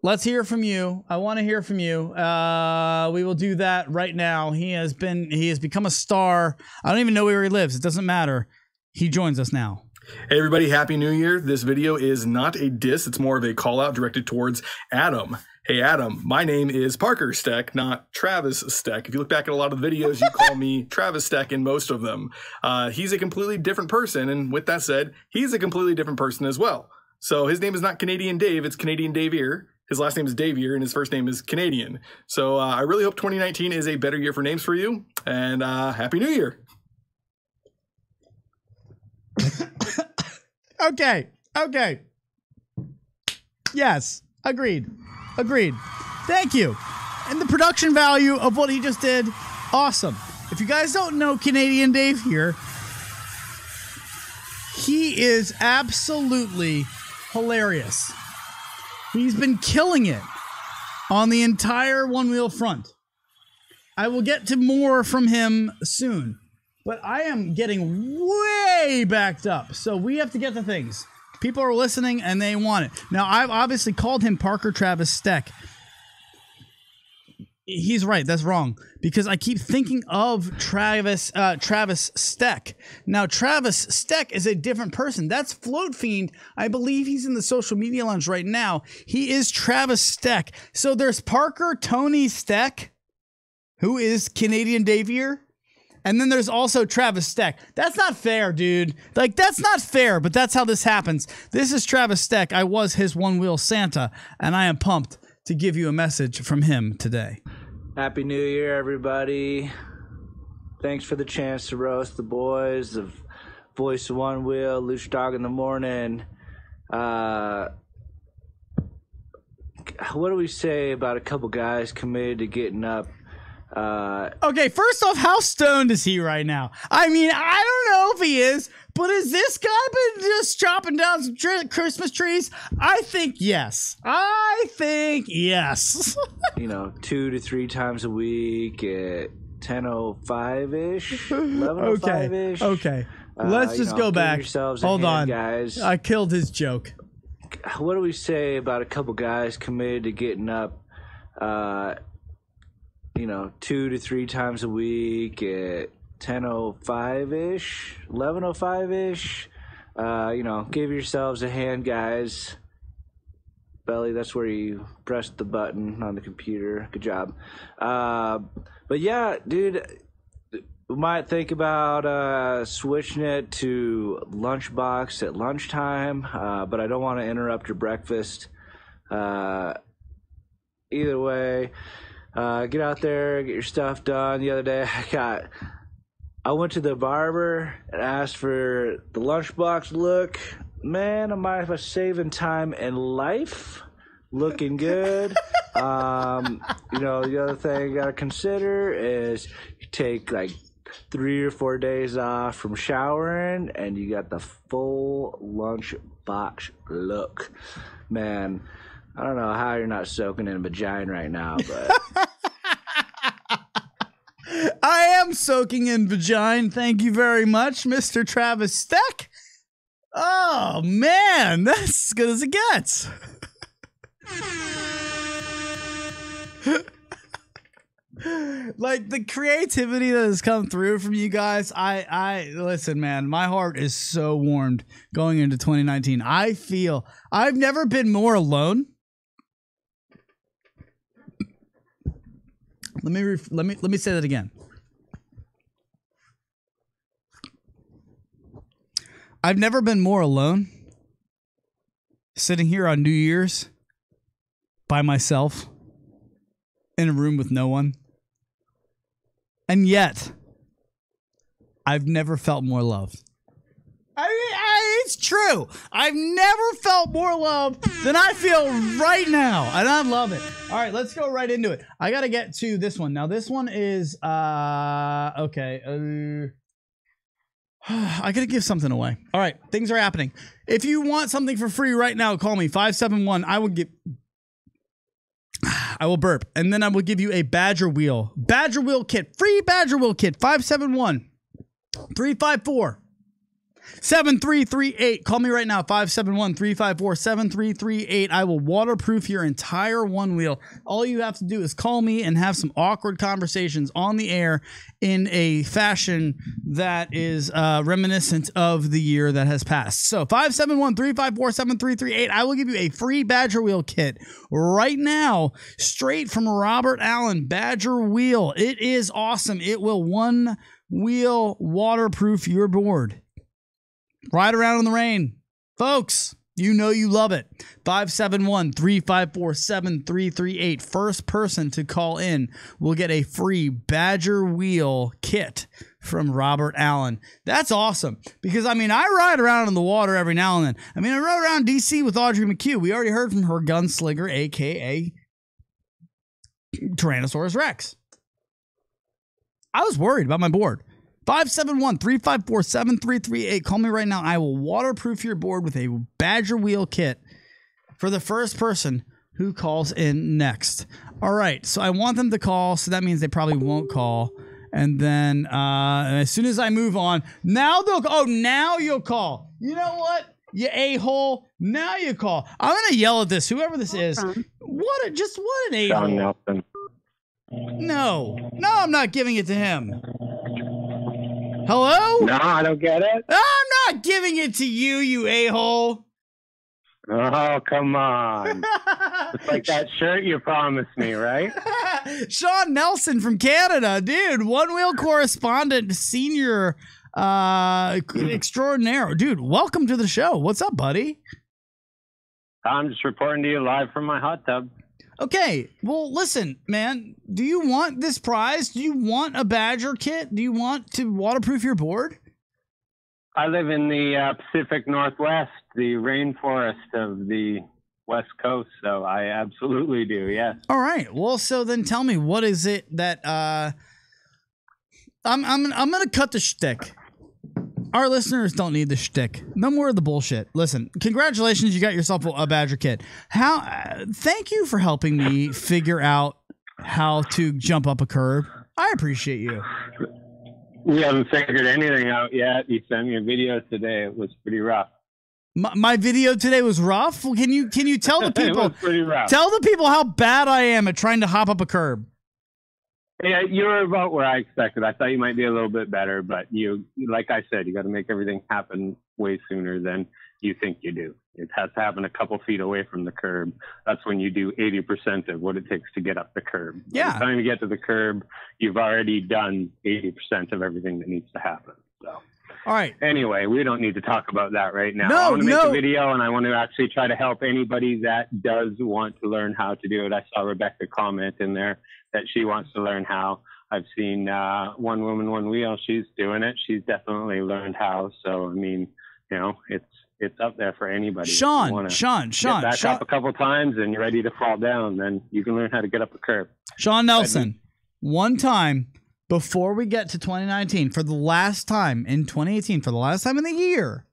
Let's hear from you. I want to hear from you. We will do that right now. He has become a star. I don't even know where he lives. It doesn't matter. He joins us now. Hey everybody, Happy New Year. This video is not a diss, it's more of a call out directed towards Adam. Hey Adam, my name is Parker Stech, not Travis Stech. If you look back at a lot of the videos, you call me Travis Stech in most of them. He's a completely different person, and with that said, he's a completely different person as well. So his name is not Canadian Dave, it's Canadian Daviere. His last name is Daviere, and his first name is Canadian. So I really hope 2019 is a better year for names for you, and Happy New Year. Okay. Yes. Agreed. Thank you. And the production value of what he just did, awesome. If you guys don't know Canadian Dave here, he is absolutely hilarious. He's been killing it on the entire One Wheel front. I will get to more from him soon. But I am getting way backed up. So we have to get to things. People are listening and they want it. Now, I've obviously called him Parker Travis Stech. He's right. That's wrong. Because I keep thinking of Travis Stech. Now, Travis Stech is a different person. That's Float Fiend. I believe he's in the Social Media Lounge right now. He is Travis Stech. So there's Parker Tony Stech. who is Canadian Daviere. And then there's also Travis Stech. That's not fair, dude. Like, that's not fair, but that's how this happens. This is Travis Stech. I was his one-wheel Santa, and I am pumped to give you a message from him today. Happy New Year, everybody. Thanks for the chance to roast the boys of Voice of One Wheel, Lucdogg in the Morning. What do we say about a couple guys committed to getting up? Okay, first off, how stoned is he right now? I mean, I don't know if he is, but has this guy been just chopping down some Christmas trees? I think yes. You know, 2 to 3 times a week at 10:05-ish, 11:05-ish. Okay. Let's just go back. Hold on, guys. I killed his joke. What do we say about a couple guys committed to getting up, you know, 2 to 3 times a week at 10:05-ish, 11:05-ish? You know, give yourselves a hand, guys. Belly, that's where you press the button on the computer. Good job. But yeah, dude, we might think about switching it to lunchbox at lunchtime, but I don't want to interrupt your breakfast. Either way, get out there, get your stuff done. The other day, I went to the barber and asked for the lunchbox look. Man, am I saving time and life? Looking good. You know, the other thing you gotta consider is you take like 3 or 4 days off from showering and you got the full lunchbox look. Man, I don't know how you're not soaking in vagina right now, but I am soaking in vagina. Thank you very much, Mr. Travis Stech. Oh man, that's as good as it gets. Like the creativity that has come through from you guys, I listen, man, my heart is so warmed going into 2019. I feel I've never been more alone. Let me say that again. I've never been more alone sitting here on New Year's by myself in a room with no one. And yet, I've never felt more loved. I mean, it's true. I've never felt more loved than I feel right now. And I love it. All right, let's go right into it. I got to get to this one. Now, this one is, okay. I got to give something away. All right, things are happening. If you want something for free right now, call me, 571. I will burp, and then I will give you a Badger Wheel kit. Free Badger Wheel kit, 571-354-7338. Call me right now, 571-354-7338. I will waterproof your entire one wheel. All you have to do is call me and have some awkward conversations on the air in a fashion that is reminiscent of the year that has passed. So 571-354-7338. I will give you a free Badger Wheel kit right now, straight from Robert Allen. Badger Wheel. It is awesome. It will one wheel waterproof your board. Ride around in the rain. Folks, you know you love it. 571-354-7338. First person to call in will get a free Badger Wheel kit from Robert Allen. That's awesome. Because, I mean, I ride around in the water every now and then. I mean, I rode around D.C. with Audry McHugh. We already heard from her gunslinger, a.k.a. Tyrannosaurus Rex. I was worried about my board. 571-354-7338. Call me right now. I will waterproof your board with a Badger Wheel kit for the first person who calls in next. All right. So I want them to call. So that means they probably won't call. And then as soon as I move on, now now you'll call. You know what? You a-hole. Now you call. I'm going to yell at this, whoever this is. What an a-hole. No, I'm not giving it to him. Hello? No, I don't get it. I'm not giving it to you, you a-hole. Oh, come on. It's like that shirt you promised me, right? Sean Nelson from Canada, dude, One Wheel correspondent, senior extraordinaire. Dude, welcome to the show. What's up, buddy? I'm just reporting to you live from my hot tub. Okay, well, listen, man, do you want this prize? Do you want a Badger kit? Do you want to waterproof your board? I live in the Pacific Northwest, the rainforest of the West Coast, so I absolutely do, yes. All right, well, so then tell me, what is it that I'm gonna cut the shtick. Our listeners don't need the shtick. No more of the bullshit. Listen, congratulations, you got yourself a Badger kit. Thank you for helping me figure out how to jump up a curb. I appreciate you. We haven't figured anything out yet. You sent me a video today. It was pretty rough. My video today was rough. Well, can you tell the people? It was pretty rough. Tell the people how bad I am at trying to hop up a curb. Yeah, you were about where I expected. I thought you might be a little bit better, but you, like I said, you got to make everything happen way sooner than you think you do. It has to happen a couple feet away from the curb. That's when you do 80% of what it takes to get up the curb. Yeah. By the time you get to the curb, you've already done 80% of everything that needs to happen. So. All right. Anyway, we don't need to talk about that right now. No, I want to make a video, and I want to actually try to help anybody that does want to learn how to do it. I saw Rebecca comment in there that she wants to learn how. I've seen One Woman, One Wheel. She's doing it. She's definitely learned how. So, I mean, you know, it's up there for anybody. Sean, get back up a couple times and you're ready to fall down, then you can learn how to get up a curb. Sean Nelson, one time before we get to 2019, for the last time in 2018, for the last time in the year,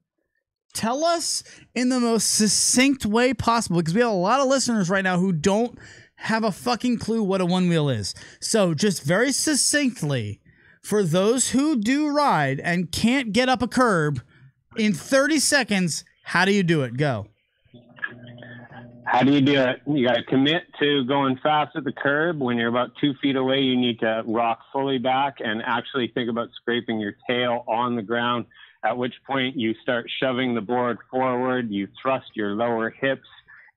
tell us in the most succinct way possible, because we have a lot of listeners right now who don't have a fucking clue what a one wheel is. So just very succinctly, for those who do ride and can't get up a curb, in 30 seconds, how do you do it? Go. How do you do it? You got to commit to going fast at the curb. When you're about 2 feet away, you need to rock fully back and actually think about scraping your tail on the ground, at which point you start shoving the board forward, you thrust your lower hips,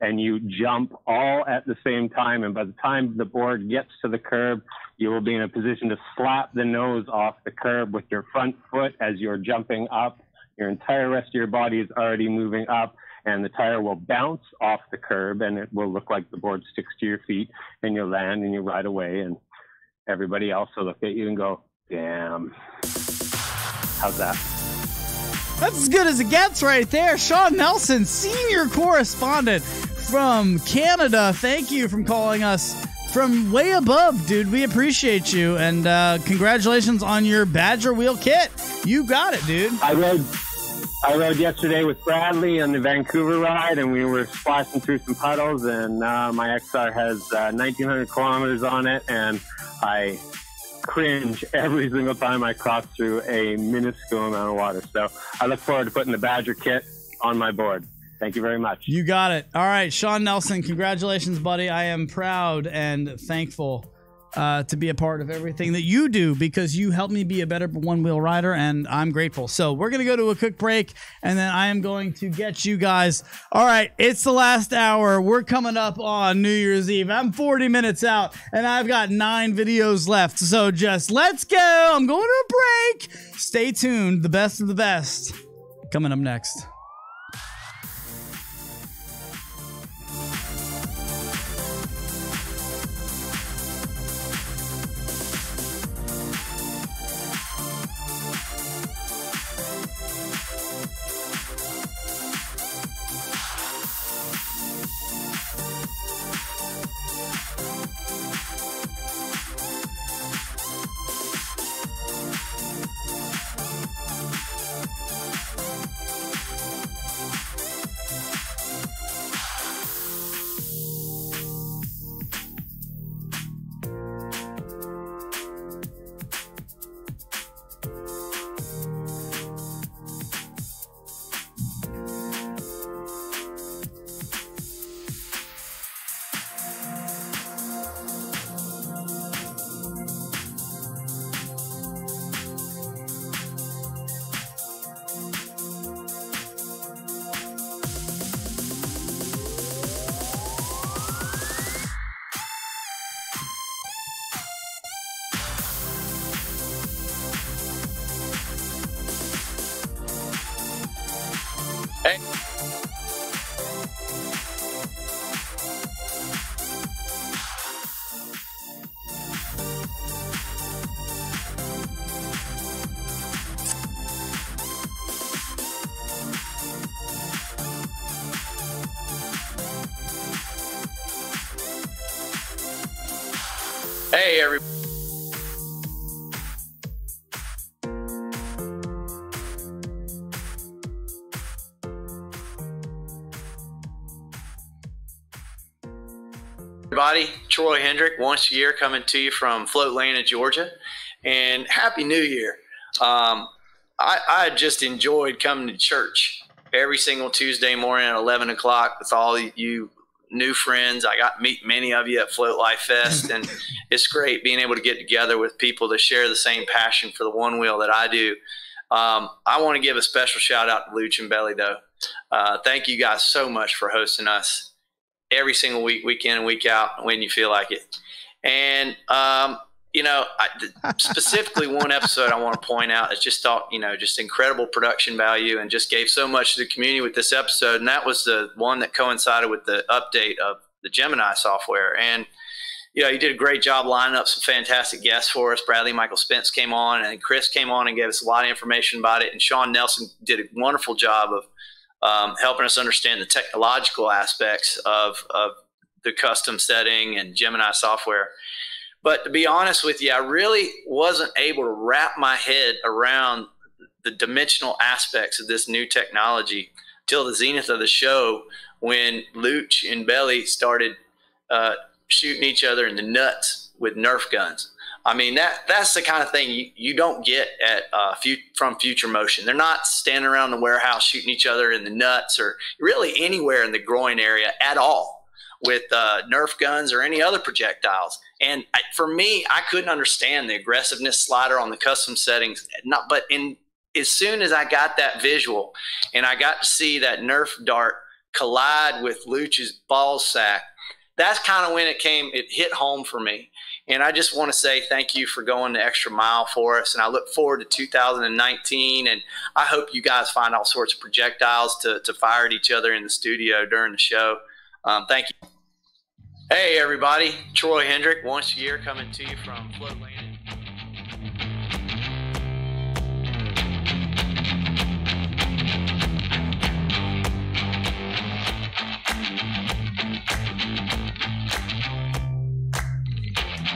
and you jump all at the same time. And by the time the board gets to the curb, you will be in a position to slap the nose off the curb with your front foot as you're jumping up. Your entire rest of your body is already moving up, and the tire will bounce off the curb, and it will look like the board sticks to your feet, and you land and you ride away, and everybody else will look at you and go, damn. How's that? That's as good as it gets right there. Sean Nelson, senior correspondent from Canada. Thank you for calling us from way above, dude. We appreciate you, and congratulations on your Badger wheel kit. You got it, dude. I rode yesterday with Bradley on the Vancouver ride, and we were splashing through some puddles, and my XR has 1,900 kilometers on it, and I cringe every single time I cross through a minuscule amount of water. So I look forward to putting the Badger kit on my board. Thank you very much. You got it. All right, Sean Nelson, congratulations, buddy. I am proud and thankful to be a part of everything that you do, because you helped me be a better one-wheel rider, and I'm grateful. So we're going to go to a quick break, and then I am going to get you guys. All right, it's the last hour. We're coming up on New Year's Eve. I'm 40 minutes out, and I've got 9 videos left. So just let's go. I'm going to a break. Stay tuned. The best of the best coming up next. Hey. Hey, everybody. Everybody, Troy Hendricks, once a year coming to you from Float Lane, Georgia, and Happy New Year. I just enjoyed coming to church every single Tuesday morning at 11 o'clock with all you new friends. I got to meet many of you at Float Life Fest, and it's great being able to get together with people that share the same passion for the one wheel that I do. I want to give a special shout out to Luch and Belly, though. Thank you guys so much for hosting us every single week, week in and week out, when you feel like it. And, you know, specifically one episode I want to point out is just thought, you know, just incredible production value and just gave so much to the community with this episode. And that was the one that coincided with the update of the Gemini software. And, you know, you did a great job lining up some fantastic guests for us. Bradley Michael Spence came on, and Chris came on and gave us a lot of information about it. And Sean Nelson did a wonderful job of helping us understand the technological aspects of the custom setting and Gemini software. But to be honest with you, I really wasn't able to wrap my head around the dimensional aspects of this new technology till the zenith of the show, when Luch and Belly started shooting each other in the nuts with Nerf guns. I mean, that's the kind of thing you don't get at from Future Motion. They're not standing around the warehouse shooting each other in the nuts or really anywhere in the groin area at all with Nerf guns or any other projectiles. And for me, I couldn't understand the aggressiveness slider on the custom settings. But as soon as I got that visual and I got to see that Nerf dart collide with Luch's ball sack, that's kind of when it hit home for me. And I just want to say thank you for going the extra mile for us. And I look forward to 2019. And I hope you guys find all sorts of projectiles to fire at each other in the studio during the show. Thank you. Hey, everybody. Troy Hendricks, once a year coming to you from Float Lane.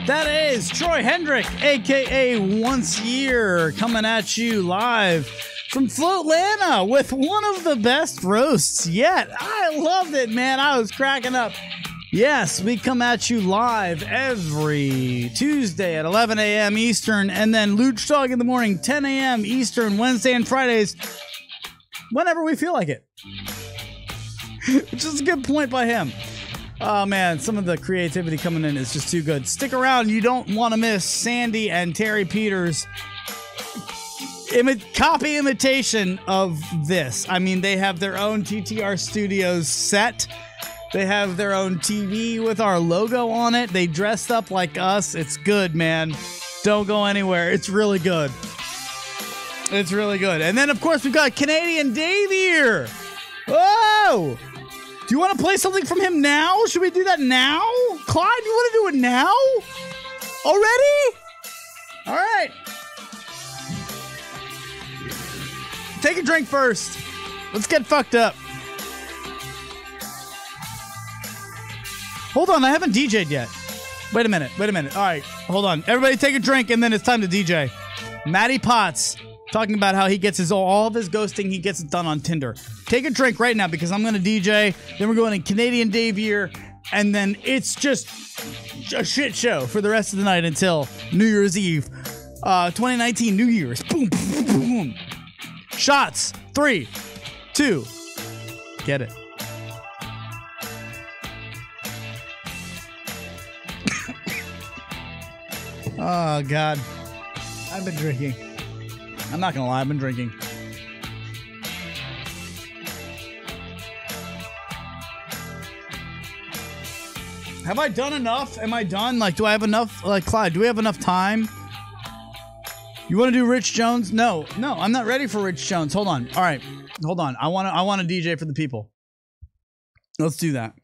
That is Troy Hendricks, a.k.a. Once a Year, coming at you live from Floatlanta with one of the best roasts yet. I loved it, man. I was cracking up. Yes, we come at you live every Tuesday at 11 a.m. Eastern, and then Lucdogg in the morning, 10 a.m. Eastern, Wednesday and Fridays, whenever we feel like it. Which is a good point by him. Oh, man, some of the creativity coming in is just too good. Stick around. You don't want to miss Sandy and Terry Peters' copy imitation of this. I mean, they have their own TTR Studios set. They have their own TV with our logo on it. They dressed up like us. It's good, man. Don't go anywhere. It's really good. It's really good. And then, of course, we've got Canadian Daviere. Whoa! Do you want to play something from him now? Should we do that now? Clyde, you want to do it now? Already? All right. Take a drink first. Let's get fucked up. Hold on, I haven't DJ'd yet. Wait a minute. All right, hold on. Everybody take a drink, and then it's time to DJ. Maty Potz talking about how he gets all of his ghosting, he gets it done on Tinder. Take a drink right now because I'm going to DJ. Then we're going to Canadian Daviere. And then it's just a shit show for the rest of the night until New Year's Eve. 2019 New Year's. Boom, boom, boom, boom. Shots. 3, 2. Get it. Oh, God. I've been drinking. I'm not going to lie. I've been drinking. Have I done enough? Am I done? Like, do I have enough? Like, Clyde, do we have enough time? You want to do Rich Jones? No, I'm not ready for Rich Jones. Hold on. All right. Hold on. I want to DJ for the people. Let's do that.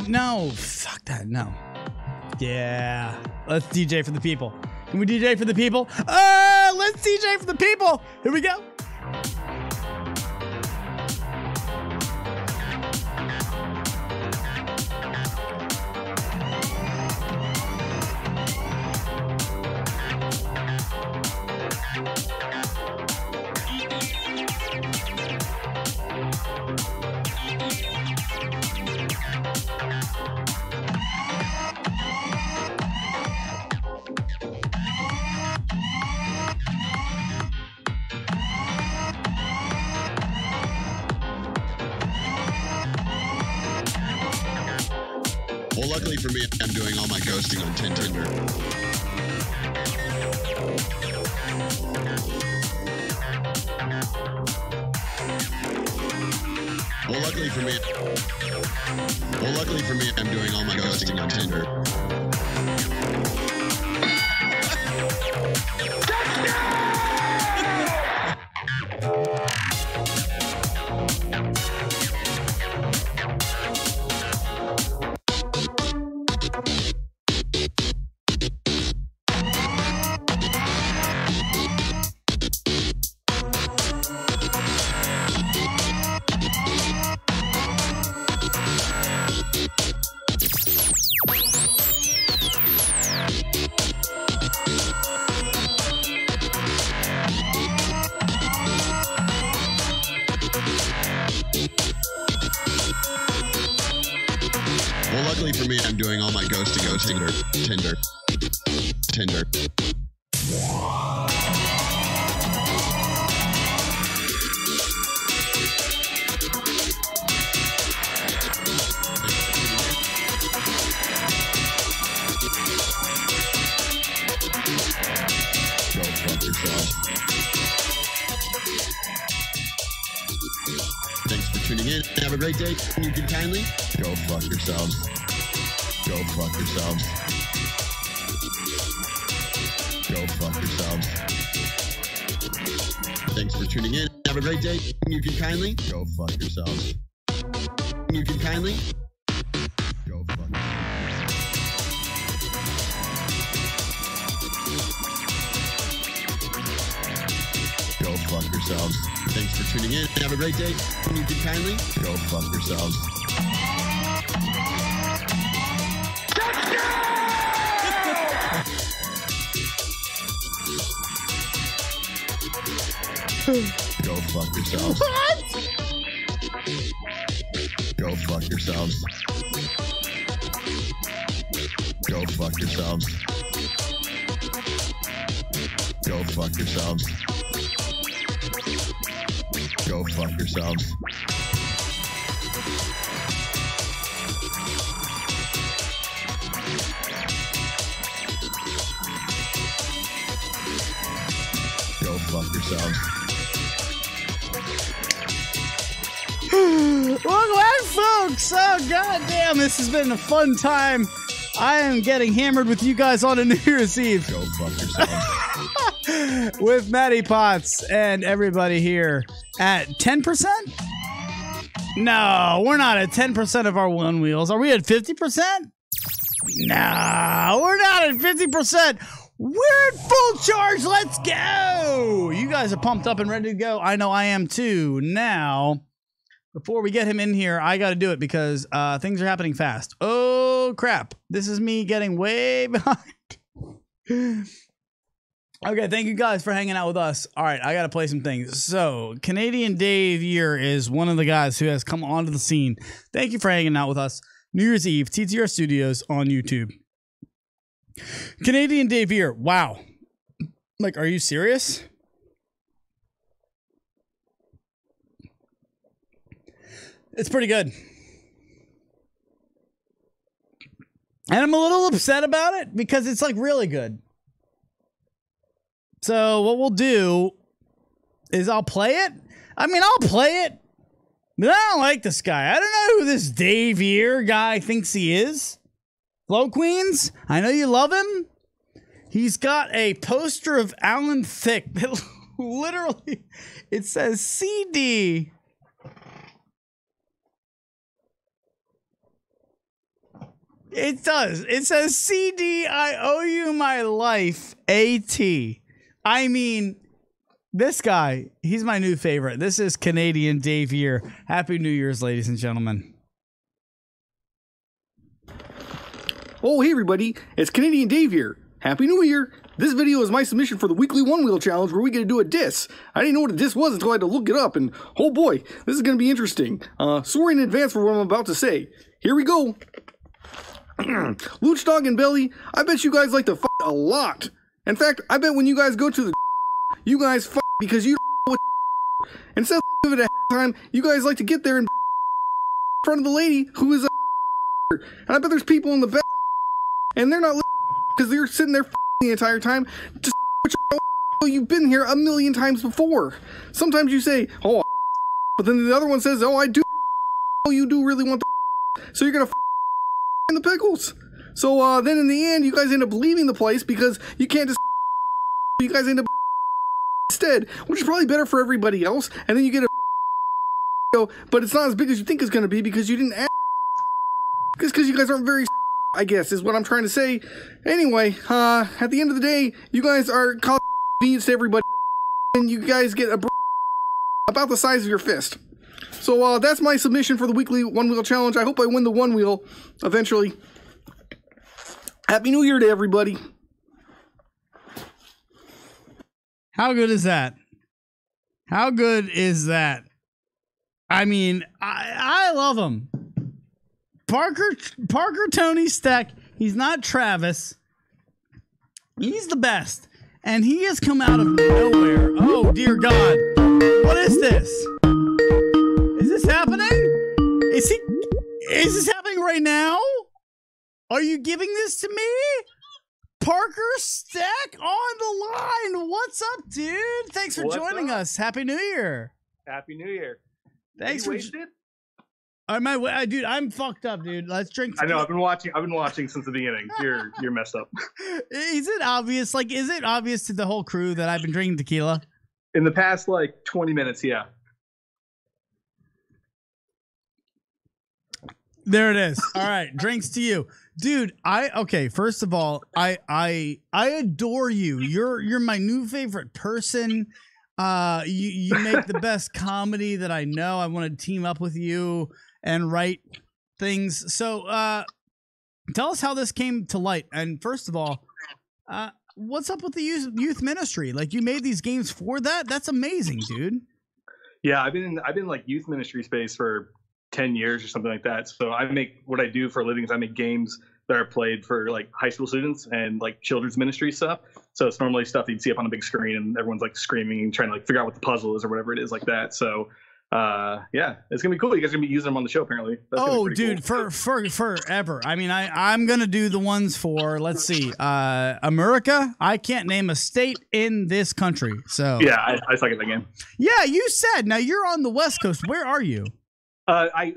No, fuck that. No. Yeah. Let's DJ for the people. Can we DJ for the people? Let's DJ for the people. Here we go. Well, luckily for me, I'm doing all my ghosting on Tinder. Well, luckily for me, I'm doing all my ghosting on Tinder. Well, luckily for me, I'm doing all my ghosting on Tinder. Go fuck yourself. Thanks for tuning in. Have a great day. You can kindly go fuck yourselves. Go fuck yourselves. Go fuck yourselves. Thanks for tuning in. Have a great day. You can kindly go fuck yourselves. You can kindly go fuck yourselves. Go fuck yourselves. Thanks for tuning in. Have a great day. You can kindly go fuck yourselves. Go fuck yourselves. What? Go fuck yourselves. Go fuck yourselves. Go fuck yourselves. Go fuck yourselves. Go fuck yourselves. Welcome back, folks. Oh, goddamn, this has been a fun time. I am getting hammered with you guys on a New Year's Eve. Go fuck yourself. With Maty Potz and everybody here at 10%? No, we're not at 10% of our one wheels. Are we at 50%? No, we're not at 50%. We're at full charge. Let's go. You guys are pumped up and ready to go. I know I am too. Now, before we get him in here, I got to do it because things are happening fast. Oh, crap. This is me getting way behind. Okay, thank you guys for hanging out with us. All right, I got to play some things. So, Canadian Daviere is one of the guys who has come onto the scene. Thank you for hanging out with us. New Year's Eve, TTR Studios on YouTube. Canadian Daviere, wow. Like, are you serious? It's pretty good. And I'm a little upset about it because it's like really good. So what we'll do is I'll play it. I mean, I'll play it, but I don't like this guy. I don't know who this Daviere guy thinks he is. Flow Queens, I know you love him. He's got a poster of Alan Thicke that Literally, it says CD. It does. It says CD, I owe you my life, AT. I mean, this guy, he's my new favorite. This is Canadian Daviere. Happy New Year's, ladies and gentlemen. Oh, hey everybody, it's Canadian Daviere. Happy New Year. This video is my submission for the weekly one wheel challenge where we get to do a diss. I didn't know what a diss was until I had to look it up, and oh boy, this is going to be interesting. Sorry in advance for what I'm about to say. Here we go. Lucdogg and Belly, I bet you guys like to f a lot. In fact, I bet when you guys go to the you guys f because you don't know what and instead of it at time, you guys like to get there and in front of the lady who is a and I bet there's people in the back and they're not because they're sitting there the entire time. Just you've been here a million times before. Sometimes you say, oh, but then the other one says, oh, I do. Oh, you do really want the so you're gonna in the pickles. So then in the end, you guys end up leaving the place because you can't just you guys end up instead, which is probably better for everybody else. And then you get a but it's not as big as you think it's going to be because you didn't ask. Because you guys aren't very I guess is what I'm trying to say. Anyway, at the end of the day, you guys are convenience to everybody and you guys get about the size of your fist. So that's my submission for the weekly one wheel challenge. I hope I win the one wheel eventually. Happy New Year to everybody. How good is that? How good is that? I mean, I love him. Parker Tony Stech. He's not Travis. He's the best. And he has come out of nowhere. Oh, dear God. What is this? Is this happening? Is this happening right now? Are you giving this to me? Parker Stech on the line. What's up, dude? Thanks for joining us. Happy New Year. Happy New Year. Thanks for wasted. Dude, I'm fucked up, dude. Let's drink. I know. I've been watching since the beginning. You're messed up. Is it obvious? Like, is it obvious to the whole crew that I've been drinking tequila? In the past, 20 minutes, yeah. There it is. All right, drinks to you, dude. Okay. First of all, I adore you. You're my new favorite person. You make the best comedy that I know. I want to team up with you and write things. So, tell us how this came to light. And first of all, what's up with the youth ministry? Like, you made these games for that? That's amazing, dude. Yeah, I've been youth ministry space for 10 years or something like that. So what I do for a living is I make games that are played for high school students and children's ministry stuff. So it's normally stuff you'd see up on a big screen and everyone's screaming and trying to figure out what the puzzle is or whatever it is like that. So yeah, it's gonna be cool. You guys are gonna be using them on the show apparently. That's dude, cool. for forever. I mean, I'm gonna do the ones for, let's see, America. I can't name a state in this country. So yeah, I suck at that game. Yeah, you said. Now you're on the West Coast. Where are you?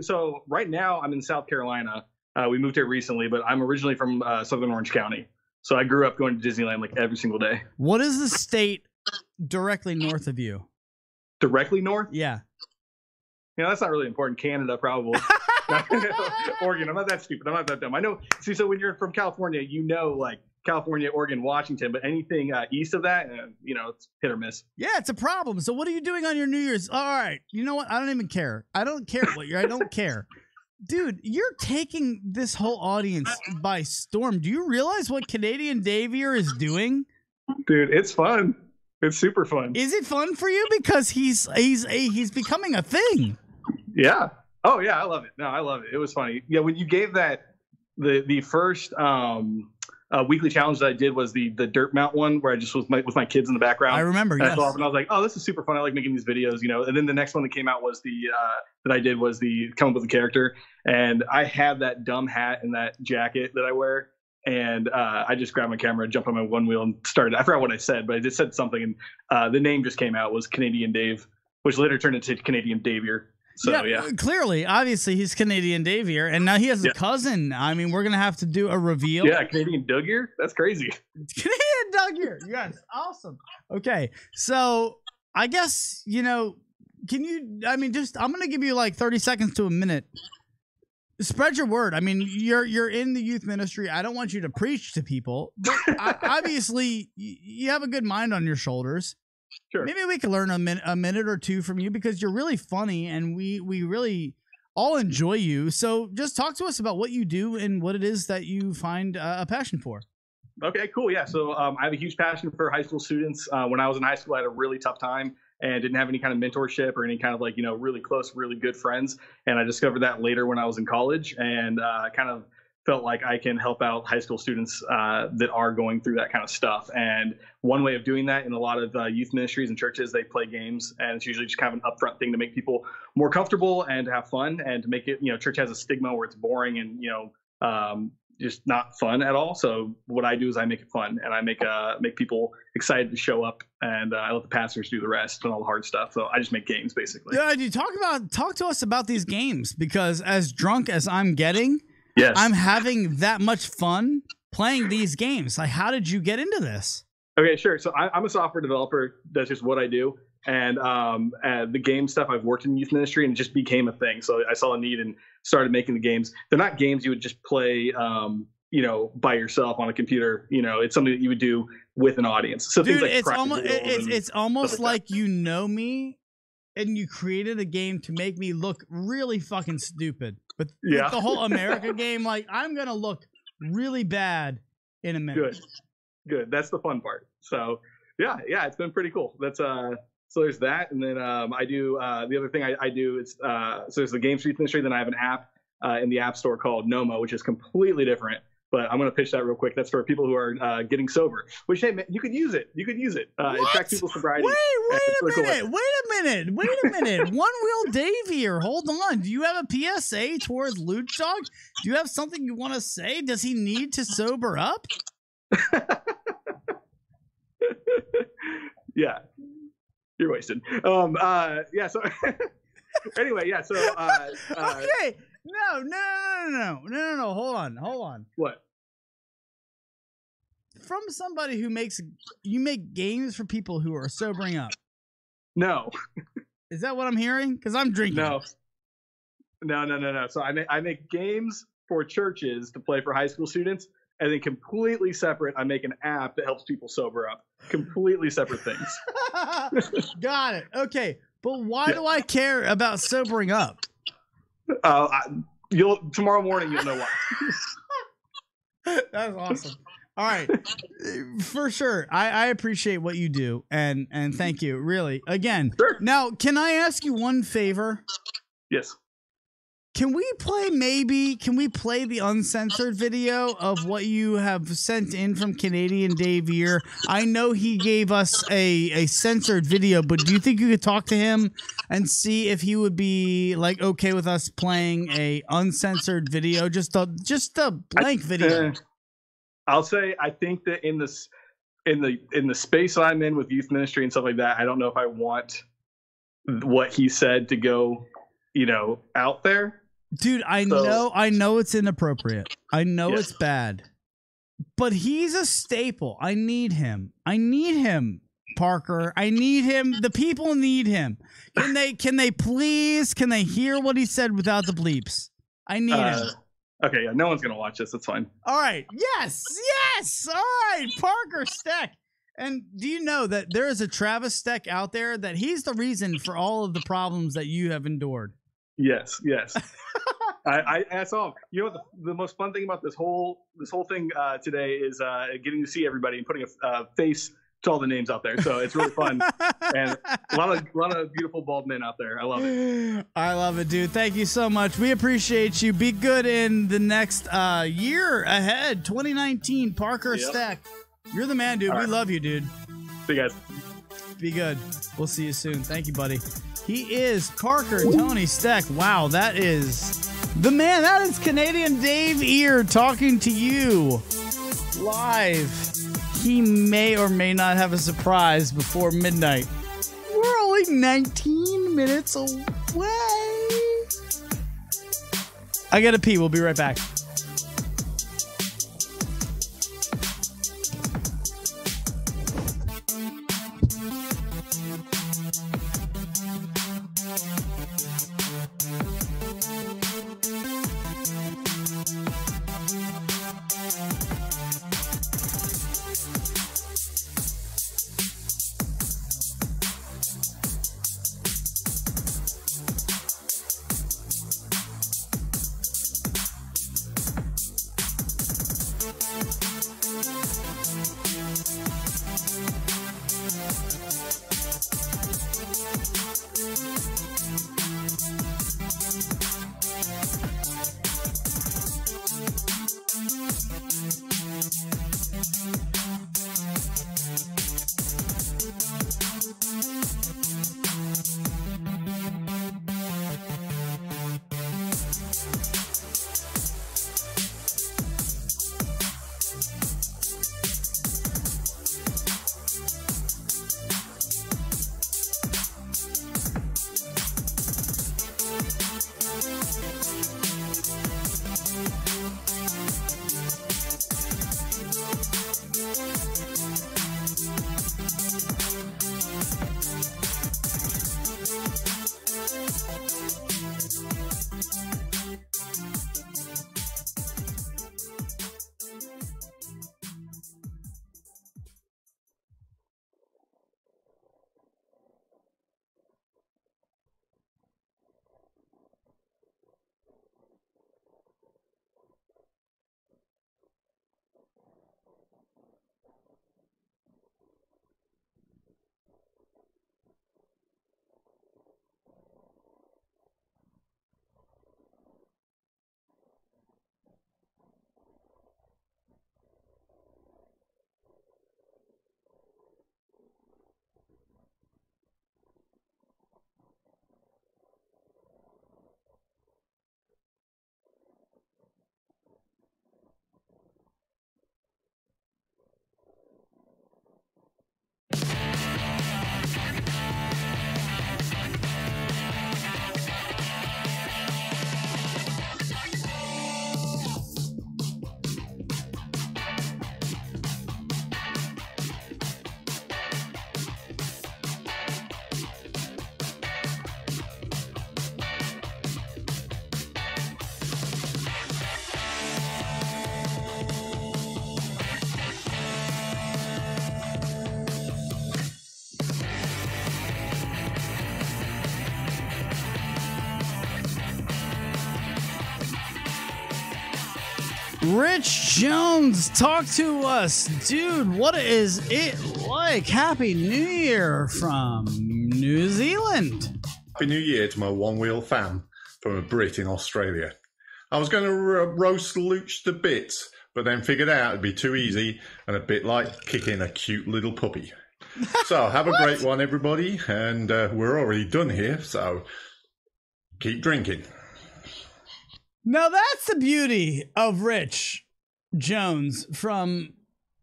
So right now I'm in South Carolina. We moved here recently, but I'm originally from Southern Orange County. So I grew up going to Disneyland every single day. What is the state directly north of you? Directly north? Yeah. That's not really important. Canada, probably. Oregon. I'm not that stupid. I'm not that dumb. I know. See, so when you're from California, California, Oregon, Washington, but anything east of that, it's hit or miss. Yeah, it's a problem. So what are you doing on your New Year's? All right. You know what? I don't even care. I don't care what you're. I don't care. Dude, you're taking this whole audience by storm. Do you realize what Canadian Daviere is doing? Dude, it's fun. It's super fun. Is it fun for you? Because he's becoming a thing. Yeah. Oh yeah, I love it. No, I love it. It was funny. Yeah, when you gave that the first weekly challenge that I did was the dirt mount one where I just was with my kids in the background. I remember. Yes. And I was like, oh, this is super fun. I like making these videos, And then the next one that came out was that I did was the come up with a character, and I have that dumb hat and that jacket that I wear, and I just grabbed my camera, jumped on my one wheel, and started. I forgot what I said, but I just said something, and the name just came out was Canadian Dave, which later turned into Canadian Daviere. So yeah. Clearly, obviously, he's Canadian Daviere, and now he has a cousin. I mean, we're gonna have to do a reveal. Yeah, Canadian Daviere. That's crazy. Canadian Daviere. Yes, awesome. Okay, so I guess, you know, can you, I mean, just, I'm going to give you like 30 seconds to a minute. Spread your word. I mean, you're in the youth ministry. I don't want you to preach to people, but obviously you have a good mind on your shoulders. Sure. Maybe we could learn a minute or two from you because you're really funny and we really all enjoy you. So just talk to us about what you do and what it is that you find a passion for. Okay, cool. Yeah. So I have a huge passion for high school students. When I was in high school, I had a really tough time and didn't have any kind of mentorship or any kind of like, you know, really close, really good friends. And I discovered that later when I was in college and kind of felt like I can help out high school students that are going through that kind of stuff. And one way of doing that in a lot of youth ministries and churches, they play games, and it's usually just kind of an upfront thing to make people more comfortable and to have fun and to make it, you know, church has a stigma where it's boring and, you know, just not fun at all. So what I do is I make it fun and I make people excited to show up, and I let the pastors do the rest and all the hard stuff. So I just make games basically. Yeah, you talk to us about these games, because as drunk as I'm getting, yes, I'm having that much fun playing these games. Like, how did you get into this? Okay, sure. So I'm a software developer. That's just what I do. And the game stuff, I've worked in youth ministry and it just became a thing. So I saw a need and started making the games. They're not games you would just play, you know, by yourself on a computer. You know, it's something that you would do with an audience. So Dude, things like it's almost like you know me and you created a game to make me look really fucking stupid. But Yeah. with the whole America game, like, I'm going to look really bad in a minute. Good. That's the fun part. So yeah, it's been pretty cool. That's so there's that, and then I do the other thing I do is so there's the games for youth ministry. Then I have an app in the App Store called Nomo, which is completely different. But I'm going to pitch that real quick. That's for people who are getting sober. Which, hey, man, you could use it. It tracks people's sobriety. Wait a minute. One Wheel Daviere, hold on. Do you have a PSA towards Lucdogg? Do you have something you want to say? Does he need to sober up? Yeah, you're wasted. Yeah. So anyway, yeah. So okay. No. Hold on. What? From somebody who you make games for people who are sobering up. No. Is that what I'm hearing? Because I'm drinking. No. So I make games for churches to play for high school students, and then completely separate, I make an app that helps people sober up. Completely separate things. Got it. Okay, but why do I care about sobering up? Tomorrow morning you'll know why. That's awesome. All right, for sure. I appreciate what you do, and thank you, really. Again, sure. Now, can I ask you one favor? Yes. Can we play the uncensored video of what you have sent in from Canadian Daviere? I know he gave us a censored video, but do you think you could talk to him and see if he would be like okay with us playing a uncensored video, just a blank video? I'll say I think that in the space I'm in with youth ministry and stuff like that, I don't know if I want what he said to go, you know, out there. Dude, I know it's inappropriate. I know it's bad. But he's a staple. I need him, Parker. I need him. The people need him. Can they please hear what he said without the bleeps? I need him. Okay, yeah, no one's gonna watch this. That's fine. All right. Yes. All right, Parker, Stech. And do you know that there is a Travis Stech out there that he's the reason for all of the problems that you have endured? Yes. I saw him. You know what the most fun thing about this whole thing today is getting to see everybody and putting a face to all the names out there. So it's really fun and a lot of beautiful bald men out there. I love it. I love it, dude. Thank you so much. We appreciate you. Be good in the next year ahead, 2019. Parker, Stech. You're the man, dude. We love you, dude. See you guys. Be good. We'll see you soon. Thank you, buddy. He is Parker Tony Stech. Wow, that is the man. That is Canadian Daviere talking to you live. He may or may not have a surprise before midnight. We're only 19 minutes away. I gotta pee. We'll be right back. Rich Jones, talk to us. Dude, what is it like? Happy New Year from New Zealand. Happy New Year to my one-wheel fam from a Brit in Australia. I was going to roast Luch to bits, but then figured out it'd be too easy and a bit like kicking a cute little puppy. So have a great one, everybody, and we're already done here, so keep drinking. Now that's the beauty of Rich Jones from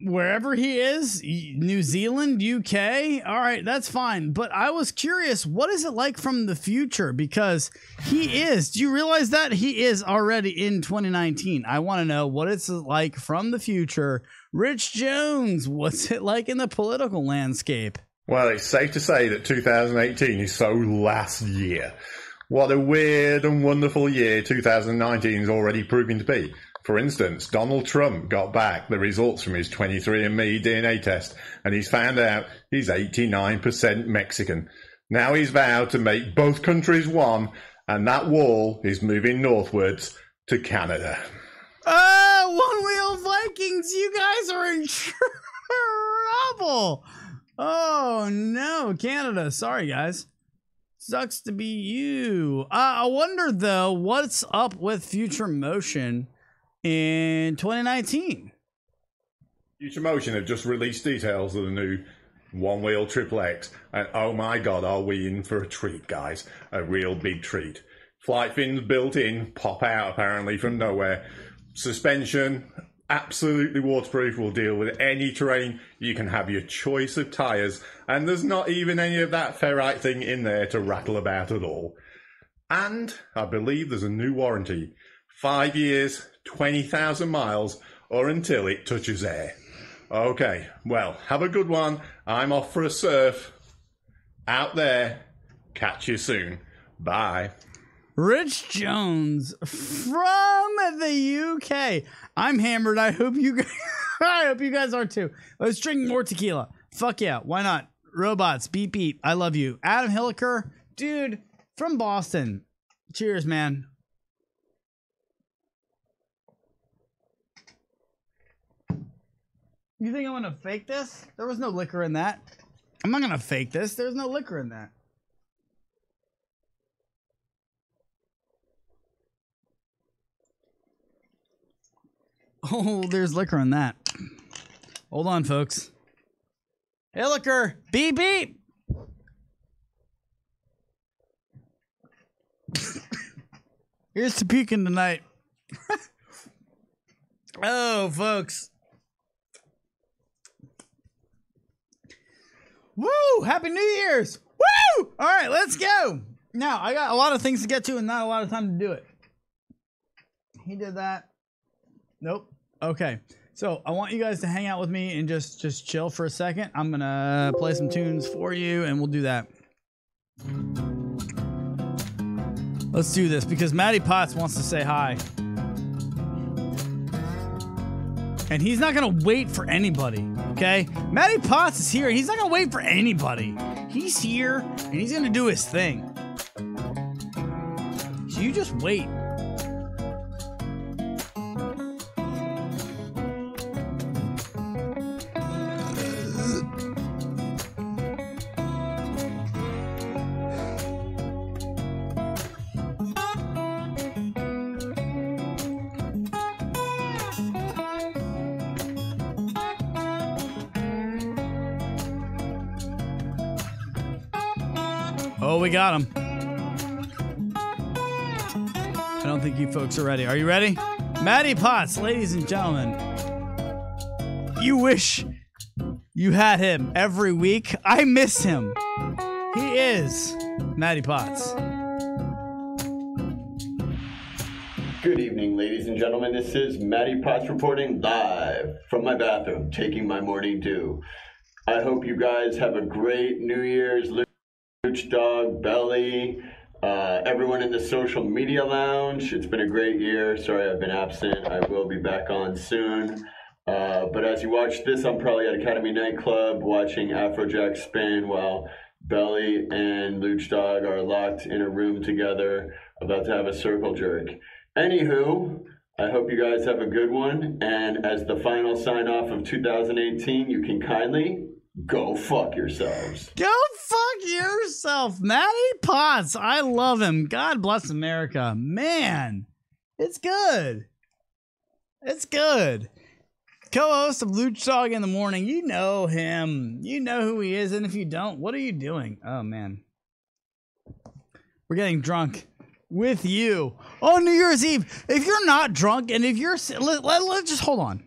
wherever he is, New Zealand, UK. All right, that's fine. But I was curious, what is it like from the future? Because he is. Do you realize that? He is already in 2019. I want to know what it's like from the future. Rich Jones, what's it like in the political landscape? Well, it's safe to say that 2018 is so last year. What a weird and wonderful year 2019 is already proving to be. For instance, Donald Trump got back the results from his 23andMe DNA test, and he's found out he's 89% Mexican. Now he's vowed to make both countries one, and that wall is moving northwards to Canada. One Wheel Vikings, you guys are in trouble. Oh, no, Canada. Sorry, guys. Sucks to be you. I wonder, though, what's up with Future Motion in 2019? Future Motion have just released details of the new one-wheel Triple X, and oh my god, are we in for a treat, guys. A real big treat. Flight fins built in, pop out apparently from nowhere. Suspension, absolutely waterproof, will deal with any terrain. You can have your choice of tyres, and there's not even any of that ferrite thing in there to rattle about at all. And I believe there's a new warranty. 5 years, 20,000 miles, or until it touches air. Okay, well, have a good one. I'm off for a surf. Out there. Catch you soon. Bye. Rich Jones from the UK. I'm hammered. I hope you guys, I hope you guys are too. Let's drink more tequila. Fuck yeah. Why not? Robots. Beep beep. I love you. Adam Hilliker. Dude, from Boston. Cheers, man. You think I'm going to fake this? There was no liquor in that. I'm not going to fake this. There's no liquor in that. Oh, there's liquor in that. Hold on, folks. Hey, liquor. Beep, beep. Here's to puking tonight. Oh, folks. Woo! Happy New Year's! Woo! All right, let's go. Now, I got a lot of things to get to and not a lot of time to do it. He did that. Nope. Okay. So I want you guys to hang out with me and just chill for a second. I'm going to play some tunes for you and we'll do that. Let's do this because Maty Potz wants to say hi. And he's not going to wait for anybody, okay? Maty Potz is here. He's not going to wait for anybody. He's here and he's going to do his thing. So you just wait. Oh, we got him. I don't think you folks are ready. Are you ready? Maty Potz, ladies and gentlemen. You wish you had him every week. I miss him. He is Maty Potz. Good evening, ladies and gentlemen. This is Maty Potz reporting live from my bathroom, taking my morning dew. I hope you guys have a great New Year's. Lucdogg, Belly, everyone in the social media lounge. It's been a great year. Sorry I've been absent. I will be back on soon. But as you watch this, I'm probably at Academy Nightclub watching Afrojack spin while Belly and Lucdogg are locked in a room together about to have a circle jerk. Anywho, I hope you guys have a good one. And as the final sign off of 2018, you can kindly go fuck yourselves. Go fuck yourself, Maty Potz. I love him. God bless America. Man, it's good. It's good. Co-host of Lucdogg in the Morning. You know him. You know who he is. And if you don't, what are you doing? Oh, man. We're getting drunk with you on New Year's Eve. If you're not drunk and if you're... let's just hold on.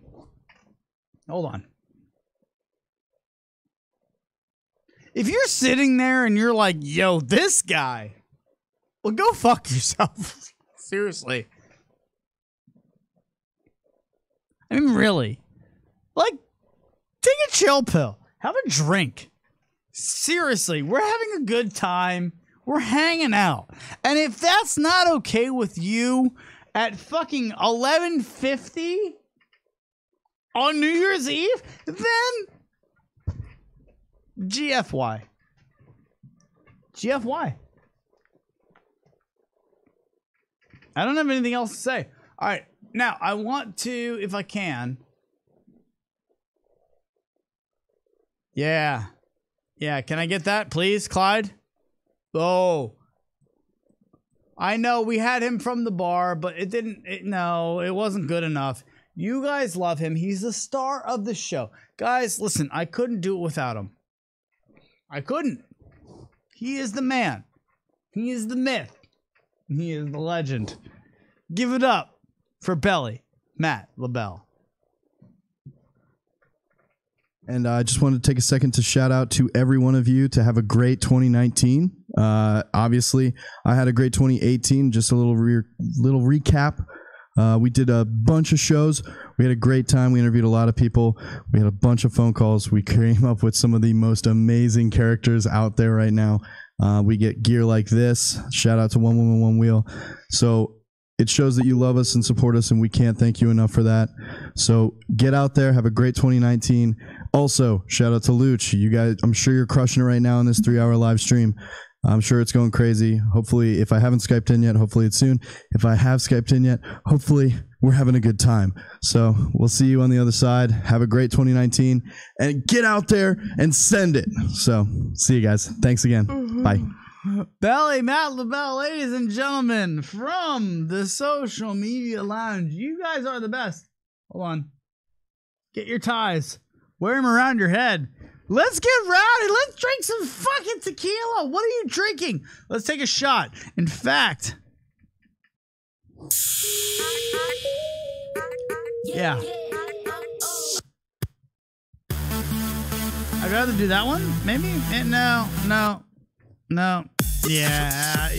Hold on. If you're sitting there and you're like, yo, this guy, well, go fuck yourself. Seriously. I mean, really. Like, take a chill pill. Have a drink. Seriously, we're having a good time. We're hanging out. And if that's not okay with you at fucking 11:50 on New Year's Eve, then GFY. GFY. I don't have anything else to say. All right. Now, I want to, if I can. Yeah. Yeah. Can I get that, please, Clyde? Oh. I know we had him from the bar, but it didn't. No, it wasn't good enough. You guys love him. He's the star of the show. Guys, listen, I couldn't do it without him. I couldn't. He is the man. He is the myth. He is the legend. Give it up for Belly, Matt, LaBelle. And I just wanted to take a second to shout out to every one of you to have a great 2019. Obviously, I had a great 2018. Just a little recap. We did a bunch of shows. We had a great time. We interviewed a lot of people. We had a bunch of phone calls. We came up with some of the most amazing characters out there right now. We get gear like this. Shout out to One Woman, One Wheel. So it shows that you love us and support us, and we can't thank you enough for that. So get out there. Have a great 2019. Also, shout out to Luch. You guys, I'm sure you're crushing it right now in this 3-hour live stream. I'm sure it's going crazy. Hopefully, if I haven't Skyped in yet, hopefully it's soon. If I have Skyped in yet, hopefully we're having a good time. So we'll see you on the other side. Have a great 2019 and get out there and send it. So see you guys. Thanks again. Bye. Belly, Matt, LaBelle, ladies and gentlemen, from the social media lounge. You guys are the best. Hold on. Get your ties. Wear them around your head. Let's get rowdy. Let's drink some fucking tequila. What are you drinking? Let's take a shot. In fact, yeah. I'd rather do that one, maybe? No. Yeah.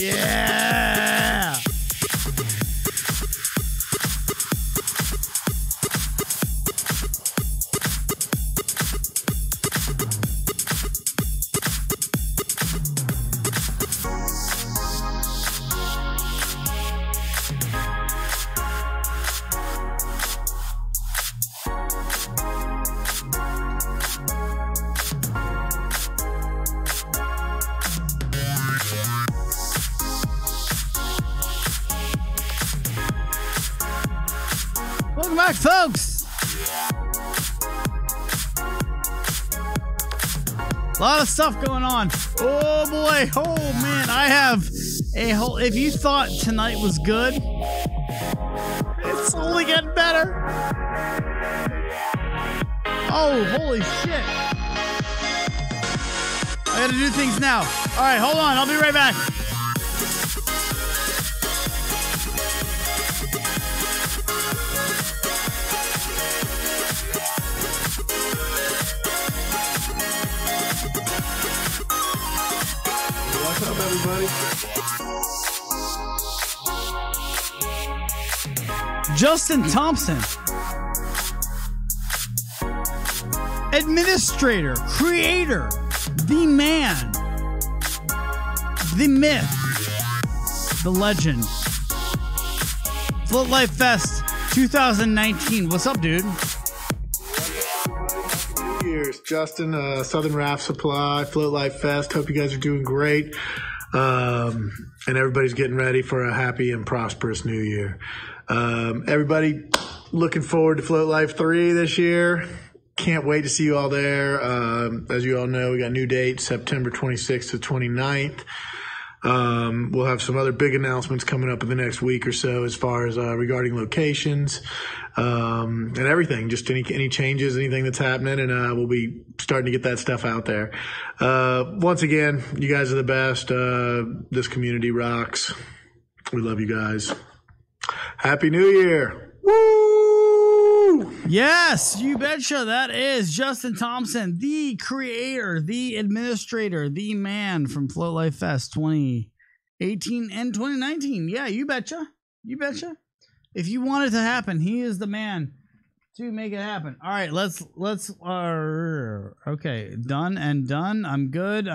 Welcome back, folks. A lot of stuff going on. Oh boy. Oh man. I have a whole. If you thought tonight was good, it's only getting better. Oh, holy shit. I gotta do things now. All right, hold on. I'll be right back. What's up, everybody? Justyn Thompson, administrator, creator, the man, the myth, the legend. Float Life Fest 2019. What's up, dude? New Year's, Justyn, Southern Raft Supply, Float Life Fest. Hope you guys are doing great. And everybody's getting ready for a happy and prosperous new year. Everybody looking forward to Float Life 3 this year. Can't wait to see you all there. As you all know, we got new dates, September 26th to 29th. We'll have some other big announcements coming up in the next week or so as far as regarding locations and everything, just any changes, anything that's happening, and we'll be starting to get that stuff out there. Once again, you guys are the best. This community rocks. We love you guys. Happy New Year. Woo! Yes, you betcha. That is Justyn Thompson, the creator, the administrator, the man from Float Life Fest 2018 and 2019. Yeah, you betcha. You betcha. If you want it to happen, he is the man to make it happen. All right, let's okay, done and done. I'm good.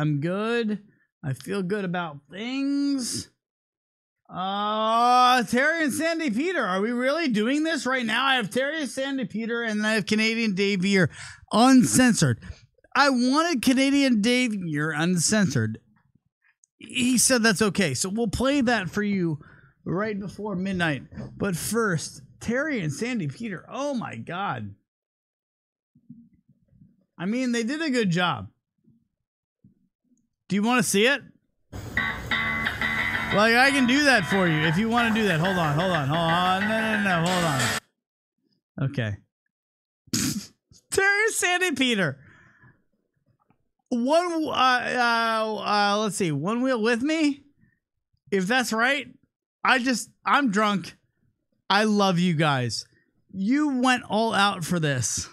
I feel good about things. Terry and Sandy Peter, are we really doing this right now? I have Terry and Sandy Peter, and I have Canadian Daviere uncensored. I wanted Canadian Daviere uncensored. He said that's okay, so we'll play that for you right before midnight. But first, Terry and Sandy Peter, oh my God. I mean, they did a good job. Do you want to see it? Like, I can do that for you if you want to do that. Hold on. No, hold on. Okay. Terry, Sandy, Peter. Let's see. One wheel with me? If that's right. I'm drunk. I love you guys. You went all out for this.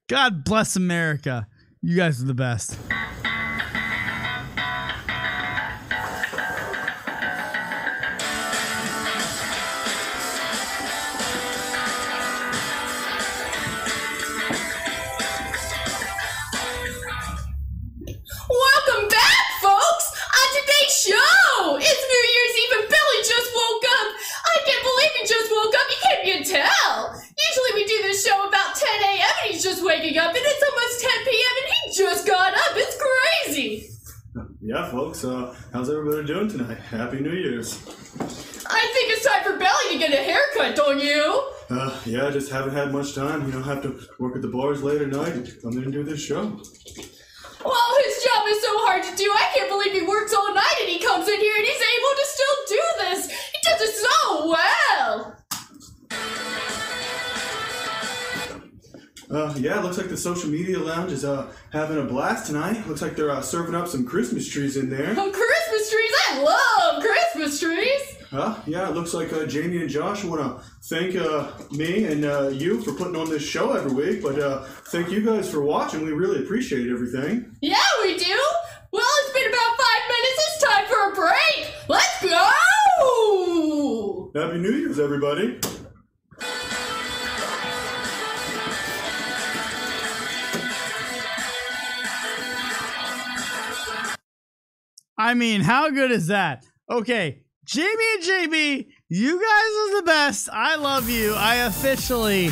God bless America. You guys are the best. Welcome back, folks! On today's show! It's New Year's Eve and Billy just woke up! I can't believe he just woke up, you can't even tell! Usually we do this show about 10 a.m. and he's just waking up, and it's almost 10 p.m. and he just got up! It's crazy! Yeah, folks, how's everybody doing tonight? Happy New Year's. I think it's time for Belly to get a haircut, don't you? Yeah, I just haven't had much time. You know, have to work at the bars late at night and come in and do this show. Well, his job is so hard to do. I can't believe he works all night and he comes in here and he's able to still do this. He does it so well. Yeah, it looks like the social media lounge is having a blast tonight. Looks like they're serving up some Christmas trees in there. Oh, Christmas trees! I love Christmas trees! Yeah, it looks like Jamie and Josh want to thank me and you for putting on this show every week, but thank you guys for watching. We really appreciate everything. Yeah, we do! Well, it's been about 5 minutes. It's time for a break! Let's go! Happy New Year's, everybody. I mean, how good is that? Okay, Jamie and JB, you guys are the best. I love you. I officially,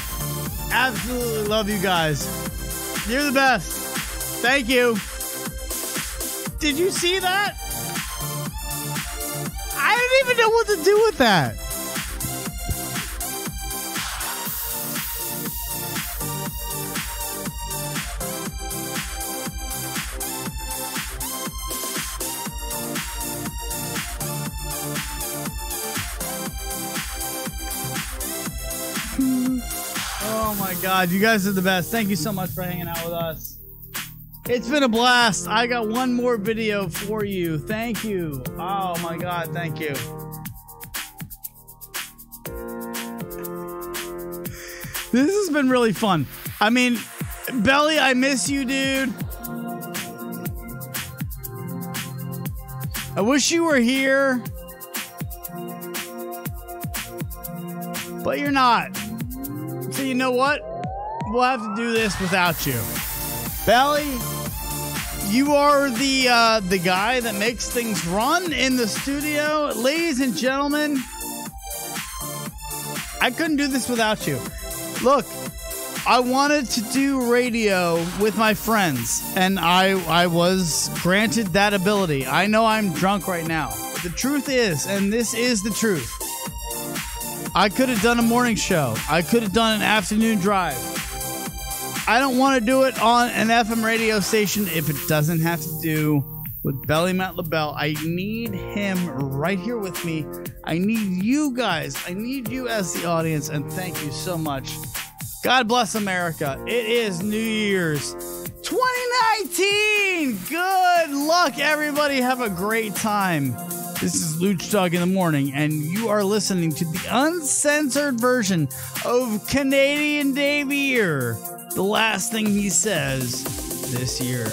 absolutely love you guys. You're the best. Thank you. Did you see that? I didn't even know what to do with that. Oh my God, you guys are the best. Thank you so much for hanging out with us. It's been a blast. I got one more video for you. Thank you. Oh my God, thank you. This has been really fun. I mean, Belly, I miss you, dude. I wish you were here, but you're not. So you know what? We'll have to do this without you. Belly, you are the guy that makes things run in the studio. Ladies and gentlemen, I couldn't do this without you. Look, I wanted to do radio with my friends, and I was granted that ability. I know I'm drunk right now. But the truth is, and this is the truth, I could have done a morning show. I could have done an afternoon drive. I don't want to do it on an FM radio station if it doesn't have to do with Belly Matt LaBelle. I need him right here with me. I need you guys. I need you as the audience, and thank you so much. God bless America. It is New Year's 2019. Good luck, everybody. Have a great time. This is Lucdogg in the Morning, and you are listening to the uncensored version of Canadian Daviere. The last thing he says this year.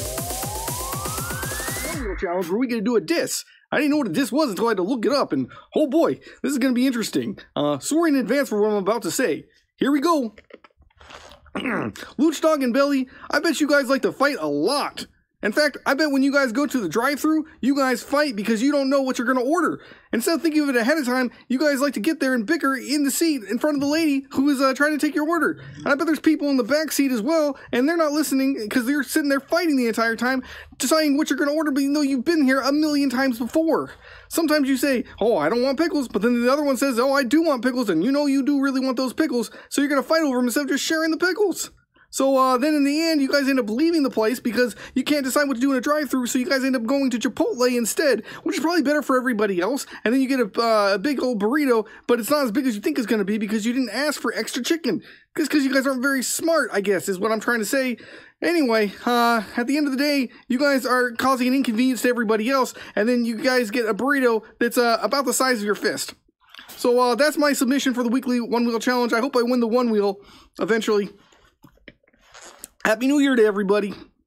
Challenge where we gonna do a diss. I didn't know what a diss was until I had to look it up, and oh boy, this is gonna be interesting. Sorry in advance for what I'm about to say. Here we go. Lucdogg and Belly, I bet you guys like to fight a lot. In fact, I bet when you guys go to the drive-thru, you guys fight because you don't know what you're going to order. Instead of thinking of it ahead of time, you guys like to get there and bicker in the seat in front of the lady who is trying to take your order. And I bet there's people in the back seat as well, and they're not listening because they're sitting there fighting the entire time, deciding what you're going to order, but you know you've been here a million times before. Sometimes you say, oh, I don't want pickles, but then the other one says, oh, I do want pickles, and you know you do really want those pickles, so you're going to fight over them instead of just sharing the pickles. So then in the end, you guys end up leaving the place because you can't decide what to do in a drive-thru, so you guys end up going to Chipotle instead, which is probably better for everybody else. And then you get a big old burrito, but it's not as big as you think it's going to be because you didn't ask for extra chicken. Just because you guys aren't very smart, I guess, is what I'm trying to say. Anyway, at the end of the day, you guys are causing an inconvenience to everybody else, and then you guys get a burrito that's about the size of your fist. So that's my submission for the weekly one-wheel challenge. I hope I win the one wheel eventually. Happy New Year to everybody.